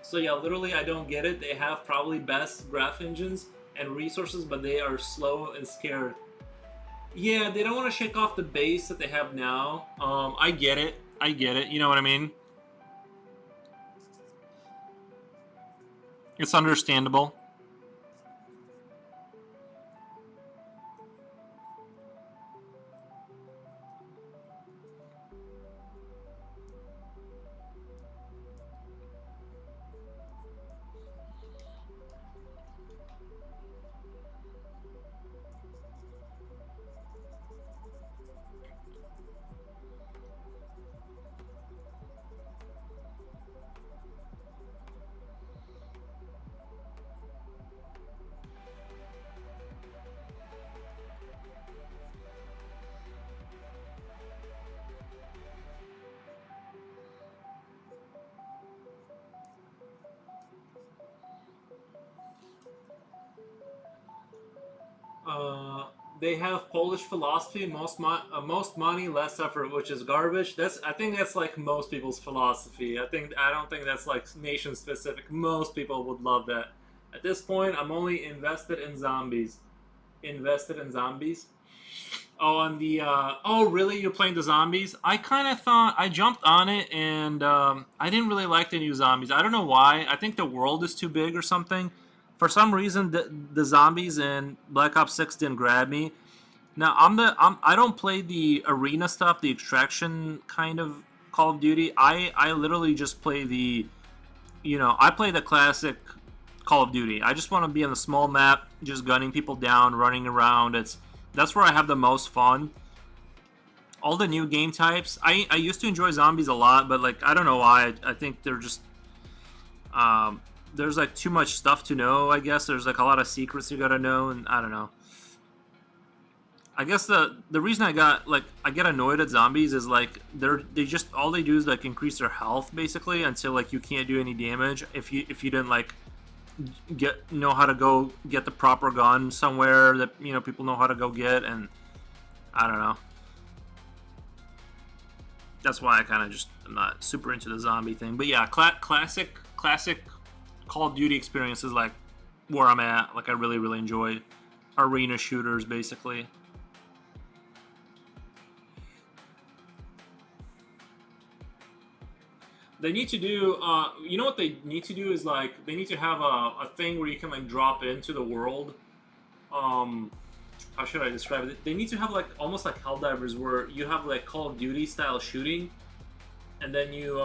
So yeah, literally, I don't get it. They have probably best graph engines and resources, but they are slow and scared. Yeah, they don't want to shake off the base that they have now. I get it. You know what I mean? It's understandable. They have Polish philosophy: most money, less effort, which is garbage. I think that's like most people's philosophy. I don't think that's like nation specific. Most people would love that. At this point, I'm only invested in zombies. Invested in zombies. Oh, and oh, really? You're playing the zombies? I kind of thought I jumped on it, and I didn't really like the new zombies. I don't know why. I think the world is too big or something. For some reason, the zombies in Black Ops 6 didn't grab me. Now I don't play the arena stuff, the extraction kind of Call of Duty. I literally just play I play the classic Call of Duty. I just want to be on the small map, just gunning people down, running around. That's where I have the most fun. All the new game types, I used to enjoy zombies a lot, but like I don't know why. I think they're just there's like too much stuff to know. I guess there's like a lot of secrets you gotta know, and I don't know. I guess the reason I get annoyed at zombies is like they just all they do is like increase their health basically until like you can't do any damage if you didn't like know how to go get the proper gun somewhere that people know how to go get, and I don't know. That's why I kind of just am not super into the zombie thing. But yeah, classic Call of Duty experience is like where I'm at. Like I really enjoy arena shooters basically. They need to do, what they need to do is like they need to have a thing where you can like drop into the world. How should I describe it? They need to have like almost like Helldivers where you have like Call of Duty style shooting, and then you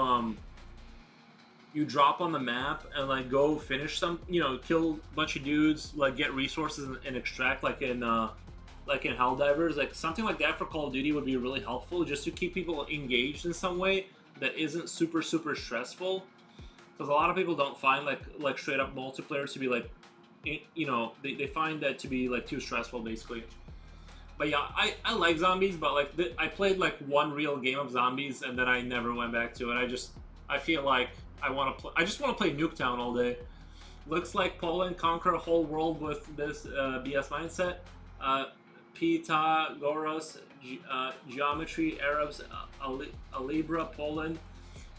drop on the map and like go finish kill a bunch of dudes, like get resources and extract like in Helldivers. Like something like that for Call of Duty would be really helpful just to keep people engaged in some way that isn't super stressful, because a lot of people don't find like straight up multiplayer to be like, they find that to be like too stressful basically. But yeah, I like zombies, but like I played like one real game of zombies and then I never went back to it. I feel like I just want to play Nuketown all day. Looks like Poland conquer a whole world with this BS mindset. Pythagoras, geometry, Arabs, Alibra, Poland.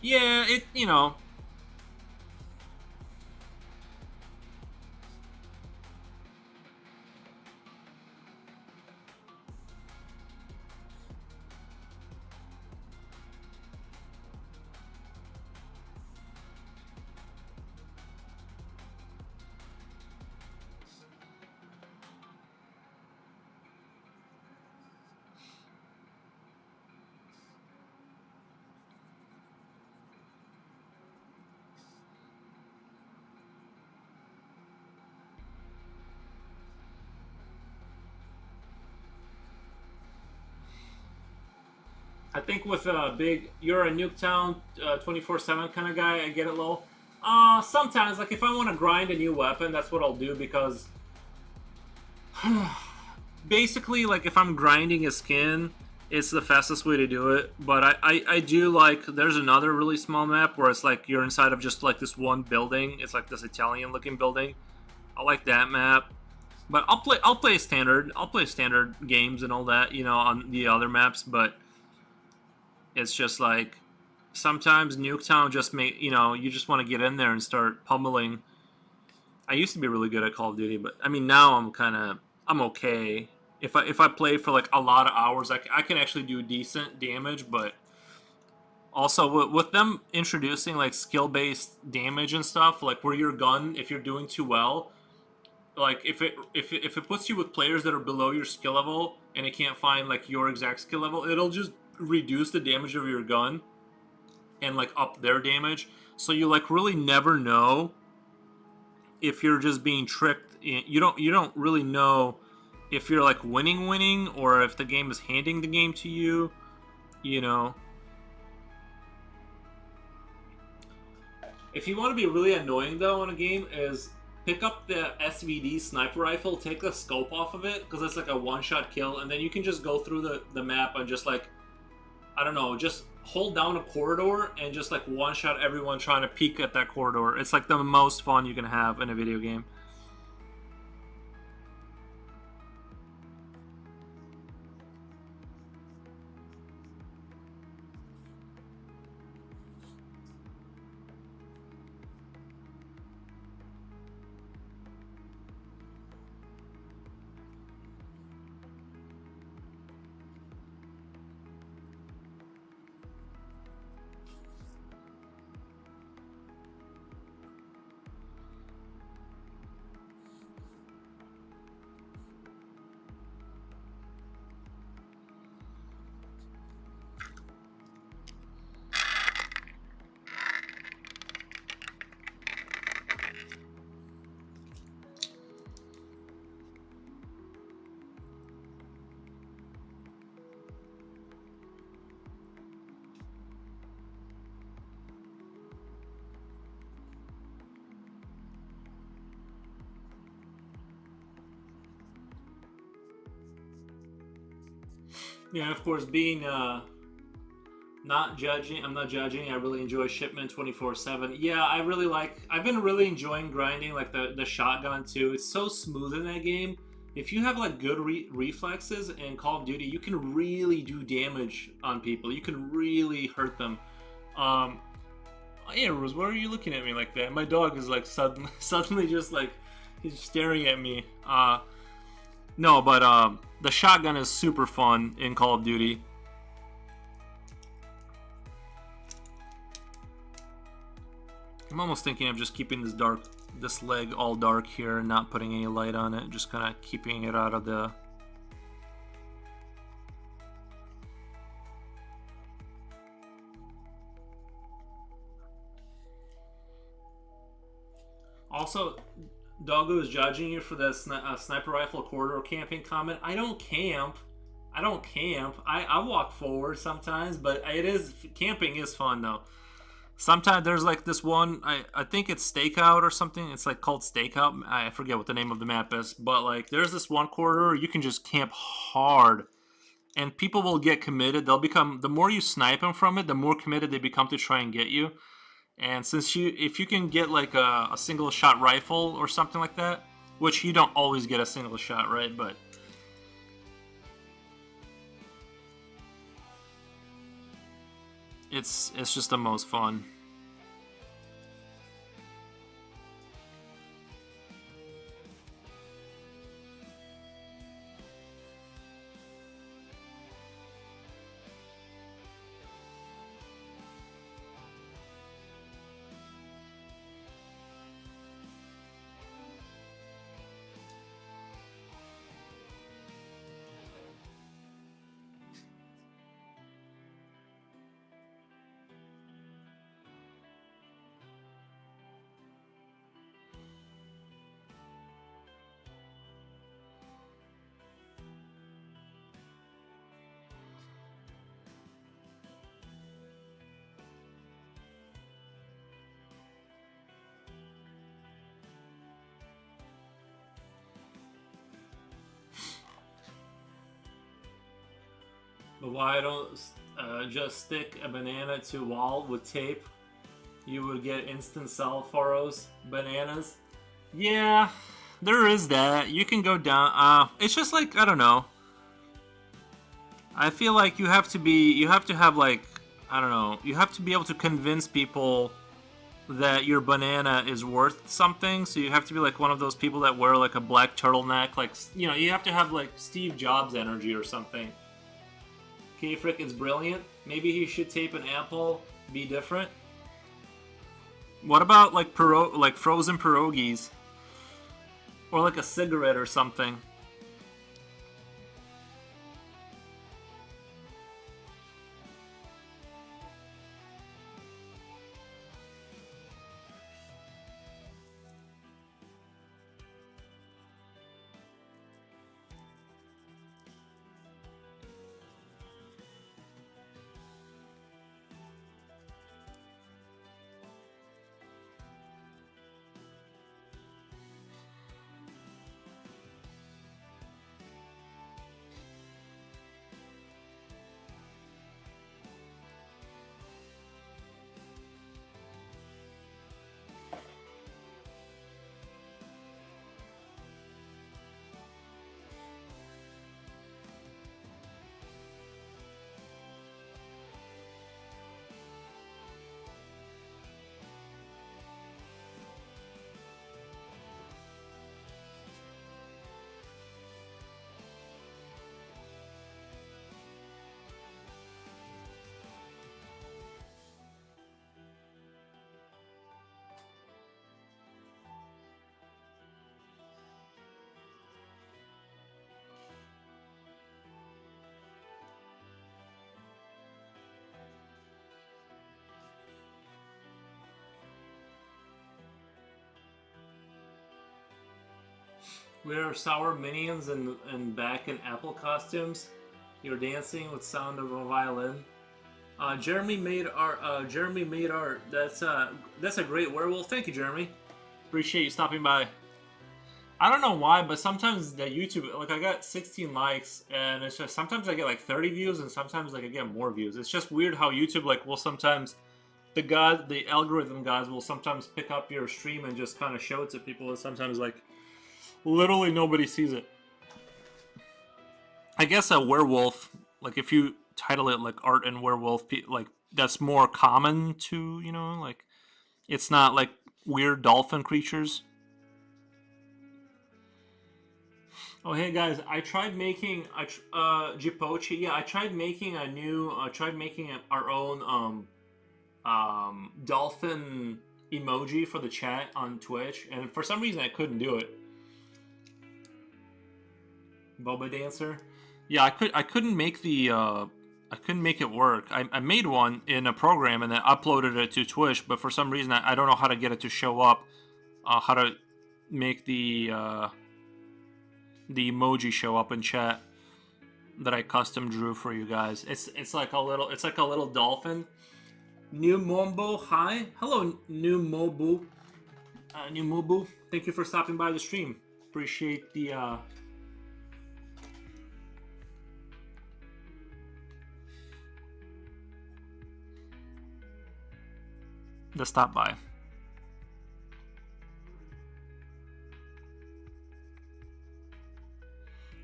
Yeah, it, you know, I think with a big, you're a Nuketown 24/7 kind of guy. I get it low. Sometimes, like if I want to grind a new weapon, that's what I'll do because basically, like if I'm grinding a skin, it's the fastest way to do it. But I do like there's another really small map where it's like you're inside of just like this one building. It's like this Italian looking building. I like that map. But I'll play standard. I'll play standard games and all that, you know, on the other maps. But it's just like sometimes Nuketown just make you know you just want to get in there and start pummeling. I used to be really good at Call of Duty, but I mean now I'm okay. If I play for like a lot of hours, I can actually do decent damage. But also with them introducing like skill based damage and stuff, like where your gun, if you're doing too well, like if it puts you with players that are below your skill level and it can't find like your exact skill level, it'll just reduce the damage of your gun and like up their damage. So you like really never know if you're just being tricked. You don't really know if you're like winning or if the game is handing the game to you. You know, if you want to be really annoying though in a game, is pick up the SVD sniper rifle, take the scope off of it because it's like a one-shot kill, and then you can just go through the map and just like I don't know, just hold down a corridor and just like one-shot everyone trying to peek at that corridor. It's like the most fun you can have in a video game. Yeah, of course, being not judging. I'm not judging. I really enjoy Shipment 24/7. Yeah, I really like. I've been really enjoying grinding like the shotgun too. It's so smooth in that game. If you have like good reflexes in Call of Duty, you can really do damage on people. You can really hurt them. Um, yeah, Rose, why are you looking at me like that? My dog is like suddenly just like he's staring at me. No, but the shotgun is super fun in Call of Duty. I'm almost thinking of just keeping this leg all dark here and not putting any light on it, just kind of keeping it out of the... Also, Doggo is judging you for the sniper rifle corridor camping comment. I don't camp. I walk forward sometimes, but camping is fun though. Sometimes there's like this one, I think it's Stakeout or something. It's like called Stakeout. I forget what the name of the map is, but like there's this one corridor you can just camp hard, and people will get committed. They'll become, the more you snipe them from it, the more committed they become to try and get you. And if you can get like a single shot rifle or something like that, which you don't always get a single shot, right? But It's just the most fun. But why don't just stick a banana to wall with tape? You would get instant Salforos bananas. Yeah, there is that. You can go down. It's just like, I don't know. I feel like you have to have like, I don't know. You have to be able to convince people that your banana is worth something. So you have to be like one of those people that wear like a black turtleneck. Like, you know, you have to have like Steve Jobs energy or something. K-Frick is brilliant. Maybe he should tape an apple, be different. What about like frozen pierogies? Or like a cigarette or something. Wear sour minions and back in apple costumes. You're dancing with sound of a violin. Jeremy made art. That's a great werewolf. Thank you, Jeremy. Appreciate you stopping by. I don't know why, but sometimes the YouTube, like I got 16 likes, and it's just sometimes I get like 30 views, and sometimes like I get more views. It's just weird how YouTube like will sometimes the algorithm guys will sometimes pick up your stream and just kind of show it to people, and sometimes like literally nobody sees it. I guess a werewolf, like if you title it like art and werewolf, like that's more common to, you know, like it's not like weird dolphin creatures. Oh hey guys, I tried making Jipochi. Yeah, I tried making our own dolphin emoji for the chat on Twitch, and for some reason I couldn't do it. Boba Dancer. Yeah, I couldn't make the I couldn't make it work. I made one in a program and then uploaded it to Twitch, but for some reason I don't know how to get it to show up. How to make the emoji show up in chat that I custom drew for you guys. It's like a little dolphin. New Mombo, hi, hello, New Mobu. New Mobu, thank you for stopping by the stream. Appreciate the stop by.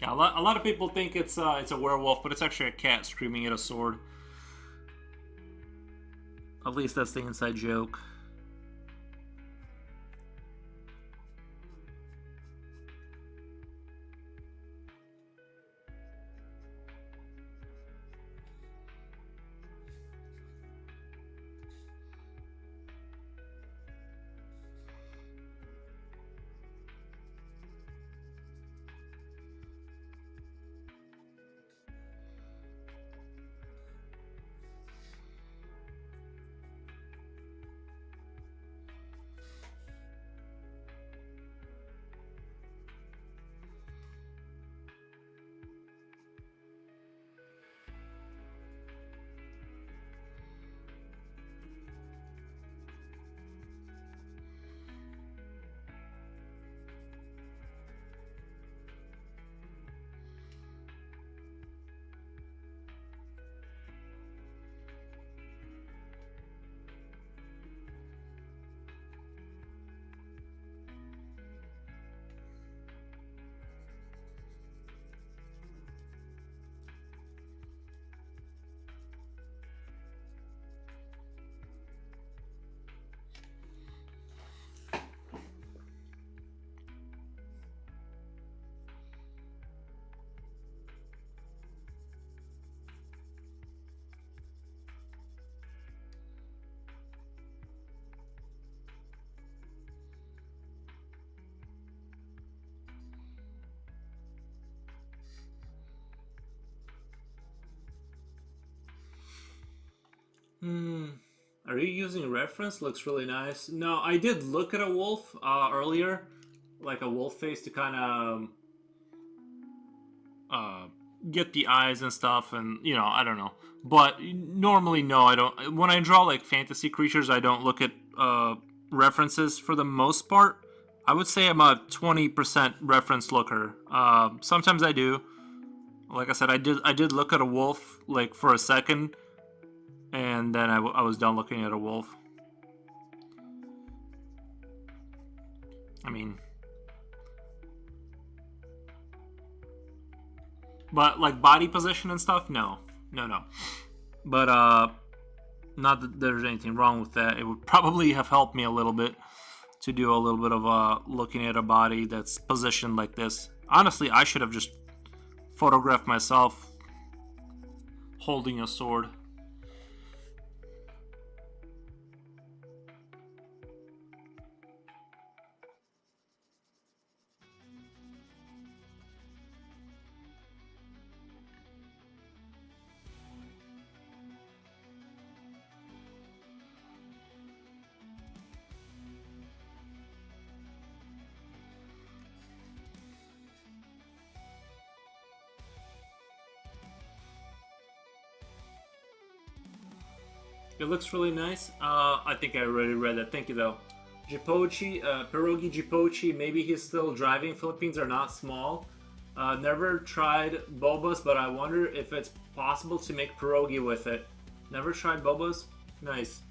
Yeah, a lot of people think it's a werewolf, but it's actually a cat screaming at a sword. At least that's the inside joke. Are you using reference? Looks really nice. No, I did look at a wolf earlier, like a wolf face to kind of get the eyes and stuff, and I don't know. But normally, no, I don't. When I draw like fantasy creatures, I don't look at references for the most part. I would say I'm a 20% reference looker. Sometimes I do. Like I said, I did look at a wolf like for a second, and then I was done looking at a wolf. I mean, but like body position and stuff, no. But not that there's anything wrong with that. It would probably have helped me a little bit to do a little bit of looking at a body that's positioned like this. Honestly, I should have just photographed myself holding a sword. It looks really nice. I think I already read that. Thank you, though. Jipochi, Pierogi Jipochi, maybe he's still driving. Philippines are not small. Never tried bobas, but I wonder if it's possible to make pierogi with it. Never tried bobas? Nice.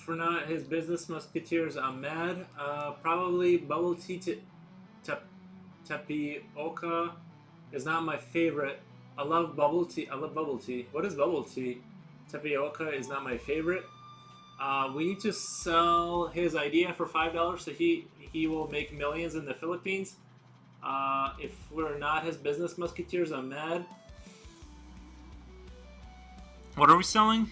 for not his business musketeers, I'm mad. Probably bubble tea tapioca is not my favorite. I love bubble tea. I love bubble tea. What is bubble tea? Tapioca is not my favorite. We need to sell his idea for $5 so he will make millions in the Philippines. If we're not his business musketeers, I'm mad. What are we selling?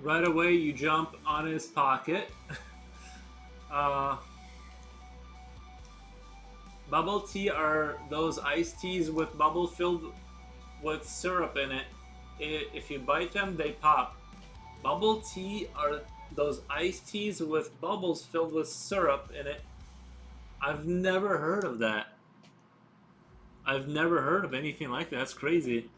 Right away, you jump on his pocket. uh, Bubble tea are those iced teas with bubble filled with syrup in it. If you bite them, they pop. Bubble tea are those iced teas with bubbles filled with syrup in it. I've never heard of that. I've never heard of anything like that. That's crazy.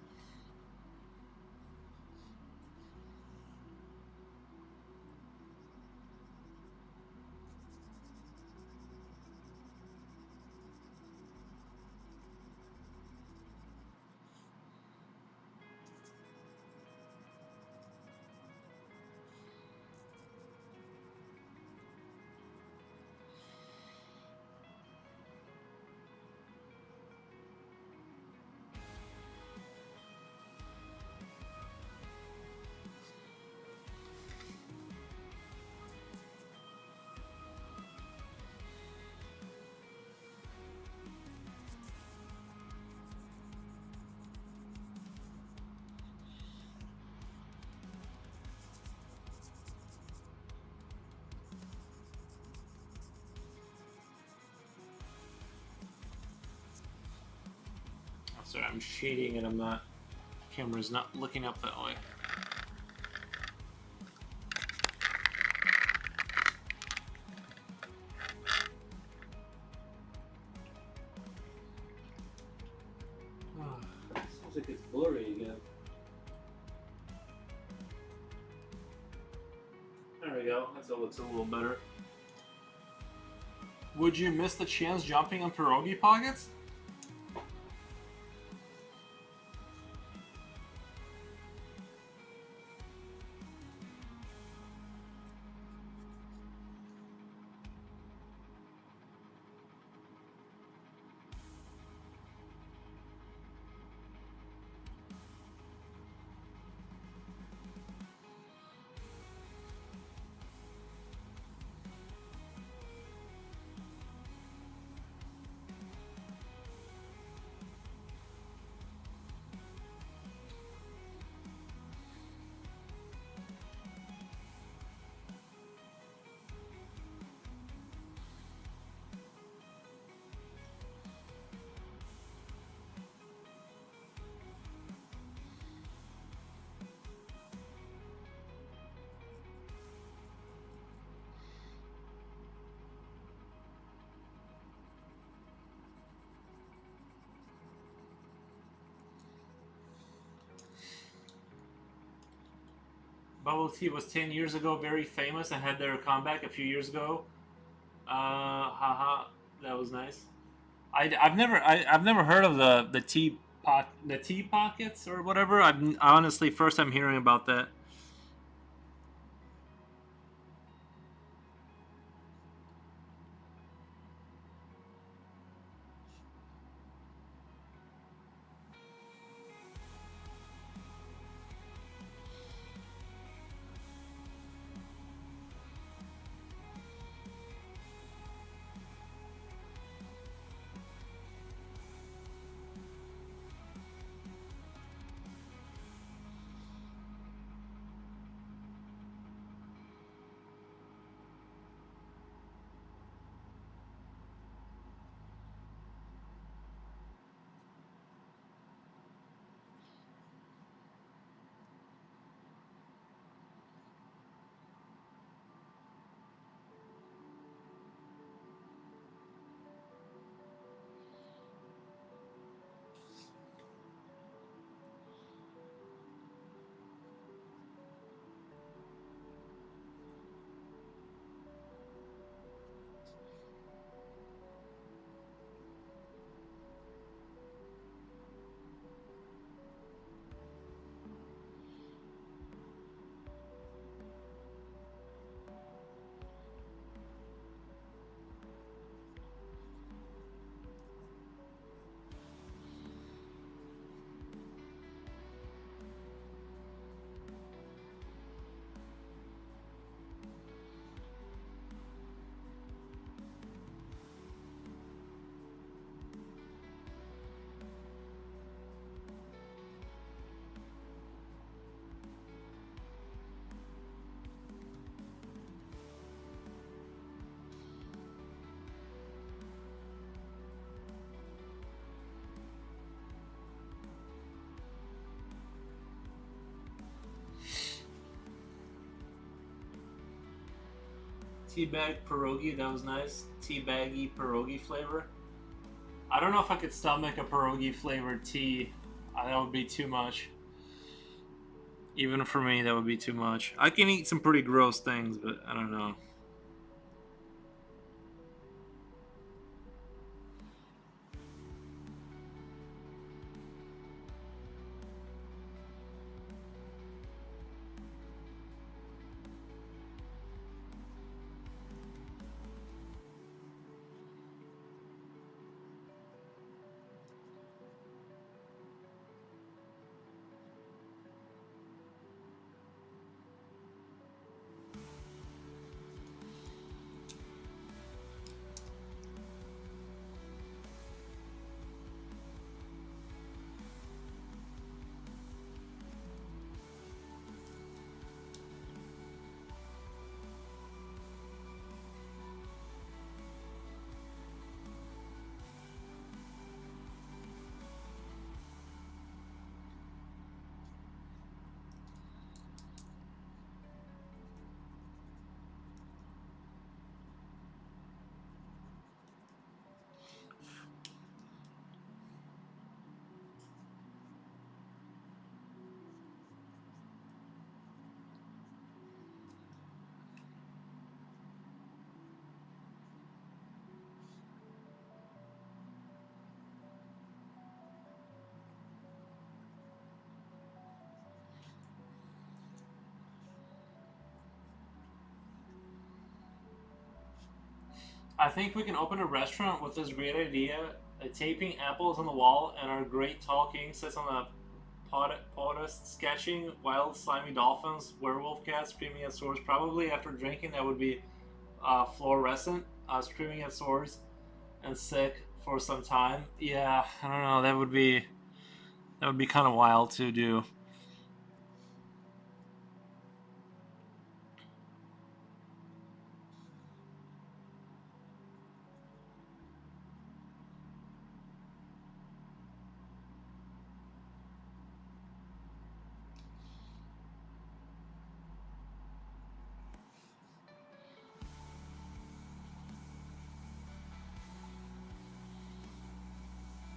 Sorry, I'm shading and I'm not. Camera's not looking up that way. Sounds like it's blurry again. There we go. That looks a little better. Would you miss the chance jumping on pierogi pockets? Bubble tea was 10 years ago, very famous, and had their comeback a few years ago. Haha, that was nice. I've never heard of the tea pockets or whatever. I'm honestly first time hearing about that. Teabag pierogi, that was nice. Teabaggy pierogi flavor. I don't know if I could stomach a pierogi flavored tea. That would be too much. Even for me, that would be too much. I can eat some pretty gross things, but I don't know. I think we can open a restaurant with this great idea. Taping apples on the wall, and our great tall king sits on a podest sketching wild slimy dolphins, werewolf cats screaming at swords. Probably after drinking, that would be fluorescent, screaming at swords, and sick for some time. Yeah, I don't know. That would be kind of wild to do.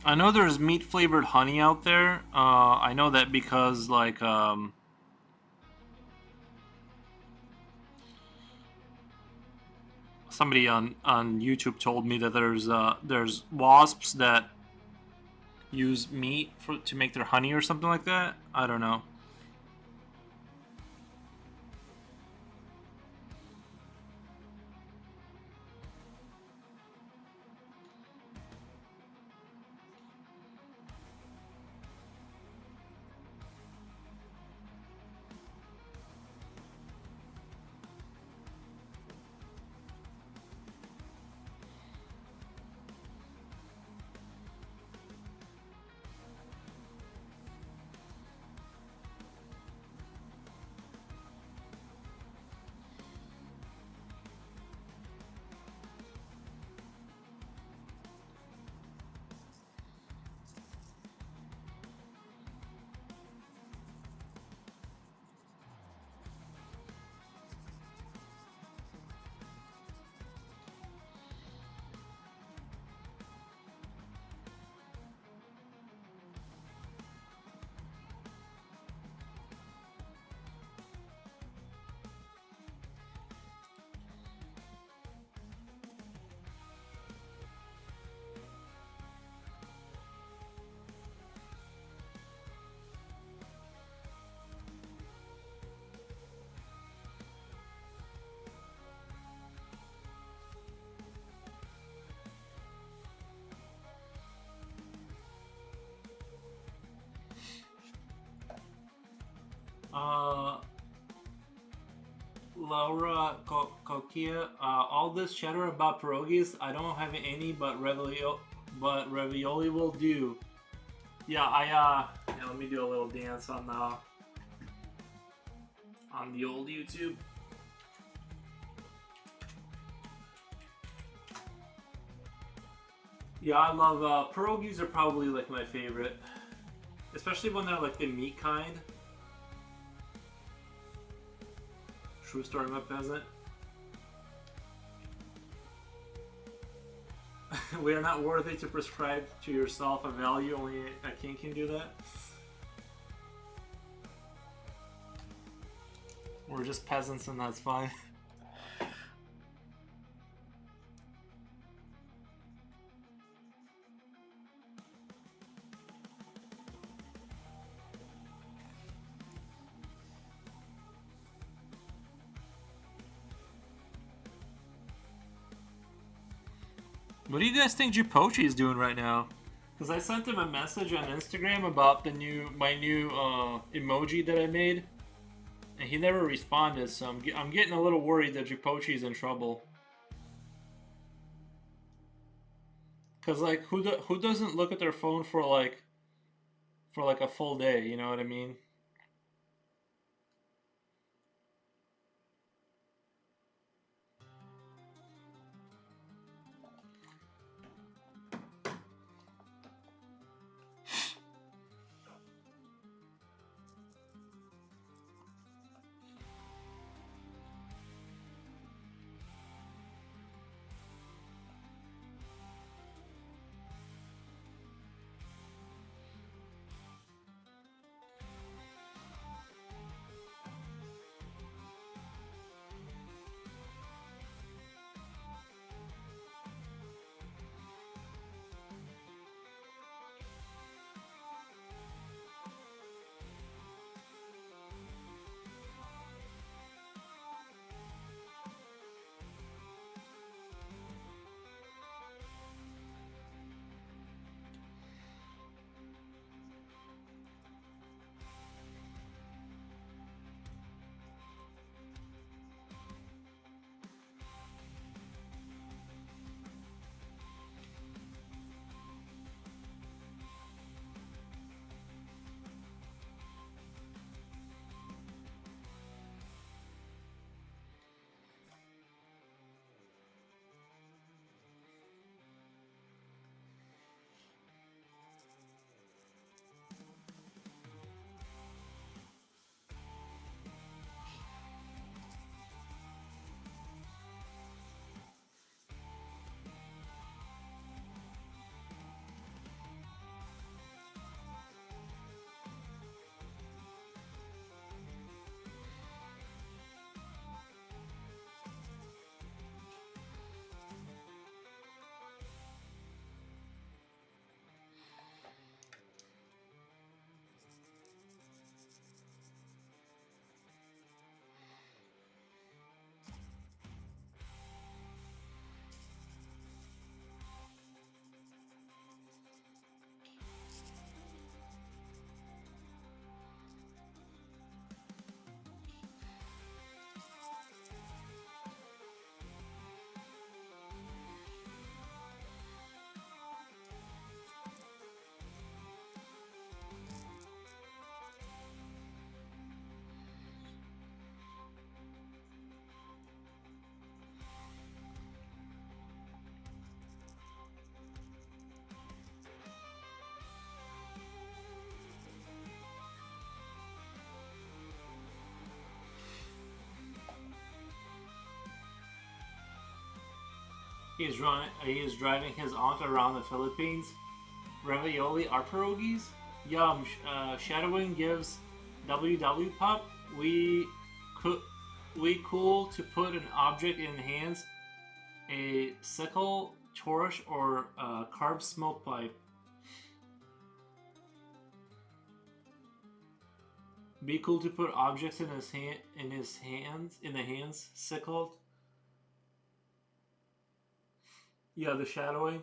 I know there's meat flavored honey out there. I know that because like somebody on YouTube told me that there's wasps that use meat to make their honey or something like that. I don't know. Uh, Laura Kokia, all this chatter about pierogies, I don't have any, but ravioli will do. Yeah, yeah, let me do a little dance on the old YouTube. Yeah, I love pierogies are probably like my favorite, especially when they're like the meat kind. True story, my peasant. We are not worthy to prescribe to yourself a value. Only a king can do that. We're just peasants, and that's fine. What do you guys think Jipochi is doing right now? Because I sent him a message on Instagram about my new emoji that I made, and he never responded. So I'm getting a little worried that Jipochi is in trouble. Because like who doesn't look at their phone for like a full day? You know what I mean? He is driving his aunt around the Philippines. Ravioli are pierogies? Yum. Shadowing gives WW Pup. We cool to put an object in hands. A sickle, torch, or carved smoke pipe. Be cool to put objects in the hands. Sickle. Yeah, the shadowing.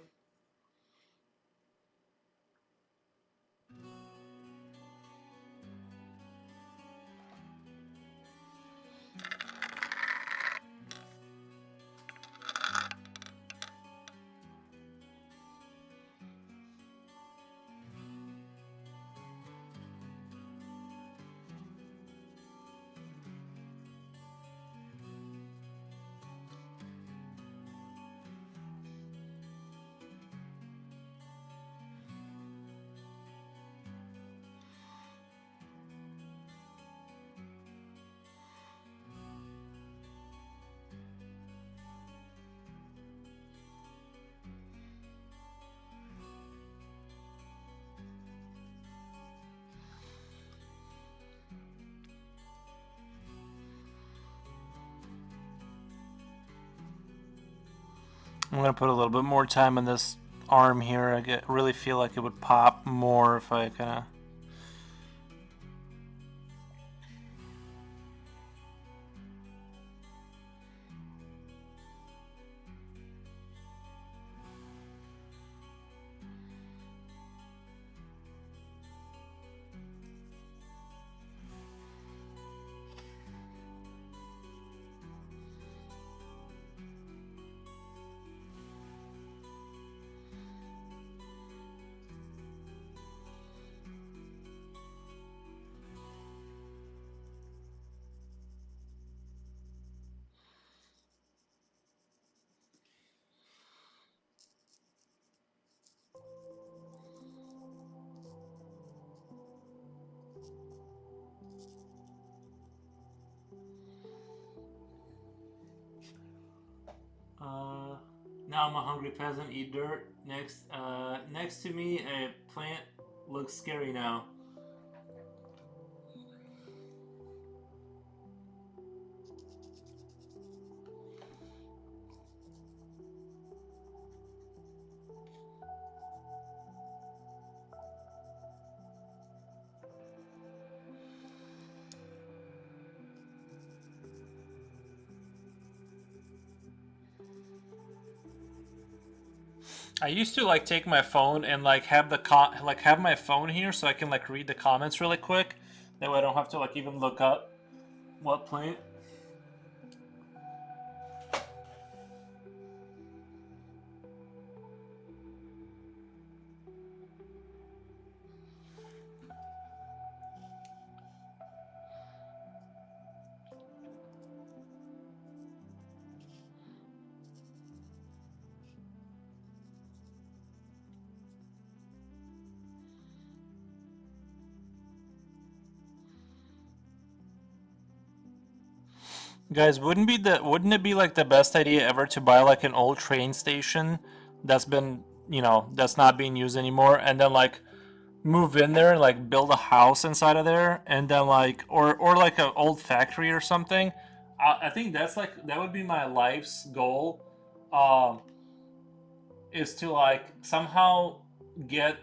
I'm gonna put a little bit more time on this arm here. Really feel like it would pop more if I kind of. Now I'm a hungry peasant. Eat dirt. Next to me, a plant looks scary now. I used to like take my phone and like have have my phone here so I can like read the comments really quick. That way I don't have to like even look up what plant. Guys, wouldn't it be like the best idea ever to buy like an old train station that's been, that's not being used anymore, and then like move in there and like build a house inside of there, and then like or like an old factory or something. I think that would be my life's goal, um is to like somehow get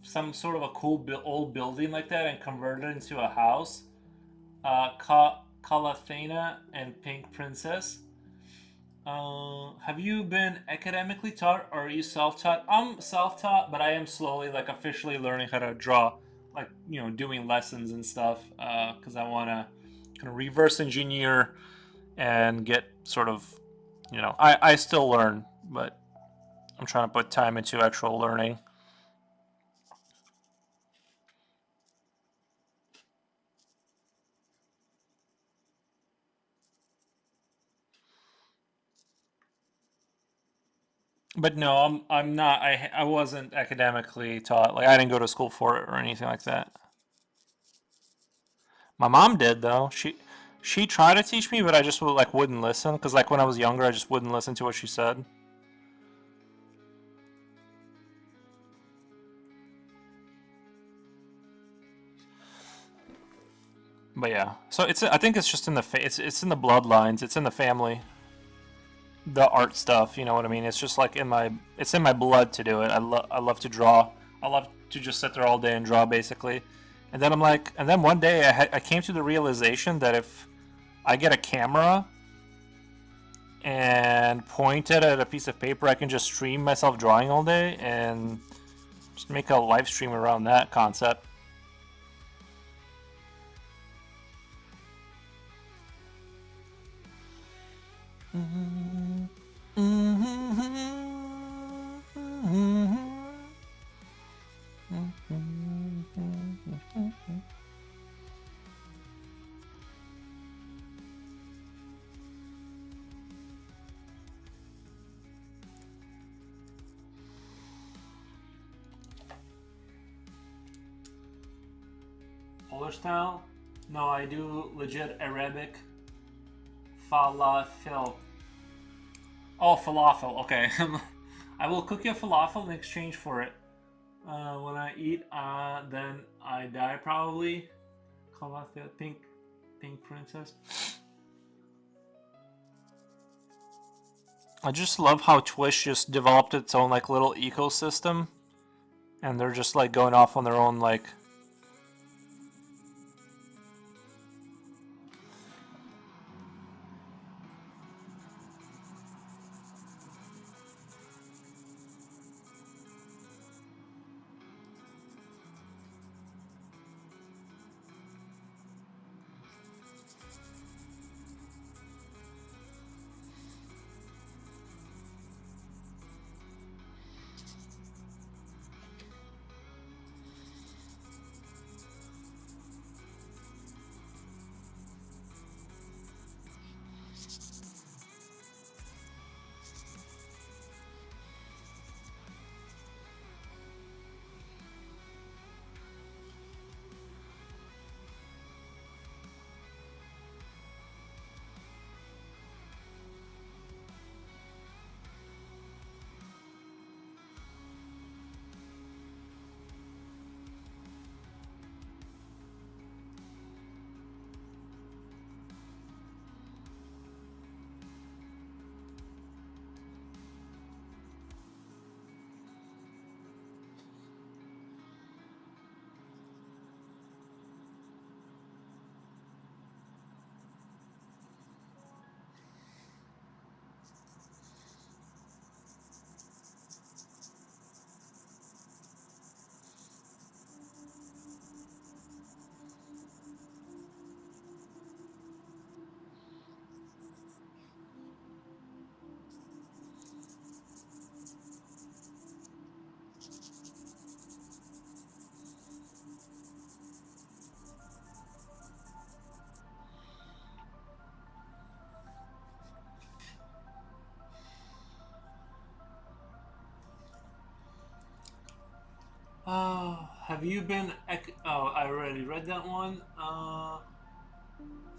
some sort of a cool old building like that and convert it into a house. Calathena and Pink Princess. Have you been academically taught or are you self-taught? I'm self-taught, but I am slowly, like, officially learning how to draw, like, doing lessons and stuff, because I want to kind of reverse engineer and get sort of, I still learn, but I'm trying to put time into actual learning. But no, I'm not. I wasn't academically taught. Like I didn't go to school for it or anything like that. My mom did though. She tried to teach me, but I just wouldn't listen because like when I was younger, I just wouldn't listen to what she said. But yeah, so I think it's just in it's in the bloodlines. It's in the family. The art stuff, you know what I mean? It's just like it's in my blood to do it. I love to draw. I love to just sit there all day and draw basically. And then one day I came to the realization that if I get a camera and point it at a piece of paper, I can just stream myself drawing all day and just make a live stream around that concept. Polish style? No, I do legit Arabic falafel. Oh, falafel. Okay. I will cook you a falafel in exchange for it. When I eat, then I die probably. Falafel, pink princess. I just love how Twitch just developed its own like little ecosystem, and they're just like going off on their own like. Have you been? Oh, I already read that one.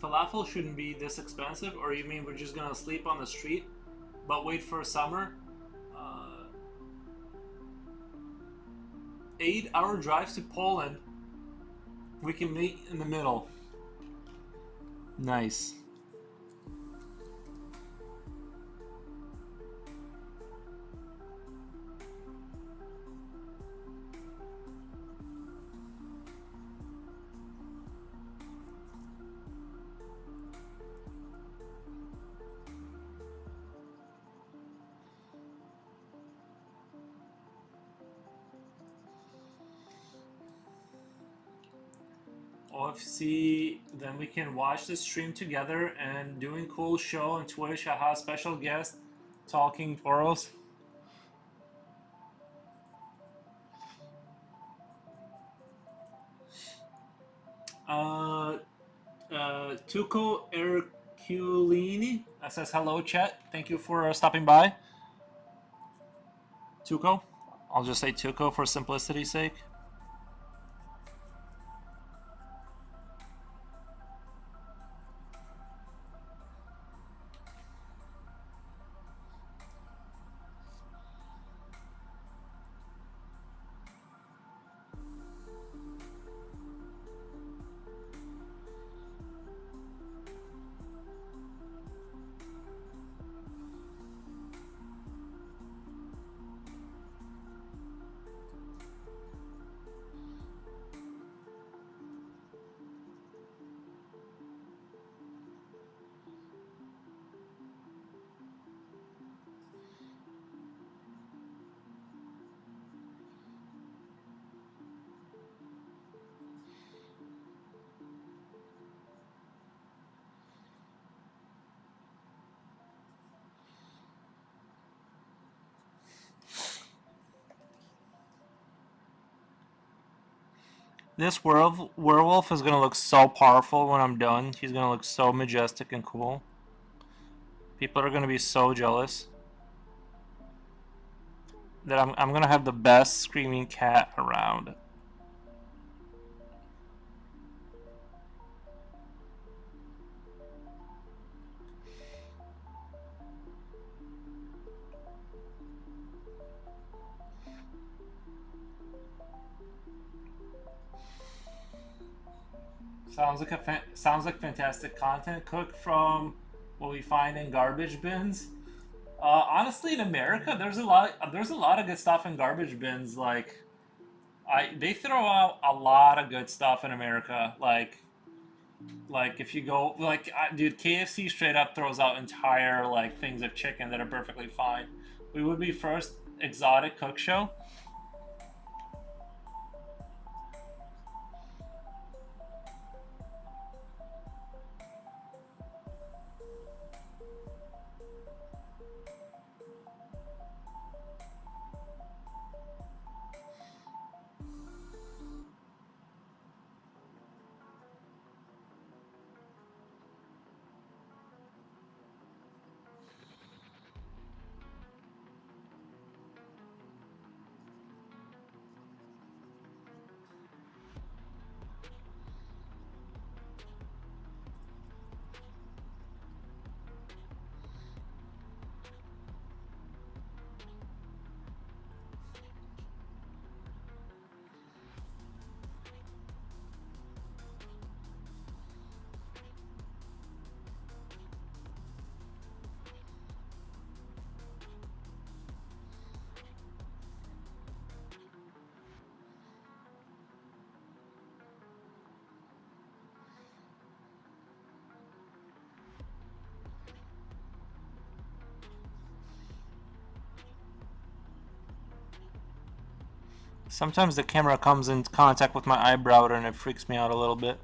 Falafel shouldn't be this expensive, or you mean we're just gonna sleep on the street, but wait for summer? Uh, 8-hour drives to Poland. We can meet in the middle. Nice. OFC, then we can watch the stream together and doing cool show on Twitch. I have special guest talking Toros. Uh, Tuco Erculini says hello, chat. Thank you for stopping by. Tuco, I'll just say Tuco for simplicity's sake. This werewolf is gonna look so powerful when I'm done. He's gonna look so majestic and cool. People are gonna be so jealous that I'm gonna have the best screaming cat around. Sounds like fantastic content cooked from what we find in garbage bins. Honestly, in America, there's a lot of good stuff in garbage bins. Like, they throw out a lot of good stuff in America. Like if you go dude, KFC straight up throws out entire like things of chicken that are perfectly fine. We would be first exotic cook show. Sometimes the camera comes in contact with my eyebrow and it freaks me out a little bit.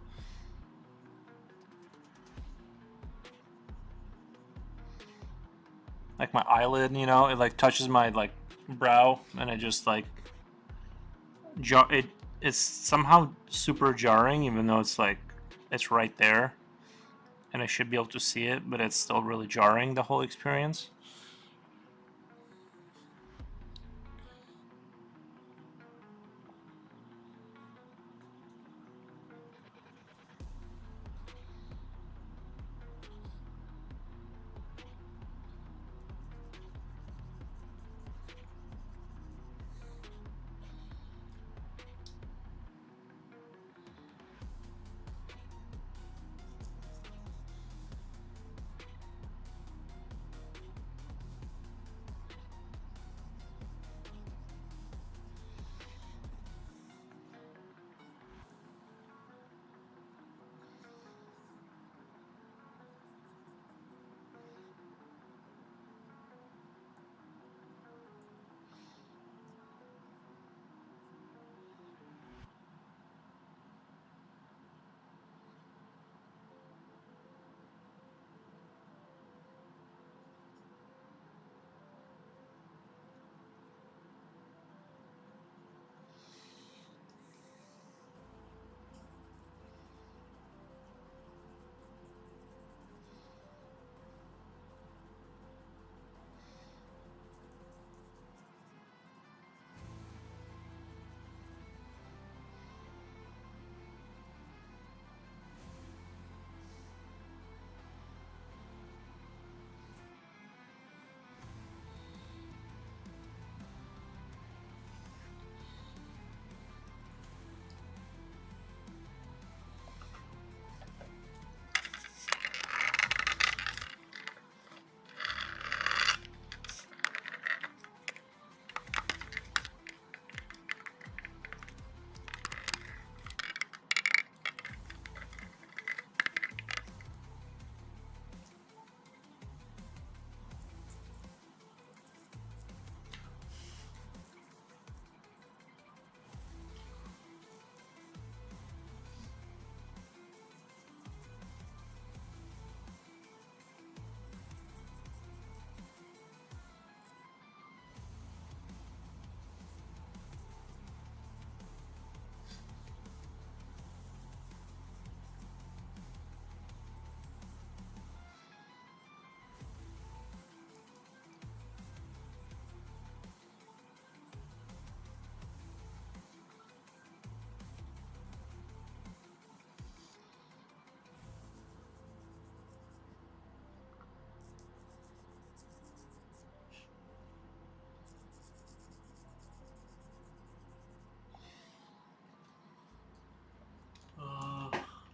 Like my eyelid, you know, it like touches my like brow and it just like it's somehow super jarring, even though it's like it's right there and I should be able to see it, but it's still really jarring, the whole experience.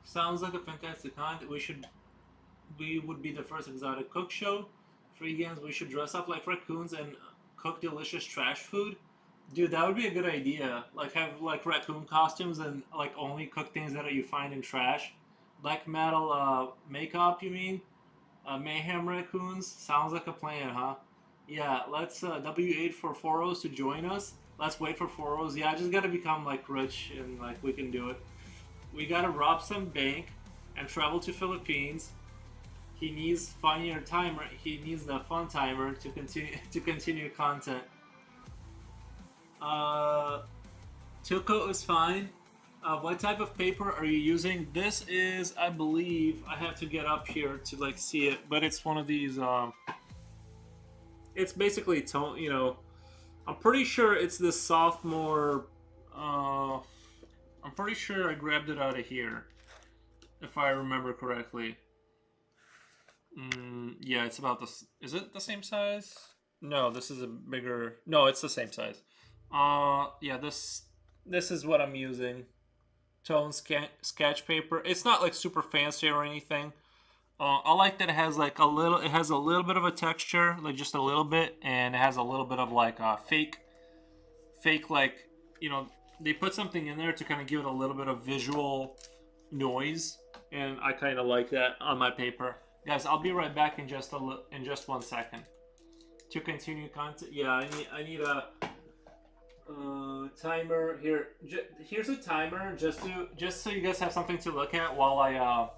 Sounds like a fantastic hunt. We would be the first exotic cook show. Free games. We should dress up like raccoons and cook delicious trash food. Dude, that would be a good idea. Like have like raccoon costumes and like only cook things that you find in trash. Black metal makeup, you mean? Mayhem raccoons? Sounds like a plan, huh? Yeah, let's W8 for Foros to join us. Let's wait for Foros. Yeah, I just gotta become like rich and like we can do it. We gotta rob some bank and travel to Philippines. He needs funnier timer. He needs the fun timer to continue content. Tuco is fine. What type of paper are you using? This is, I believe, I have to get up here to like see it, but it's one of these. It's basically tone. You know, I'm pretty sure it's this sophomore. I'm pretty sure I grabbed it out of here, if I remember correctly. Yeah, it's about this. Is it the same size? No, this is a bigger. No, it's the same size. Yeah, this is what I'm using. Tone sketch paper. It's not like super fancy or anything. I like that it has like a little. It has a little bit of a texture, like just a little bit, and it has a little bit of like a fake like, you know, they put something in there to kind of give it a little bit of visual noise, and I kind of like that on my paper. Guys, I'll be right back in just 1 second. To continue content, yeah, I need a timer here. Here's a timer just so you guys have something to look at while I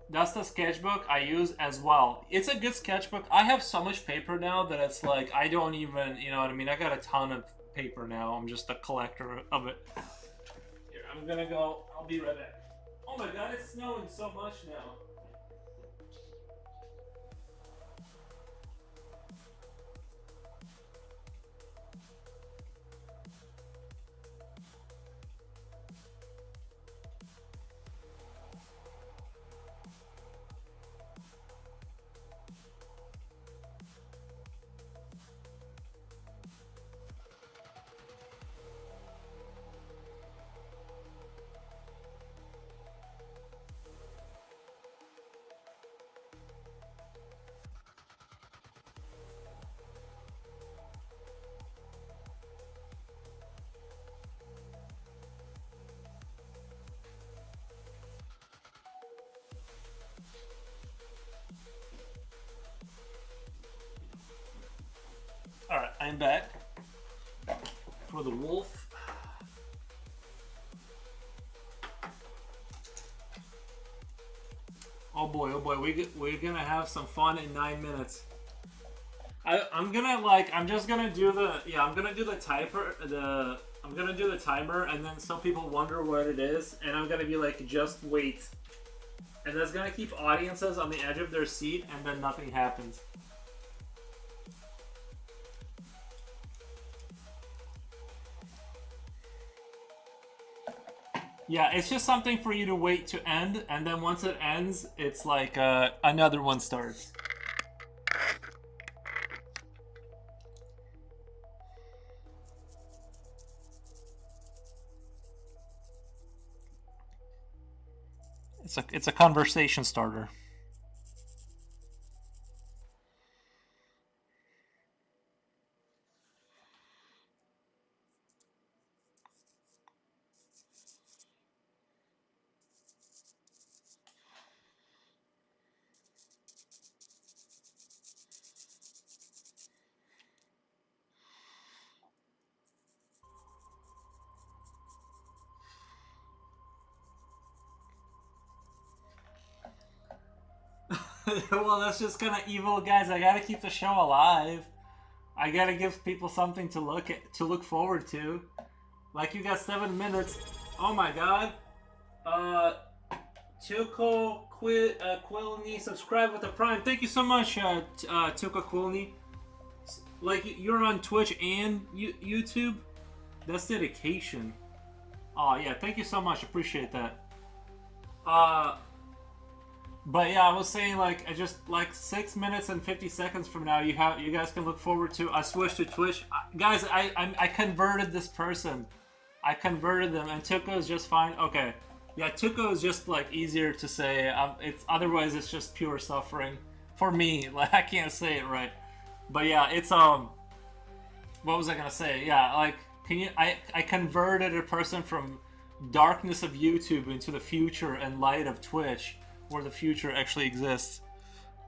that's the sketchbook I use as well. It's a good sketchbook. I have so much paper now that it's like I don't even, you know what I mean, I got a ton of paper now. I'm just a collector of it. Here, I'm gonna go. I'll be right back. Oh my god, it's snowing so much now. Alright, I'm back for the wolf. Oh boy, we're gonna have some fun in 9 minutes. I'm just gonna do the, yeah, I'm gonna do the timer, and then some people wonder what it is, and I'm gonna be like, just wait. And that's gonna keep audiences on the edge of their seat, and then nothing happens. Yeah, it's just something for you to wait to end, and then once it ends, it's like another one starts. It's a conversation starter. Well, that's just kind of evil, guys. I gotta keep the show alive. I gotta give people something to look forward to. Like, you got 7 minutes. Oh my god. Tuco Quilney, subscribe with a prime. Thank you so much, Tuco Quilney. Like, you're on Twitch and YouTube. That's dedication. Oh yeah, thank you so much. Appreciate that. But yeah, I was saying, like, I just, like, 6 minutes and 50 seconds from now, you guys can look forward to. I switched to Twitch, guys. I converted this person. I converted them, and Tuco is just fine. Okay, yeah, Tuco is just like easier to say. Otherwise it's just pure suffering for me. Like, I can't say it right. But yeah, it's what was I gonna say? Yeah, like can you? I converted a person from darkness of YouTube into the future and light of Twitch, where the future actually exists.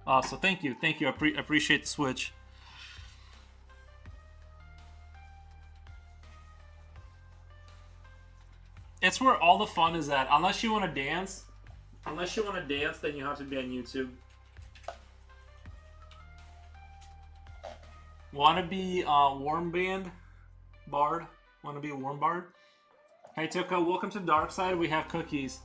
So thank you, thank you. I appreciate the switch. It's where all the fun is at. Unless you want to dance, then you have to be on YouTube. Want to be warm band bard? Want to be a warm bard? Hey Tuka, welcome to Dark Side. We have cookies.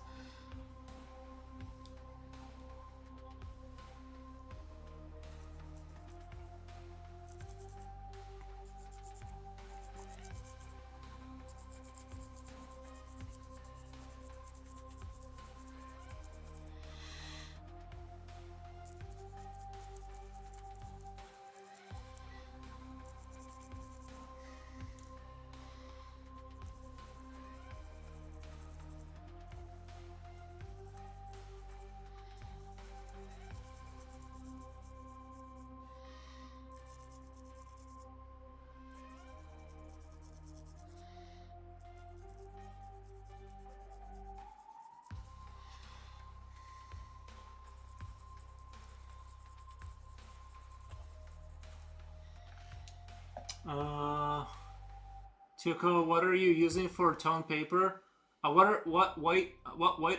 Tuko, what are you using for tone paper? What white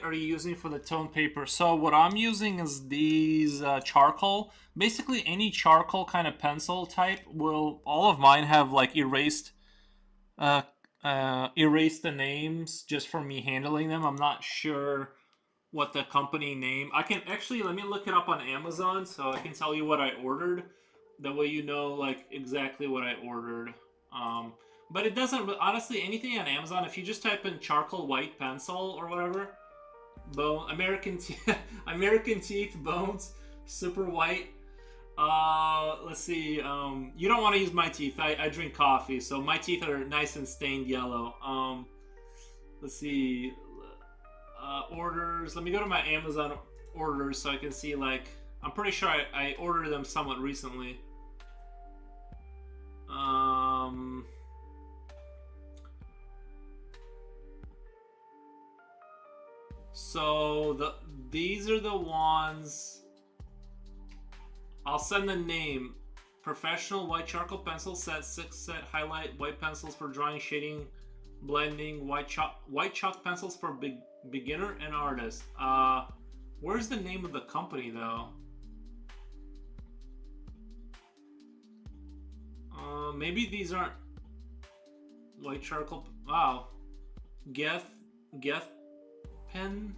are you using for the tone paper? So what I'm using is these charcoal. Basically, any charcoal kind of pencil type will. All of mine have like uh, erased the names just for me handling them. I'm not sure what the company name. I can actually let me look it up on Amazon so I can tell you what I ordered. That way you know like exactly what I ordered. But it doesn't honestly anything on Amazon. If you just type in charcoal white pencil or whatever, bone American teeth bones super white. Let's see. You don't want to use my teeth. I drink coffee, so my teeth are nice and stained yellow. Let's see. Orders. Let me go to my Amazon orders so I can see like I'm pretty sure I ordered them somewhat recently. So these are the ones. I'll send the name. Professional white charcoal pencil set, 6 set highlight white pencils for drawing, shading, blending, white chalk pencils for beginner and artist. Where's the name of the company though? Maybe these aren't white charcoal. Wow, Geth pen.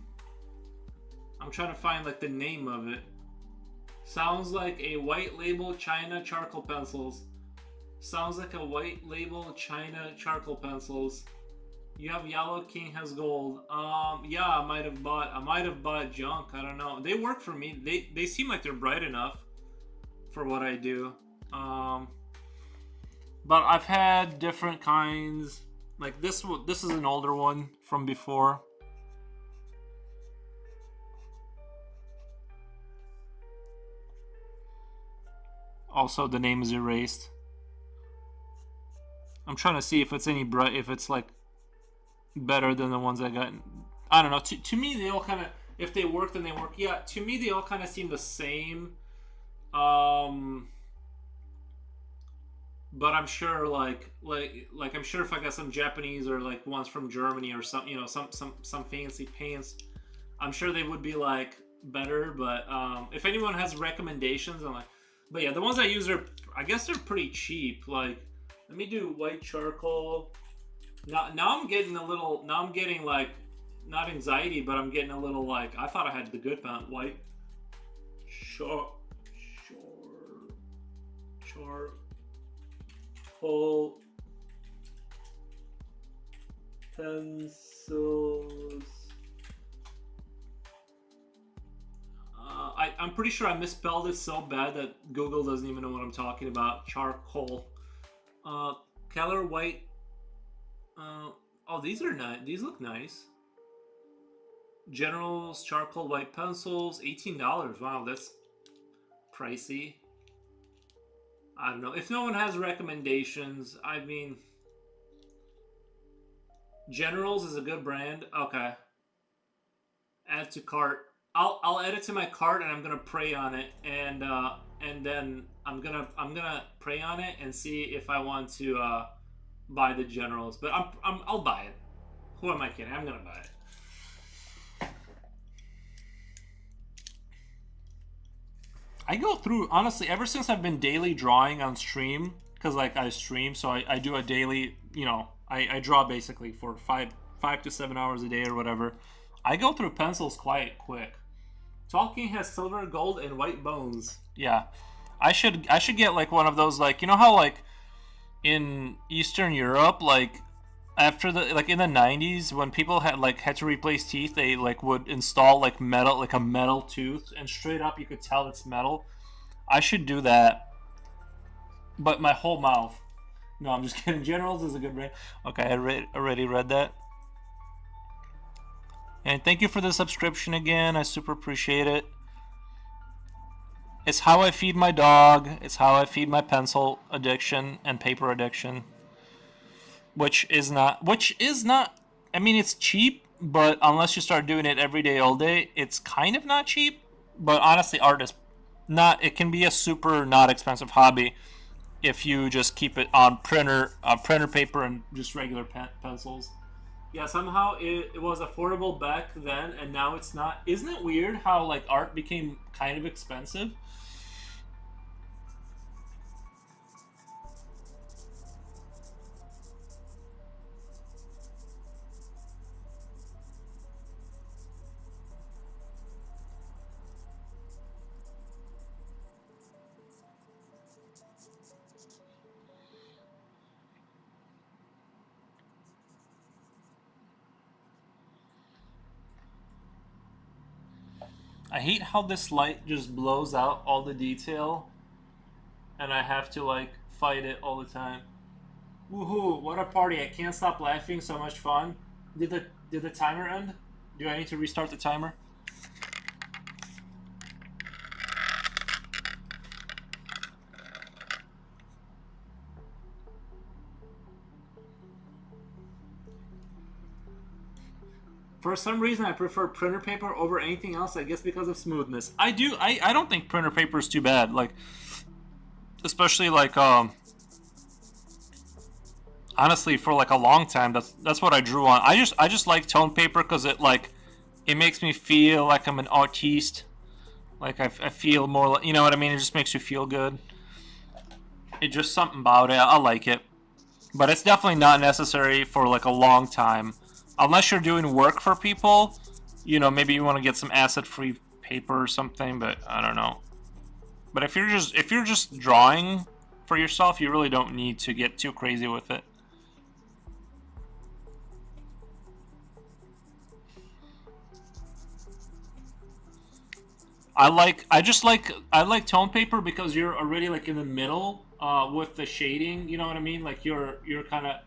I'm trying to find like the name of it. Sounds like a white label China charcoal pencils. Sounds like a white label China charcoal pencils. You have yellow, King has gold. Yeah, I might have bought junk. I don't know. They work for me. They seem like they're bright enough for what I do. But I've had different kinds. Like this is an older one from before. Also, the name is erased. I'm trying to see if it's any bright, if it's like better than the ones I got. I don't know. To me, they all kind of, if they work, then they work. Yeah, to me, they all kind of seem the same. But I'm sure, like I'm sure if I got some Japanese or like ones from Germany or some, you know, some fancy paints, I'm sure they would be like better. But if anyone has recommendations, I'm like, but yeah, the ones I use are, I guess they're pretty cheap. Like, let me do white charcoal. Now I'm getting a little. Now I'm getting like, not anxiety, but I'm getting a little like. I thought I had the good one. White charcoal pencils. I'm pretty sure I misspelled it so bad that Google doesn't even know what I'm talking about. Charcoal. Color white. Oh, these are nice. These look nice. General's charcoal white pencils, $18. Wow, that's pricey. I don't know. If no one has recommendations, I mean, Generals is a good brand. Okay. Add to cart. I'll add it to my cart and I'm gonna pray on it and then I'm gonna pray on it and see if I want to buy the Generals. But I'll buy it. Who am I kidding? I'm gonna buy it. I go through, honestly, ever since I've been daily drawing on stream, because like I stream, so I do a daily, you know, I draw basically for 5 to 7 hours a day or whatever. I go through pencils quite quick. Tolkien has silver, gold, and white bones. Yeah, I should get like one of those, like, you know how like in Eastern Europe, like after the, like in the 90s when people had to replace teeth, they like would install like metal, like a metal tooth, and straight up you could tell it's metal. I should do that, but my whole mouth. No, I'm just kidding. Generals is a good brand. Okay, I already read that. And thank you for the subscription again. I super appreciate it. It's how I feed my dog. It's how I feed my pencil addiction and paper addiction. Which is not, I mean, it's cheap, but unless you start doing it every day, all day, it's kind of not cheap. But honestly, art is not, it can be a super not expensive hobby if you just keep it on printer paper and just regular pencils. Yeah, somehow it was affordable back then, and now it's not. Isn't it weird how like art became kind of expensive? I hate how this light just blows out all the detail and I have to like fight it all the time. Woohoo, what a party. I can't stop laughing, so much fun. Did the timer end? Do I need to restart the timer? For some reason, I prefer printer paper over anything else. I guess because of smoothness. I don't think printer paper is too bad. Like, especially like honestly, for like a long time, that's what I drew on. I just like tone paper because it makes me feel like I'm an artiste. Like I feel more, you know what I mean? It just makes you feel good. It just something about it. I like it, but it's definitely not necessary for like a long time. Unless you're doing work for people, you know, maybe you want to get some acid-free paper or something, but I don't know. But if you're just drawing for yourself, you really don't need to get too crazy with it. I like tone paper because you're already like in the middle with the shading, you know what I mean? Like you're kind of.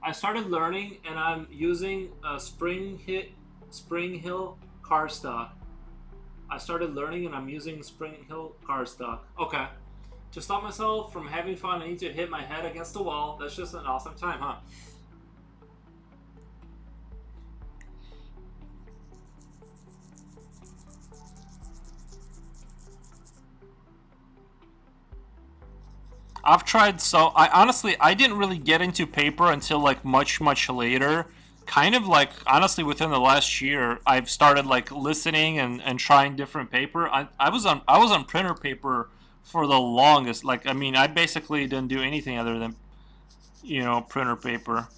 I started learning, and I'm using a Spring Hill cardstock. I started learning, and I'm using Spring Hill cardstock. Okay. To stop myself from having fun, I need to hit my head against the wall. That's just an awesome time, huh? I've tried, so I didn't really get into paper until like much later. Kind of like honestly within the last year, I've started like listening and trying different paper. I was on printer paper for the longest. Like I mean, I basically didn't do anything other than, you know, printer paper.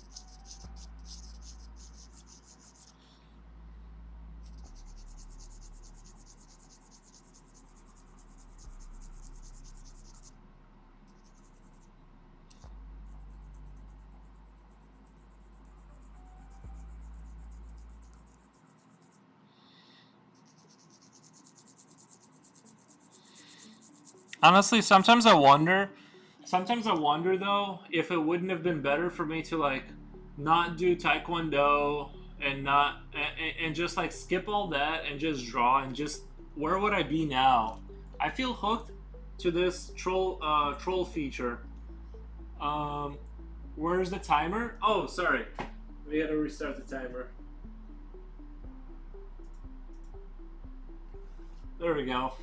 Honestly, sometimes I wonder though if it wouldn't have been better for me to like not do taekwondo and not and just like skip all that and just draw and just where would I be now? I feel hooked to this troll feature. Where's the timer? Oh, sorry. We gotta restart the timer. There we go.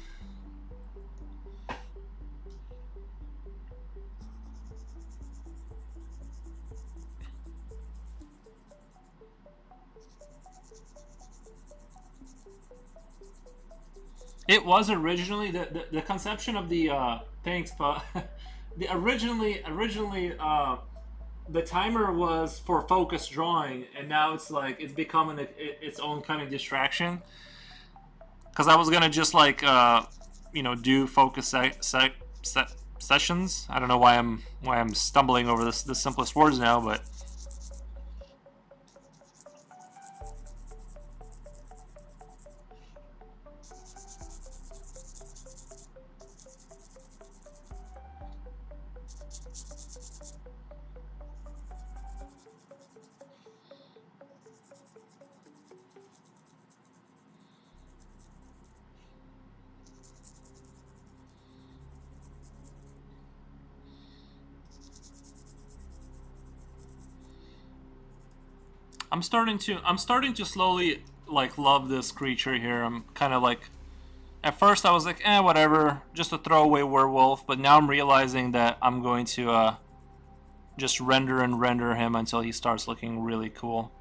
It was originally the conception of the thanks, but the originally the timer was for focus drawing, and now it's like it's becoming its own kind of distraction. Because I was gonna just like do focus sessions. I don't know why I'm stumbling over the simplest words now, but. I'm starting to slowly like love this creature here. I'm kind of like, at first I was like, whatever, just a throwaway werewolf, but now I'm realizing that I'm going to just render and render him until he starts looking really cool.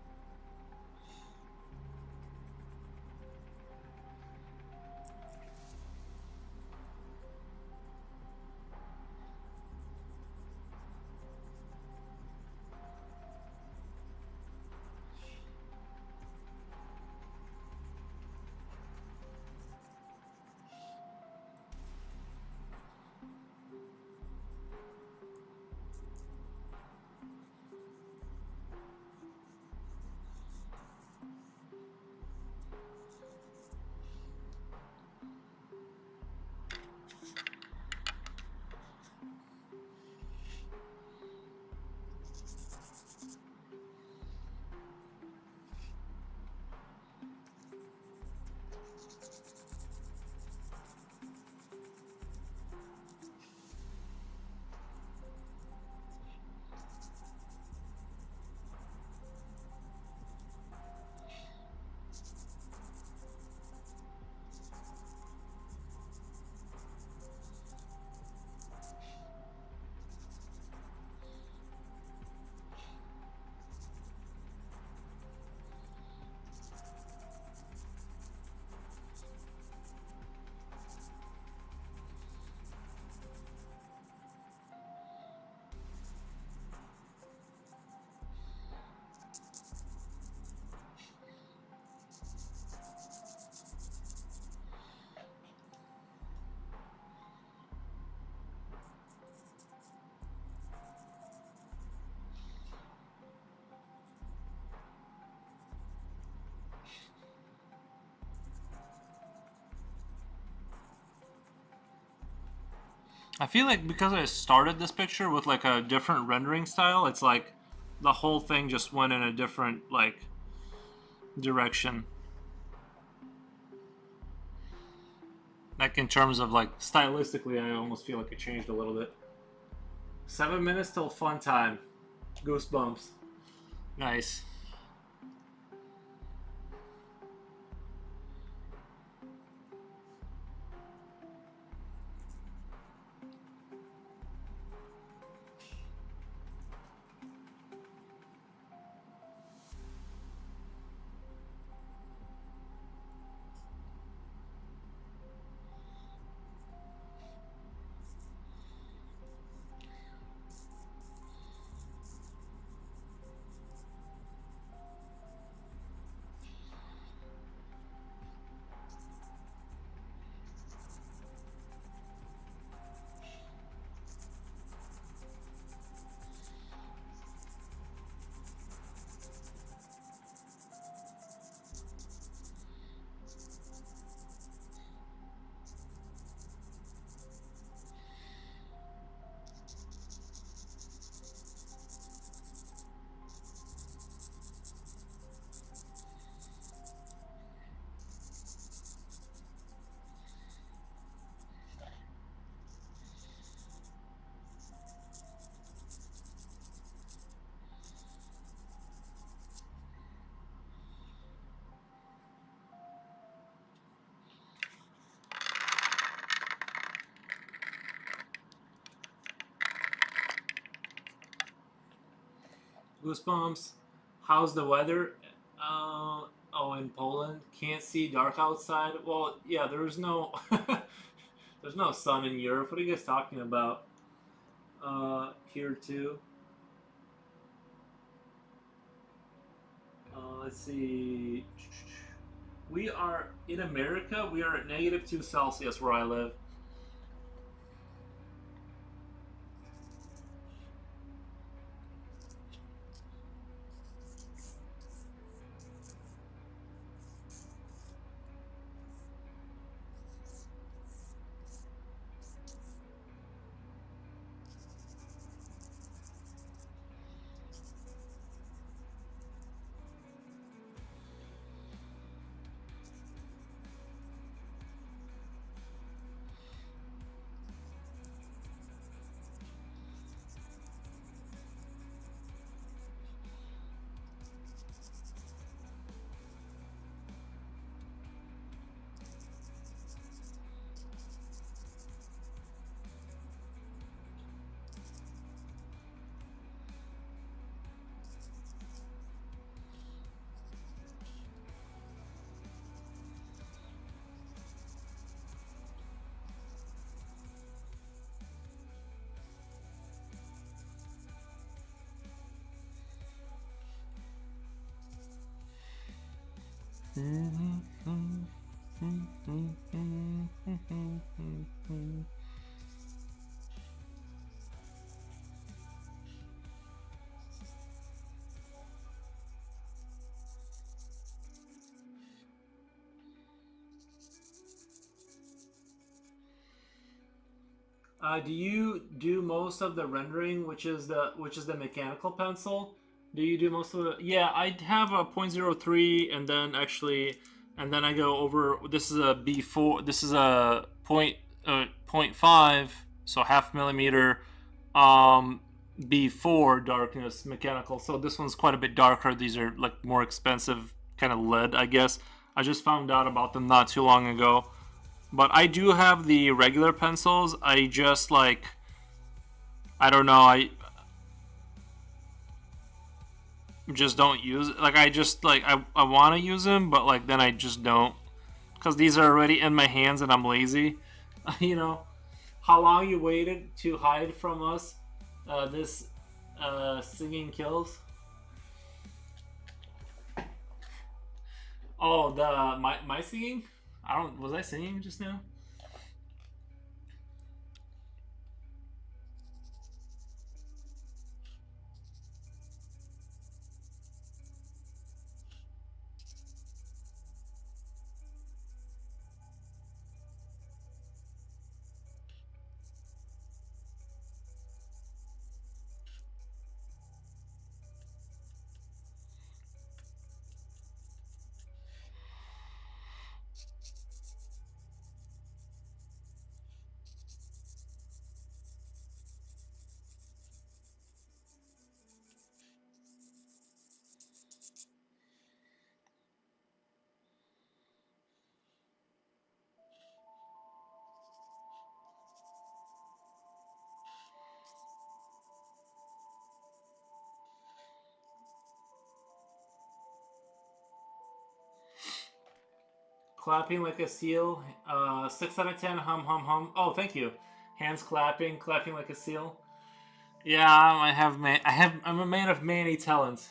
I feel like because I started this picture with like a different rendering style, it's like the whole thing just went in a different like direction. Like in terms of like stylistically, I almost feel like it changed a little bit. 7 minutes till fun time. Goosebumps. Nice. Goosebumps. How's the weather? Oh, in Poland, can't see dark outside. Well, yeah, there's no, there's no sun in Europe. What are you guys talking about? Here too. Let's see. We are in America. We are at -2 Celsius where I live. Do you do most of the rendering, which is the mechanical pencil? Do you do most of it? Yeah, I have a .03, and then actually, and then I go over. This is a B4. This is a point five, so half millimeter. Um, B4 darkness mechanical. So this one's quite a bit darker. These are like more expensive kind of lead, I guess. I just found out about them not too long ago. But I do have the regular pencils. I just like, I don't know. I just don't use it. Like I just like I want to use them, but like then I just don't because these are already in my hands and I'm lazy. you know, how long you waited to hide from us? This singing kills. Oh, the my singing. I don't. Was I singing just now? Clapping like a seal. 6 out of 10. Hum hum hum. Oh, thank you. Hands clapping, clapping like a seal. Yeah, I have man. I have. I'm a man of many talents.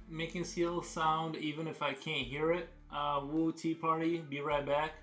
making seal sound even if I can't hear it. Woo Tea Party, be right back.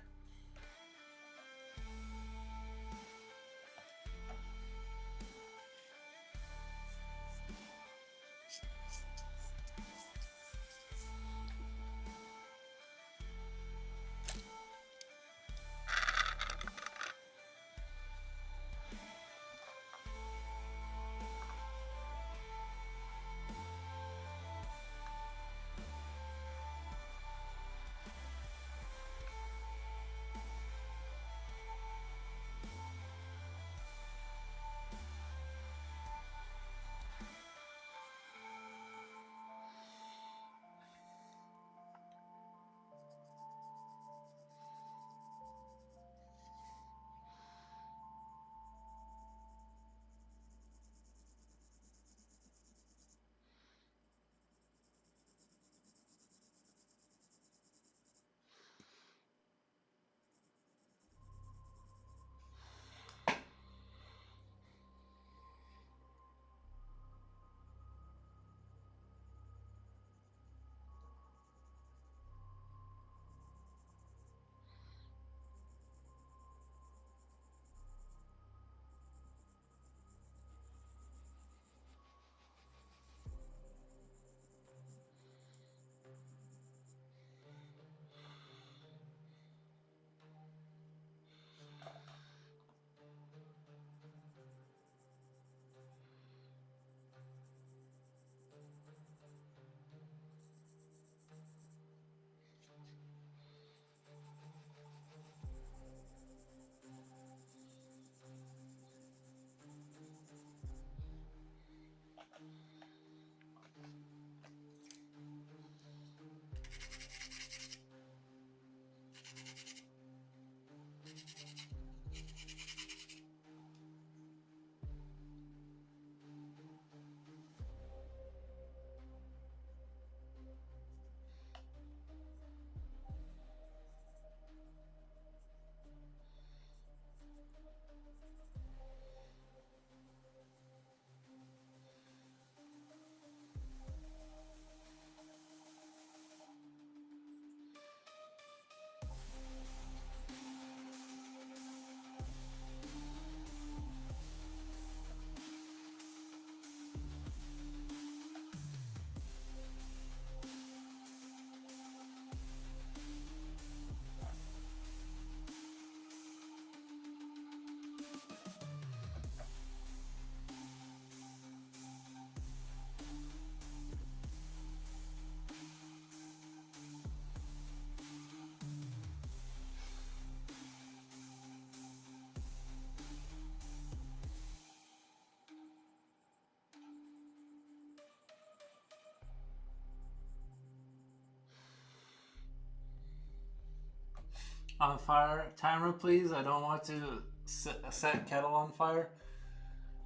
On fire. Timer, please. I don't want to set kettle on fire.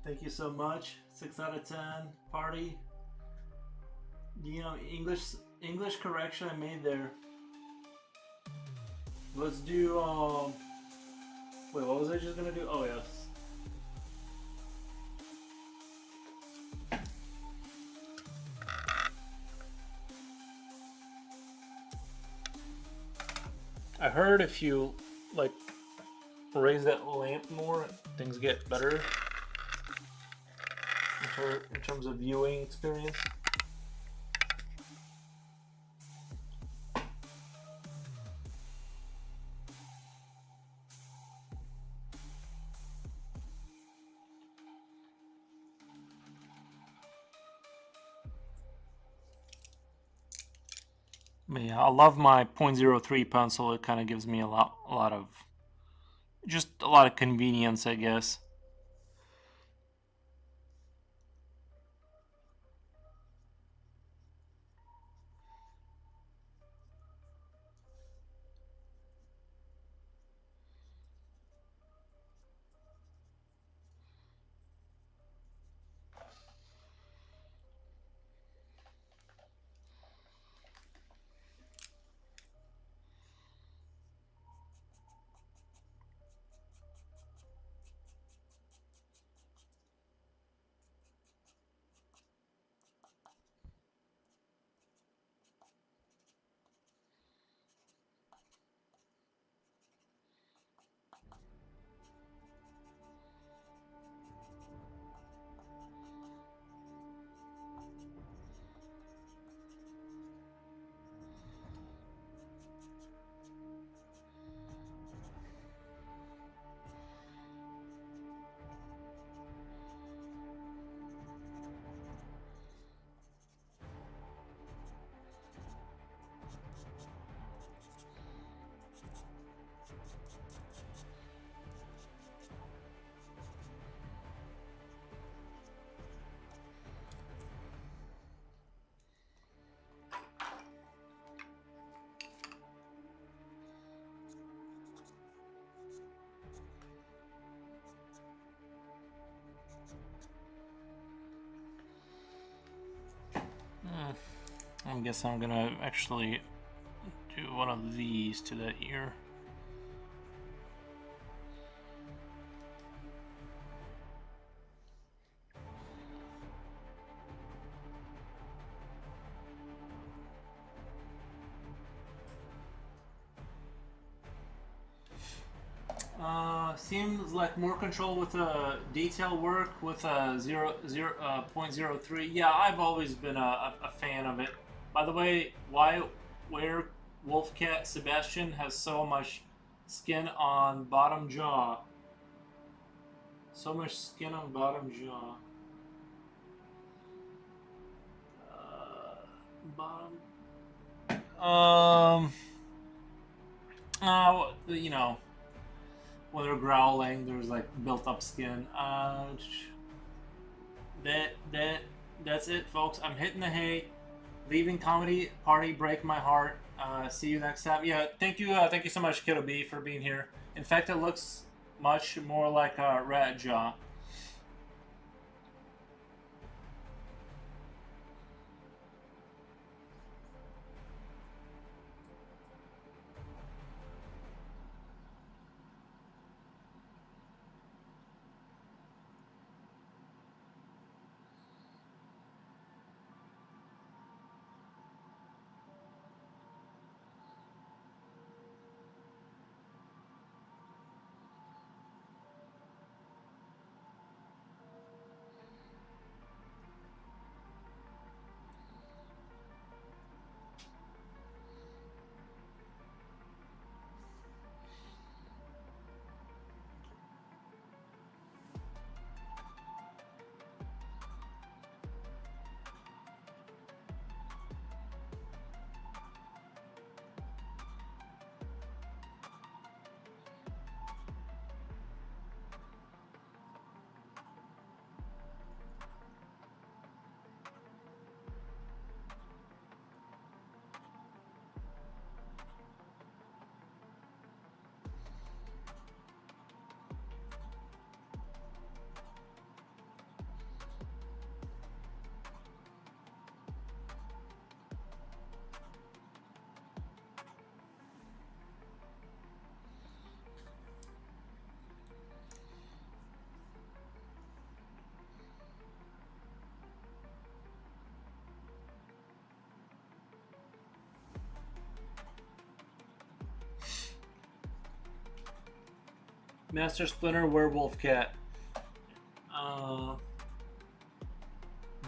Thank you so much. 6 out of 10. Party. You know, English correction I made there. Let's do, wait, what was I just gonna do? Oh, yes. I heard if you, like, raise that lamp more, things get better in terms of viewing experience. But yeah, I love my .03 pencil. It kind of gives me a lot of, just a lot of convenience, I guess. I guess I'm gonna actually do one of these to the ear. Seems like more control with detail work with 0.03. Yeah, I've always been a fan of it. By the way, why Werewolf Cat Sebastian has so much skin on bottom jaw? So much skin on bottom jaw. Bottom. You know, when they're growling, there's like built up skin. That's it, folks. I'm hitting the hay. Leaving comedy party break my heart. See you next time. Yeah, thank you so much, Kiddo B, for being here. In fact, it looks much more like a rat jaw. Master Splinter Werewolf Cat.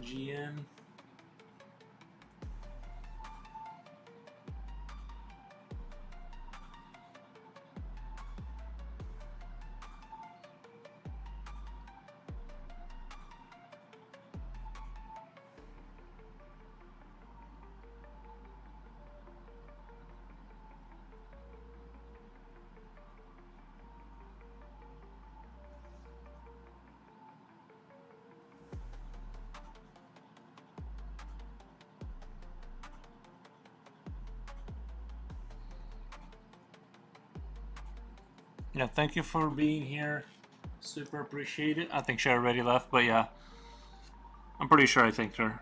GM. Yeah, thank you for being here. Super appreciate it. I think she already left, but yeah. I'm pretty sure I thanked her.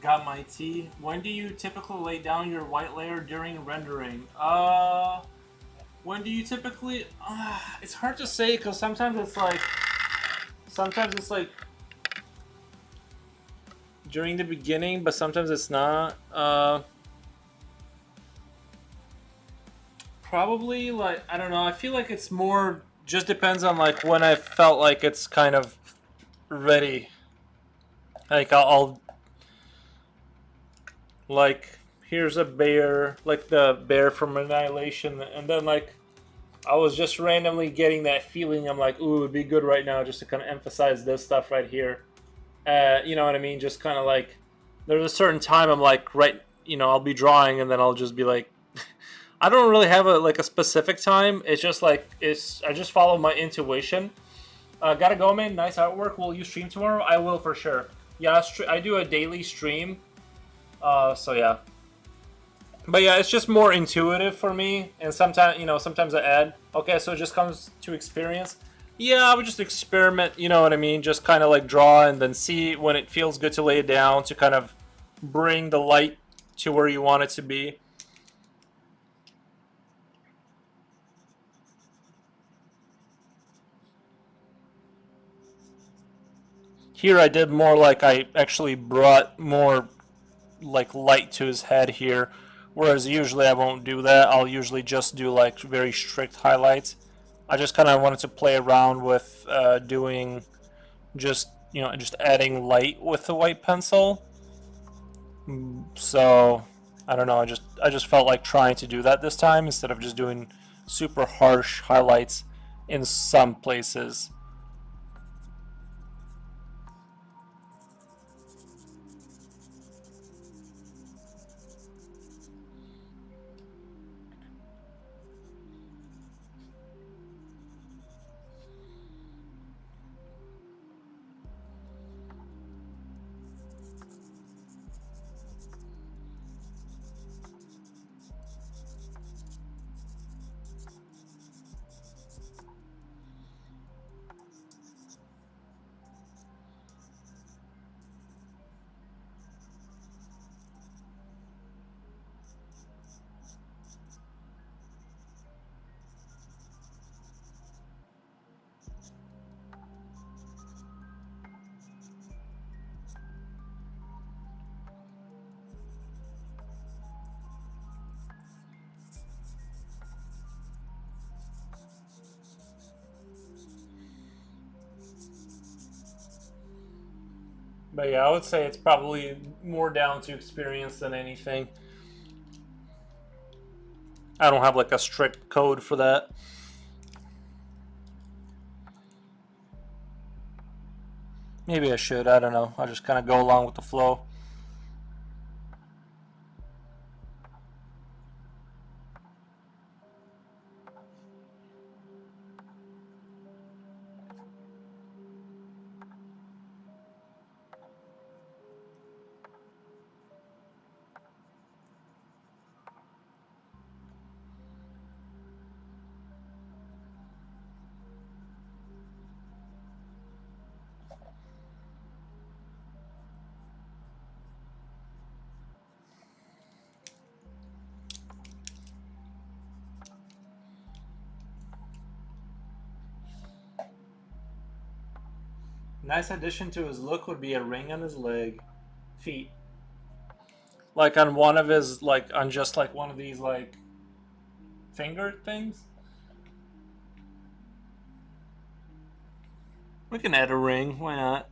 Got my tea. When do you typically lay down your white layer during rendering? When do you typically? It's hard to say because sometimes it's like during the beginning, but sometimes it's not. Probably like I don't know. I feel like it's more just depends on like when I felt like it's kind of ready. Like I'll like here's a bear, like the bear from Annihilation, and then like I was just randomly getting that feeling. I'm like, ooh, it'd be good right now just to kind of emphasize this stuff right here. You know what I mean? Just kind of like there's a certain time I'm like, right, you know, I'll be drawing and then I'll just be like, I don't really have a specific time. It's just like I just follow my intuition. Gotta go, man. Nice artwork. Will you stream tomorrow? I will for sure. Yeah, I do a daily stream. So yeah. But yeah, it's just more intuitive for me, and sometimes sometimes I add. Okay, so it just comes to experience. Yeah, I would just experiment. You know what I mean? Just kind of like draw and then see when it feels good to lay it down to kind of bring the light to where you want it to be. Here I did more like I actually brought more like light to his head here, whereas usually I won't do that. I'll usually just do like very strict highlights. I just kind of wanted to play around with doing just just adding light with the white pencil. So I don't know. I just felt like trying to do that this time instead of just doing super harsh highlights in some places. But yeah, I would say it's probably more down to experience than anything. I don't have like a strict code for that. Maybe I should. I don't know. I'll just kind of go along with the flow. Nice addition to his look would be a ring on his leg, feet. Like on one of his, like on just like one of these like finger things. We can add a ring. Why not?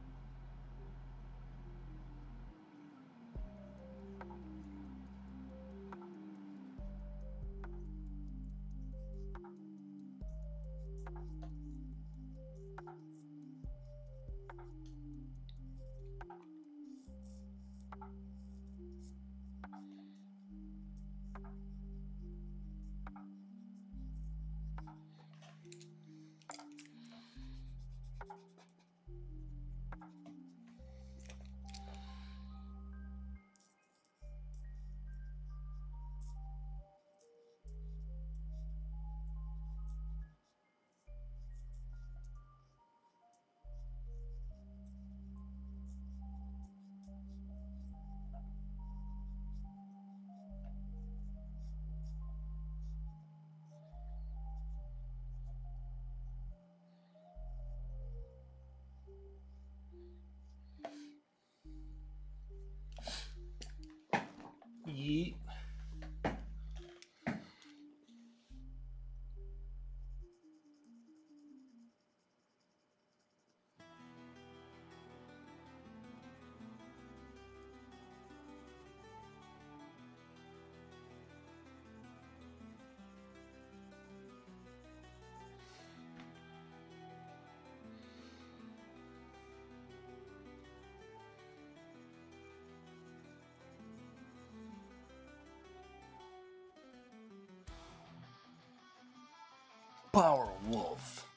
Power Wolf.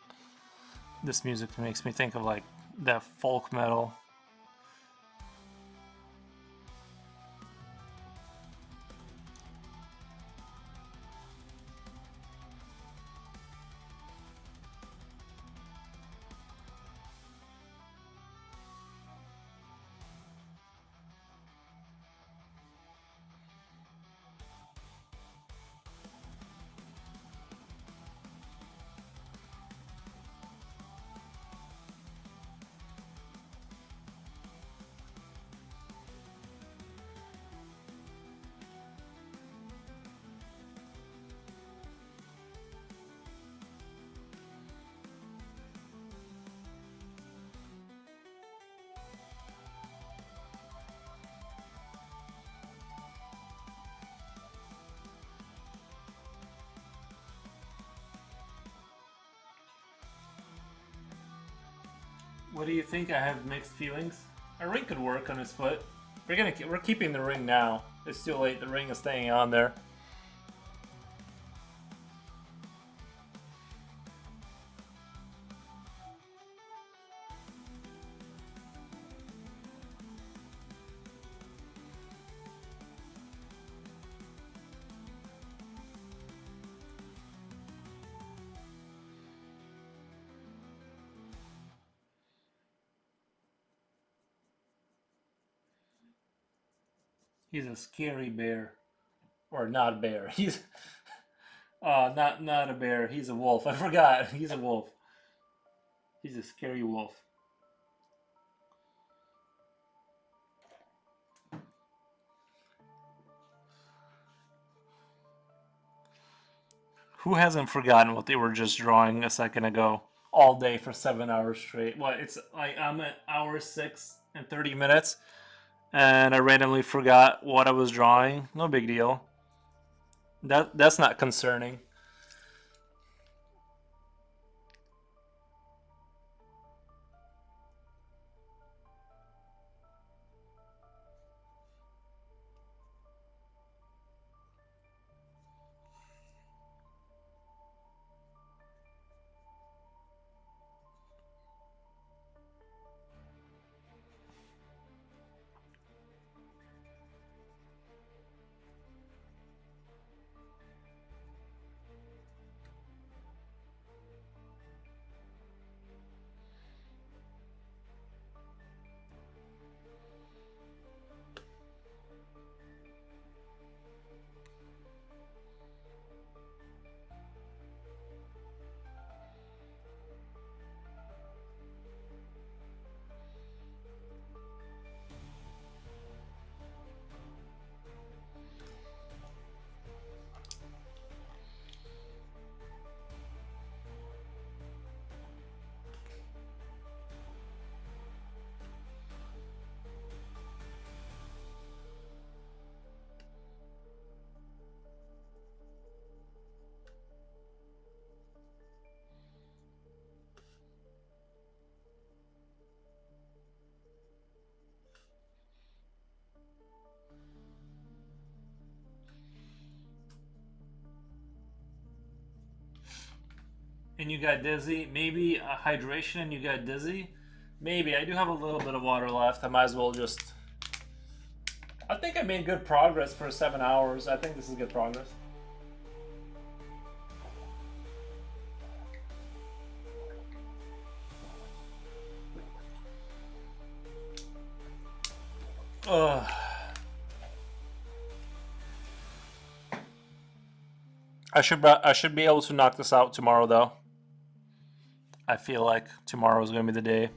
This music makes me think of like that folk metal. What do you think? I have mixed feelings. A ring could work on his foot. We're keeping the ring now. It's too late. The ring is staying on there. He's a scary bear, or not bear. He's not a bear. He's a wolf. I forgot. He's a wolf. He's a scary wolf. Who hasn't forgotten what they were just drawing a second ago? All day for 7 hours straight. What? It's like I'm at hour 6 and 30 minutes. And I randomly forgot what I was drawing. No big deal. That's not concerning. And you got dizzy. Maybe a hydration and you got dizzy. Maybe. I do have a little bit of water left. I might as well just... I think I made good progress for 7 hours. I think this is good progress. Ugh. I should be able to knock this out tomorrow, though. I feel like tomorrow is going to be the day.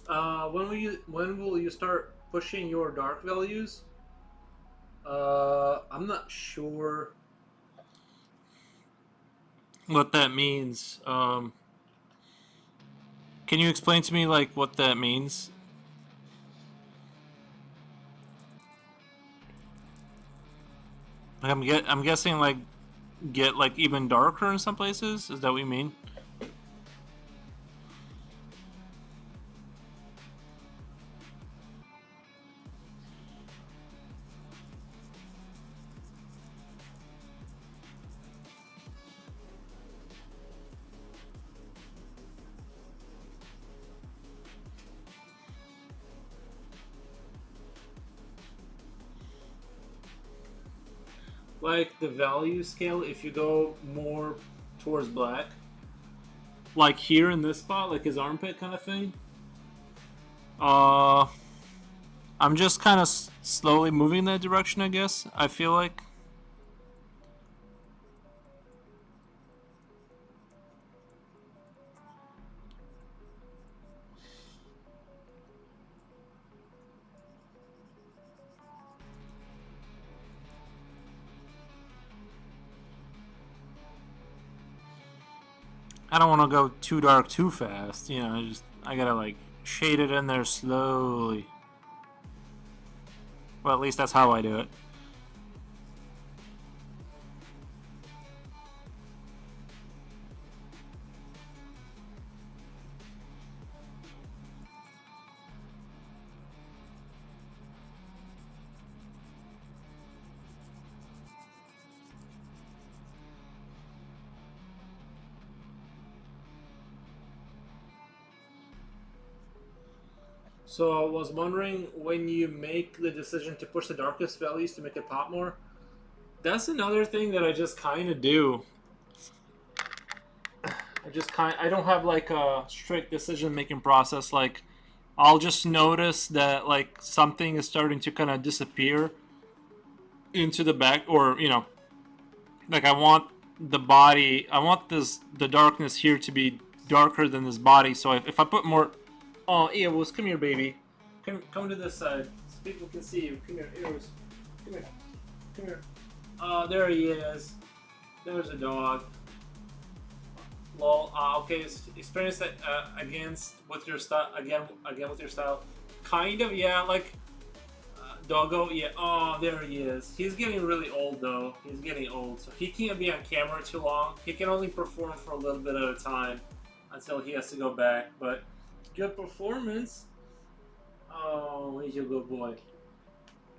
when will you start pushing your dark values? I'm not sure what that means. Can you explain to me like what that means? Like, I'm guessing like get like even darker in some places. Is that what you mean? Like the value scale, if you go more towards black, like here in this spot, like his armpit kind of thing. Uh, I'm just kind of slowly moving in that direction, I guess. I feel like. I don't want to go too dark too fast. I gotta like shade it in there slowly. Well, at least that's how I do it. So I was wondering when you make the decision to push the darkest values to make it pop more. That's another thing that I just kind of do. I don't have like a strict decision making process. Like I'll just notice that like something is starting to kind of disappear into the back, or like I want the darkness here to be darker than this body. So if I put more, oh Eos, come here, baby, come to this side so people can see you. Come here, Eos, come here, come here. Oh, there he is. There's a dog. Lol. Okay, experience that against with your style again with your style. Kind of, yeah. Like doggo, yeah. Oh, there he is. He's getting really old though. He's getting old, so he can't be on camera too long. He can only perform for a little bit at a time until he has to go back. But good performance. Oh, he's a good boy.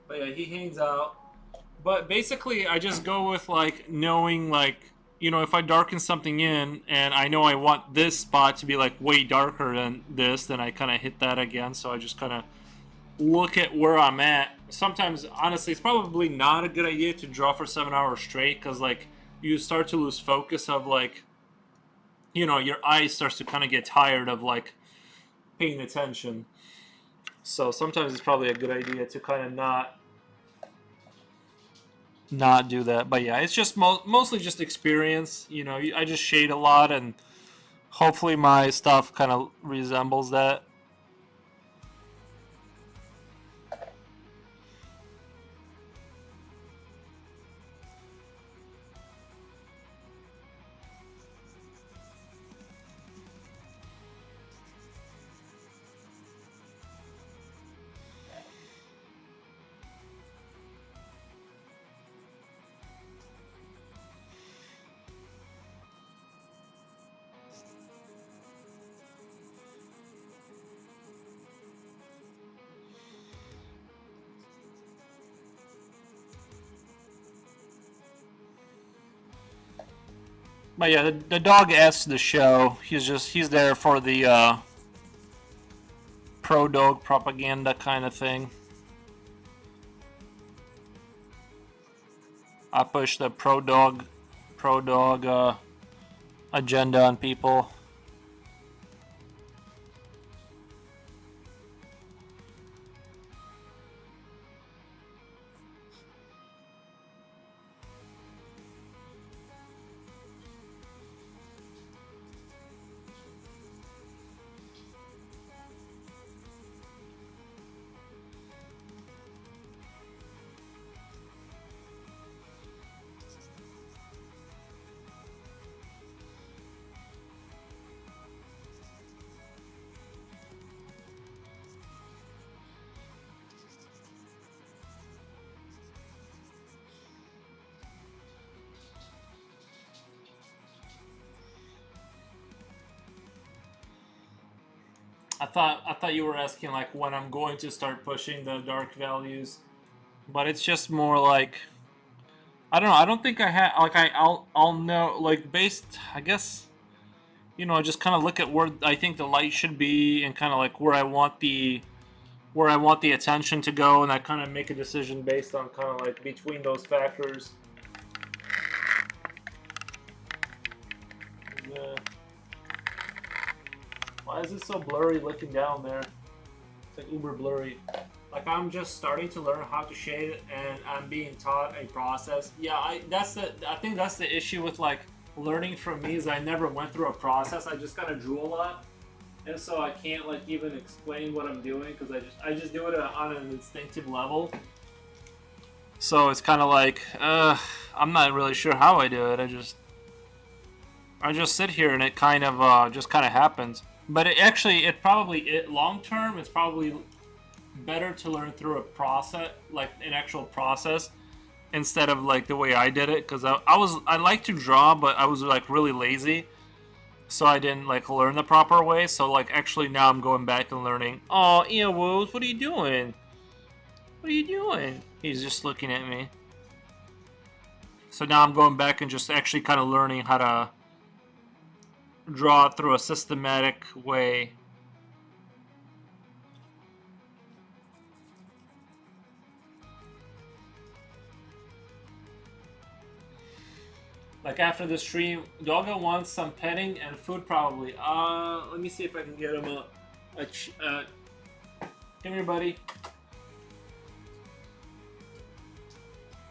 But yeah, he hangs out. But basically, I just go with like knowing like if I darken something in and I know I want this spot to be like way darker than this, then I kind of hit that again. So I just kind of look at where I'm at. Sometimes, honestly, it's probably not a good idea to draw for 7 hours straight because like you start to lose focus of like your eye starts to kind of get tired of like paying attention. So sometimes it's probably a good idea to kind of not do that. But yeah, it's just mostly just experience. I just shade a lot, and hopefully my stuff kind of resembles that. But yeah, the dog adds to the show. He's there for the pro dog propaganda kind of thing. I push the pro dog agenda on people. I thought you were asking like when I'm going to start pushing the dark values, but it's just more like I don't know. I don't think I have like I'll know like based I guess just kind of look at where I think the light should be and kind of like where I want the attention to go, and I kind of make a decision based on kind of like between those factors. Yeah. Why is it so blurry looking down there? It's like uber blurry. Like I'm just starting to learn how to shade, and I'm being taught a process. Yeah, I think that's the issue with like learning from me is I never went through a process. I just kind of drew a lot, and so I can't like even explain what I'm doing because I just do it on an instinctive level. So it's kind of like I'm not really sure how I do it. I just sit here and it kind of just kind of happens. But long term it's probably better to learn through a process, like an actual process, instead of like the way I did it. Because I like to draw, but I was like really lazy, so I didn't like learn the proper way. So like actually now I'm going back and learning. Oh, Wolves, what are you doing? What are you doing? He's just looking at me. So now I'm going back and just actually kind of learning how to draw through a systematic way. Like after the stream, Doggo wants some petting and food probably. Let me see if I can get him come here, buddy.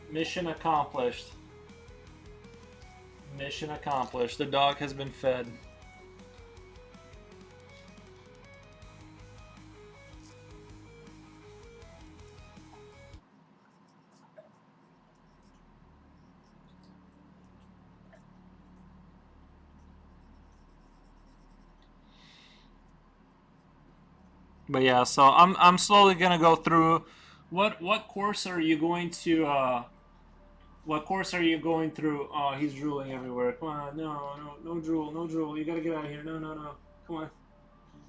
Mission accomplished. Mission accomplished. The dog has been fed. But yeah, so I'm slowly gonna go through. What course are you going to? What course are you going through? Oh, he's drooling everywhere. Come on, no drool, no drool. You gotta get out of here. No. Come on,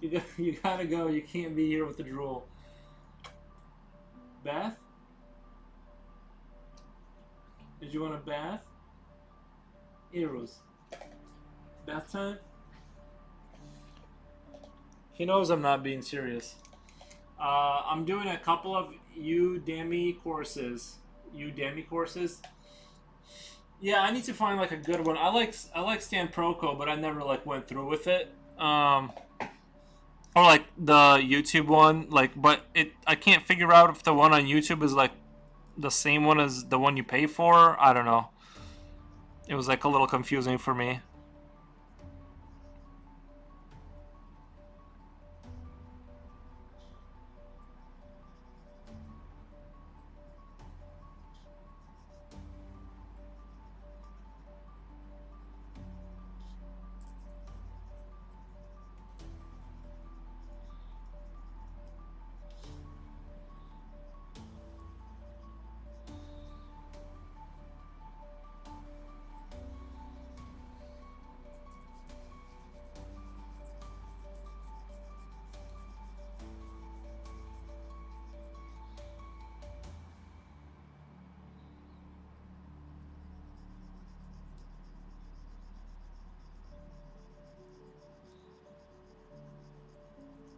you gotta go. You can't be here with the drool. Bath? Did you want a bath? Eros. Bath time? He knows I'm not being serious. I'm doing a couple of Udemy courses. Yeah, I need to find like a good one. I like Stan Proco, but I never like went through with it. Or like the YouTube one, but I can't figure out if the one on YouTube is like the same one as the one you pay for. I don't know. It was like a little confusing for me.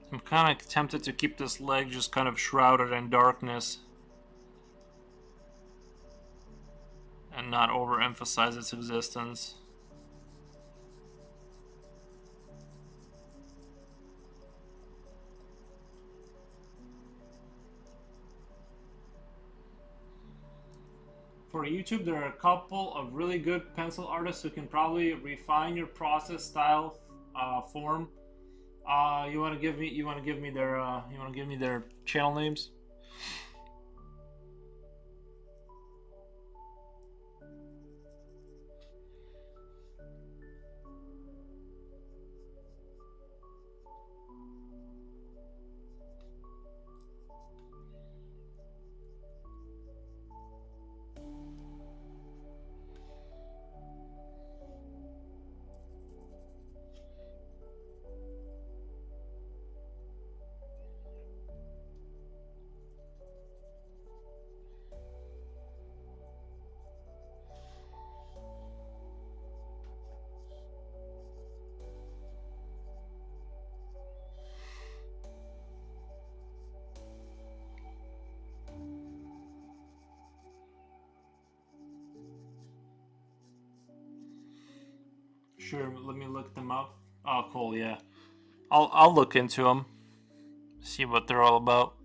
I'm kind of tempted to keep this leg just kind of shrouded in darkness and not overemphasize its existence. For YouTube, there are a couple of really good pencil artists who can probably refine your process, style, form. You want to give me their channel names? Sure, let me look them up. Oh, cool, yeah. I'll look into them. See what they're all about.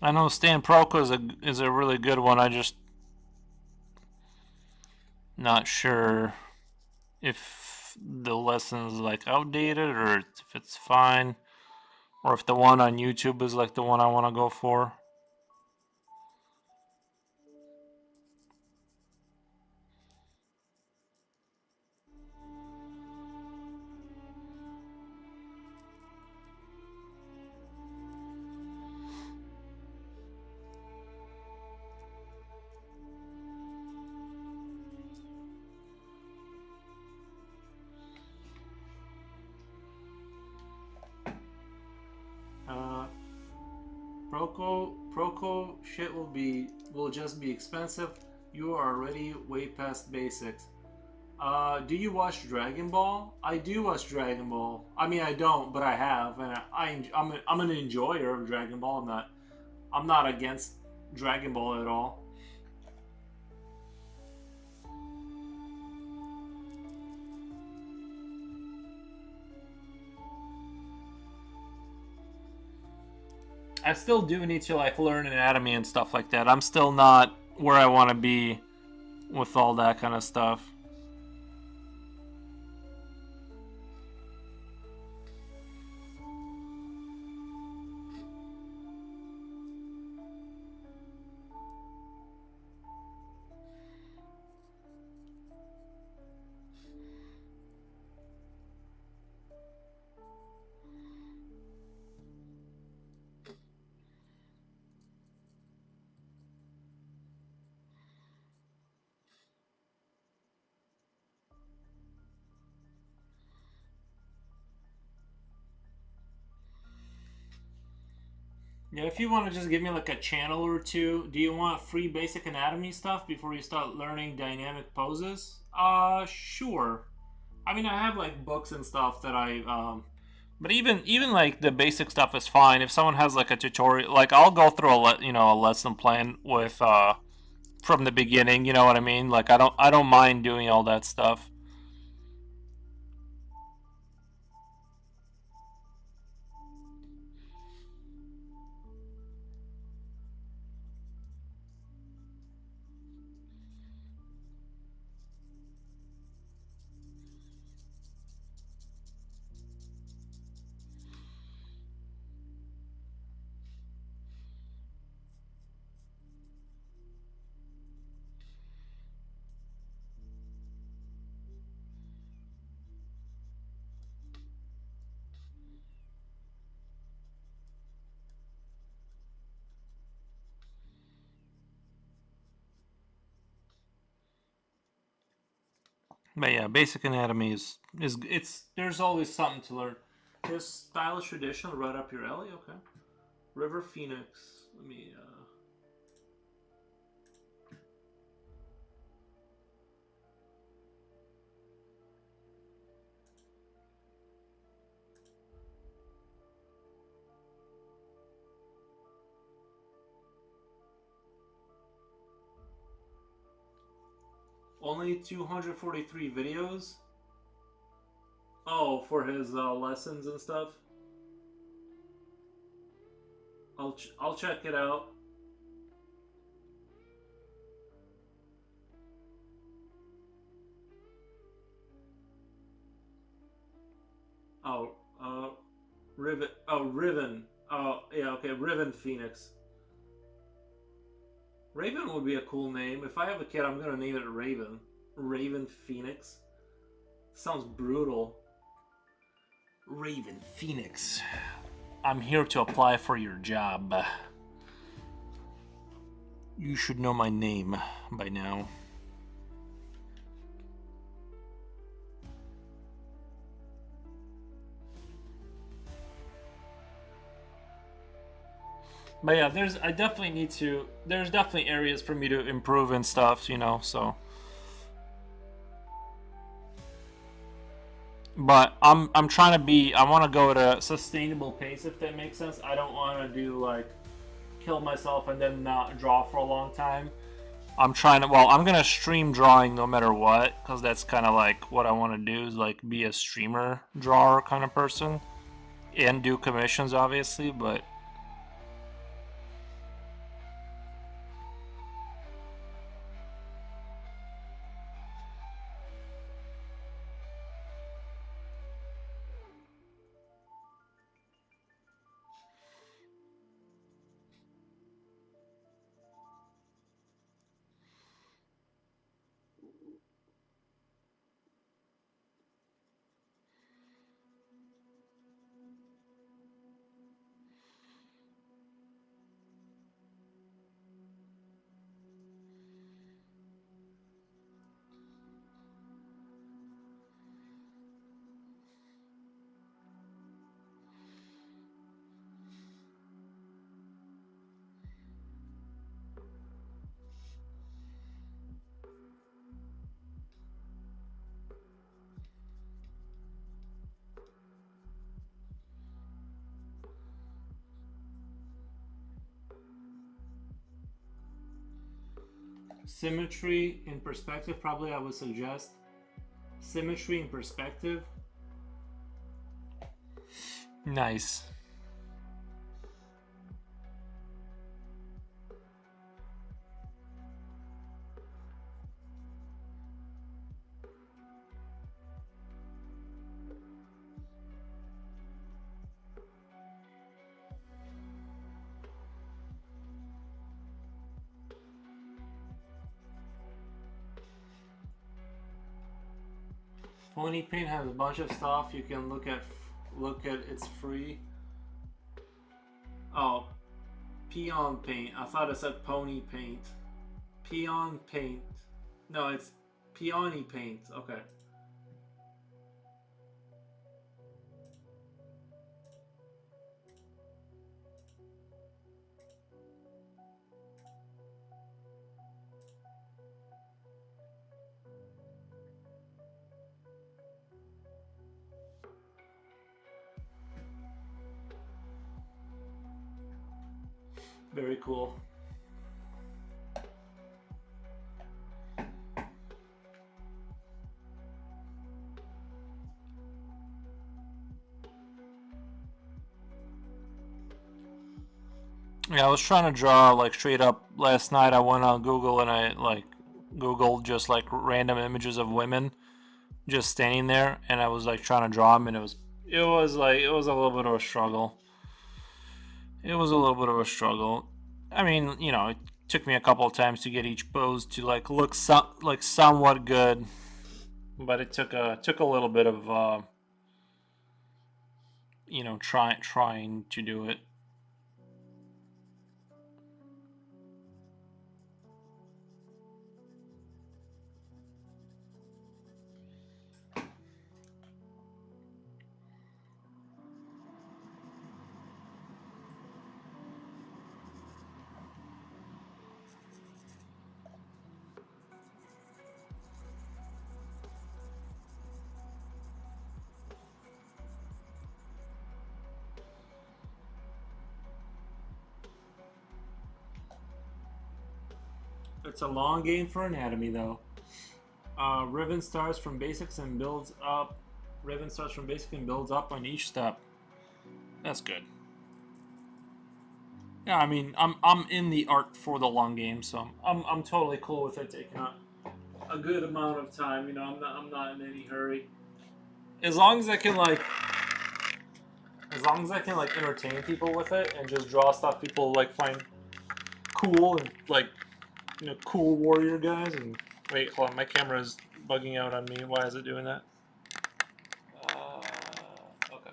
I know Stan Proco is a really good one. I just not sure if the lesson's like outdated or if it's fine, or if the one on YouTube is like the one I want to go for. Proco shit will just be expensive. You are already way past basics. Do you watch Dragon Ball? I do watch Dragon Ball. I mean, I don't, but I have, and I'm an enjoyer of Dragon Ball. I'm not against Dragon Ball at all. I still do need to like learn anatomy and stuff like that. I'm still not where I want to be with all that kind of stuff. Yeah, if you want to just give me like a channel or two, do you want free basic anatomy stuff before you start learning dynamic poses? Sure. I mean, I have like books and stuff that but even like the basic stuff is fine. If someone has like a tutorial, like I'll go through a lesson plan with from the beginning. You know what I mean? Like I don't mind doing all that stuff. But yeah, basic anatomy is it's there's always something to learn. This stylish tradition right up your alley. Okay, River Phoenix. Let me. Only 243 videos. Oh, for his lessons and stuff. I'll check it out. Oh, Riven. Oh, Riven. Oh, yeah. Okay, Riven Phoenix. Raven would be a cool name. If I have a kid, I'm gonna name it Raven. Raven Phoenix. Sounds brutal. Raven Phoenix. I'm here to apply for your job. You should know my name by now. But yeah, there's definitely areas for me to improve and stuff, you know, so But I'm trying to be. I want to go at a sustainable pace, if that makes sense. I don't want to do like kill myself and then not draw for a long time. I'm trying to. Well, I'm gonna stream drawing no matter what, because that's kind of like what I want to do. Is like be a streamer drawer kind of person, and do commissions, obviously. But symmetry in perspective, probably I would suggest symmetry in perspective. Nice. Pony Paint has a bunch of stuff you can look at. Look at it's free. Oh, Peon Paint. I thought it said Pony Paint. Peon Paint. No, it's Peony Paint. Okay. Very cool. Yeah, I was trying to draw like straight up last night. I went on Google and I like Googled just like random images of women just standing there, and I was like trying to draw them, and it was a little bit of a struggle. It was a little bit of a struggle. I mean, you know, it took me a couple of times to get each pose to like look like somewhat good, but it took a little bit of you know, trying to do it. It's a long game for anatomy, though. Riven starts from basics and builds up. Riven starts from basic and builds up on each step. That's good. Yeah, I mean, I'm in the art for the long game, so I'm totally cool with it taking a good amount of time. You know, I'm not in any hurry. As long as I can like entertain people with it and just draw stuff people like find cool and like, you know, cool warrior guys. And wait, hold on, my camera is bugging out on me. Why is it doing that? Okay.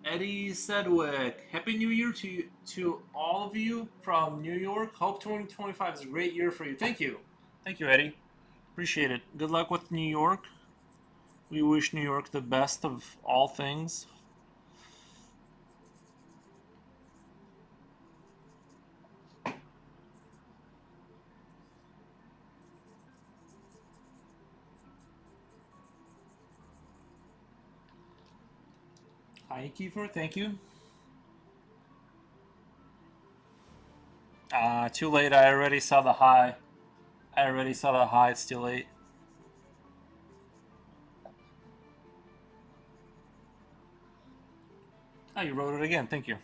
Eddie Sedgwick, Happy New Year to all of you from New York. Hope 2025 is a great year for you. Thank you, Eddie. Appreciate it. Good luck with New York. We wish New York the best of all things. Hi, Kiefer. Thank you. Too late. I already saw the high. I already saw the high. It's too late. Oh, you wrote it again. Thank you.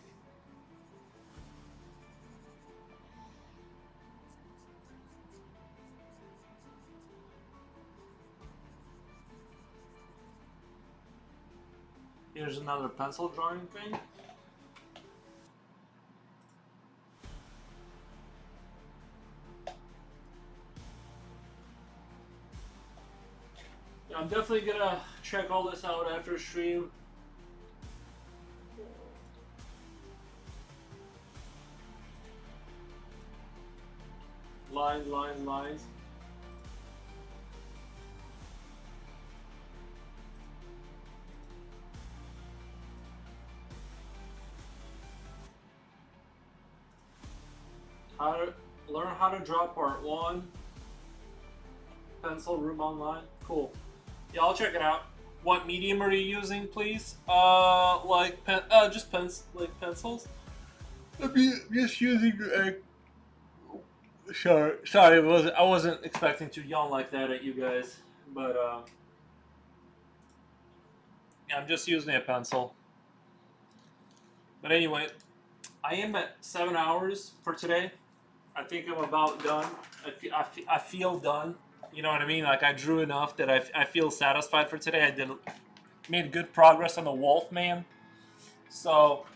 Here's another pencil drawing thing. Yeah, I'm definitely gonna check all this out after stream. Lines, lines, lines. How to learn how to draw part 1. Pencil room online. Cool. Yeah, I'll check it out. What medium are you using, please? Just like pencils. I'm just using. Sorry, I wasn't expecting to yawn like that at you guys, but yeah, I'm just using a pencil. But anyway, I am at 7 hours for today. I think I'm about done. I feel done. You know what I mean? Like I drew enough that I feel satisfied for today. I made good progress on the Wolf Man. So,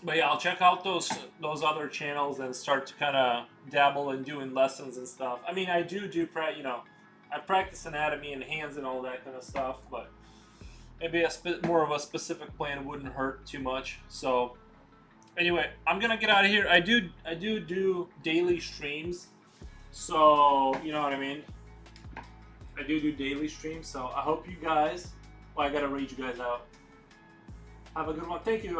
but yeah, I'll check out those other channels and start to kind of dabble in doing lessons and stuff. I mean, I do I practice anatomy and hands and all that kind of stuff, but maybe more of a specific plan wouldn't hurt too much. So anyway, I'm gonna get out of here. I do daily streams, so you know what I mean. I do daily streams, so I hope you guys. Well, I gotta read you guys out. Have a good one. Thank you,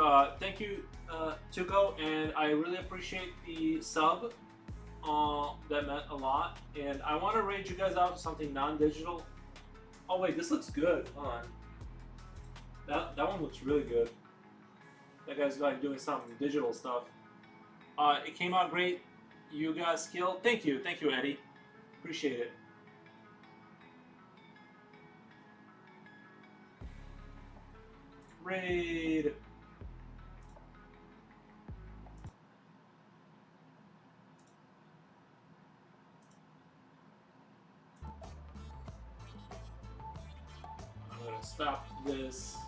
Tuco, and I really appreciate the sub. That meant a lot, and I want to raid you guys out to something non-digital. Oh wait, this looks good. Hold on. That one looks really good. That guy's like doing some digital stuff. It came out great. You guys killed. Thank you, Eddie. Appreciate it. Raid. I'm gonna stop this.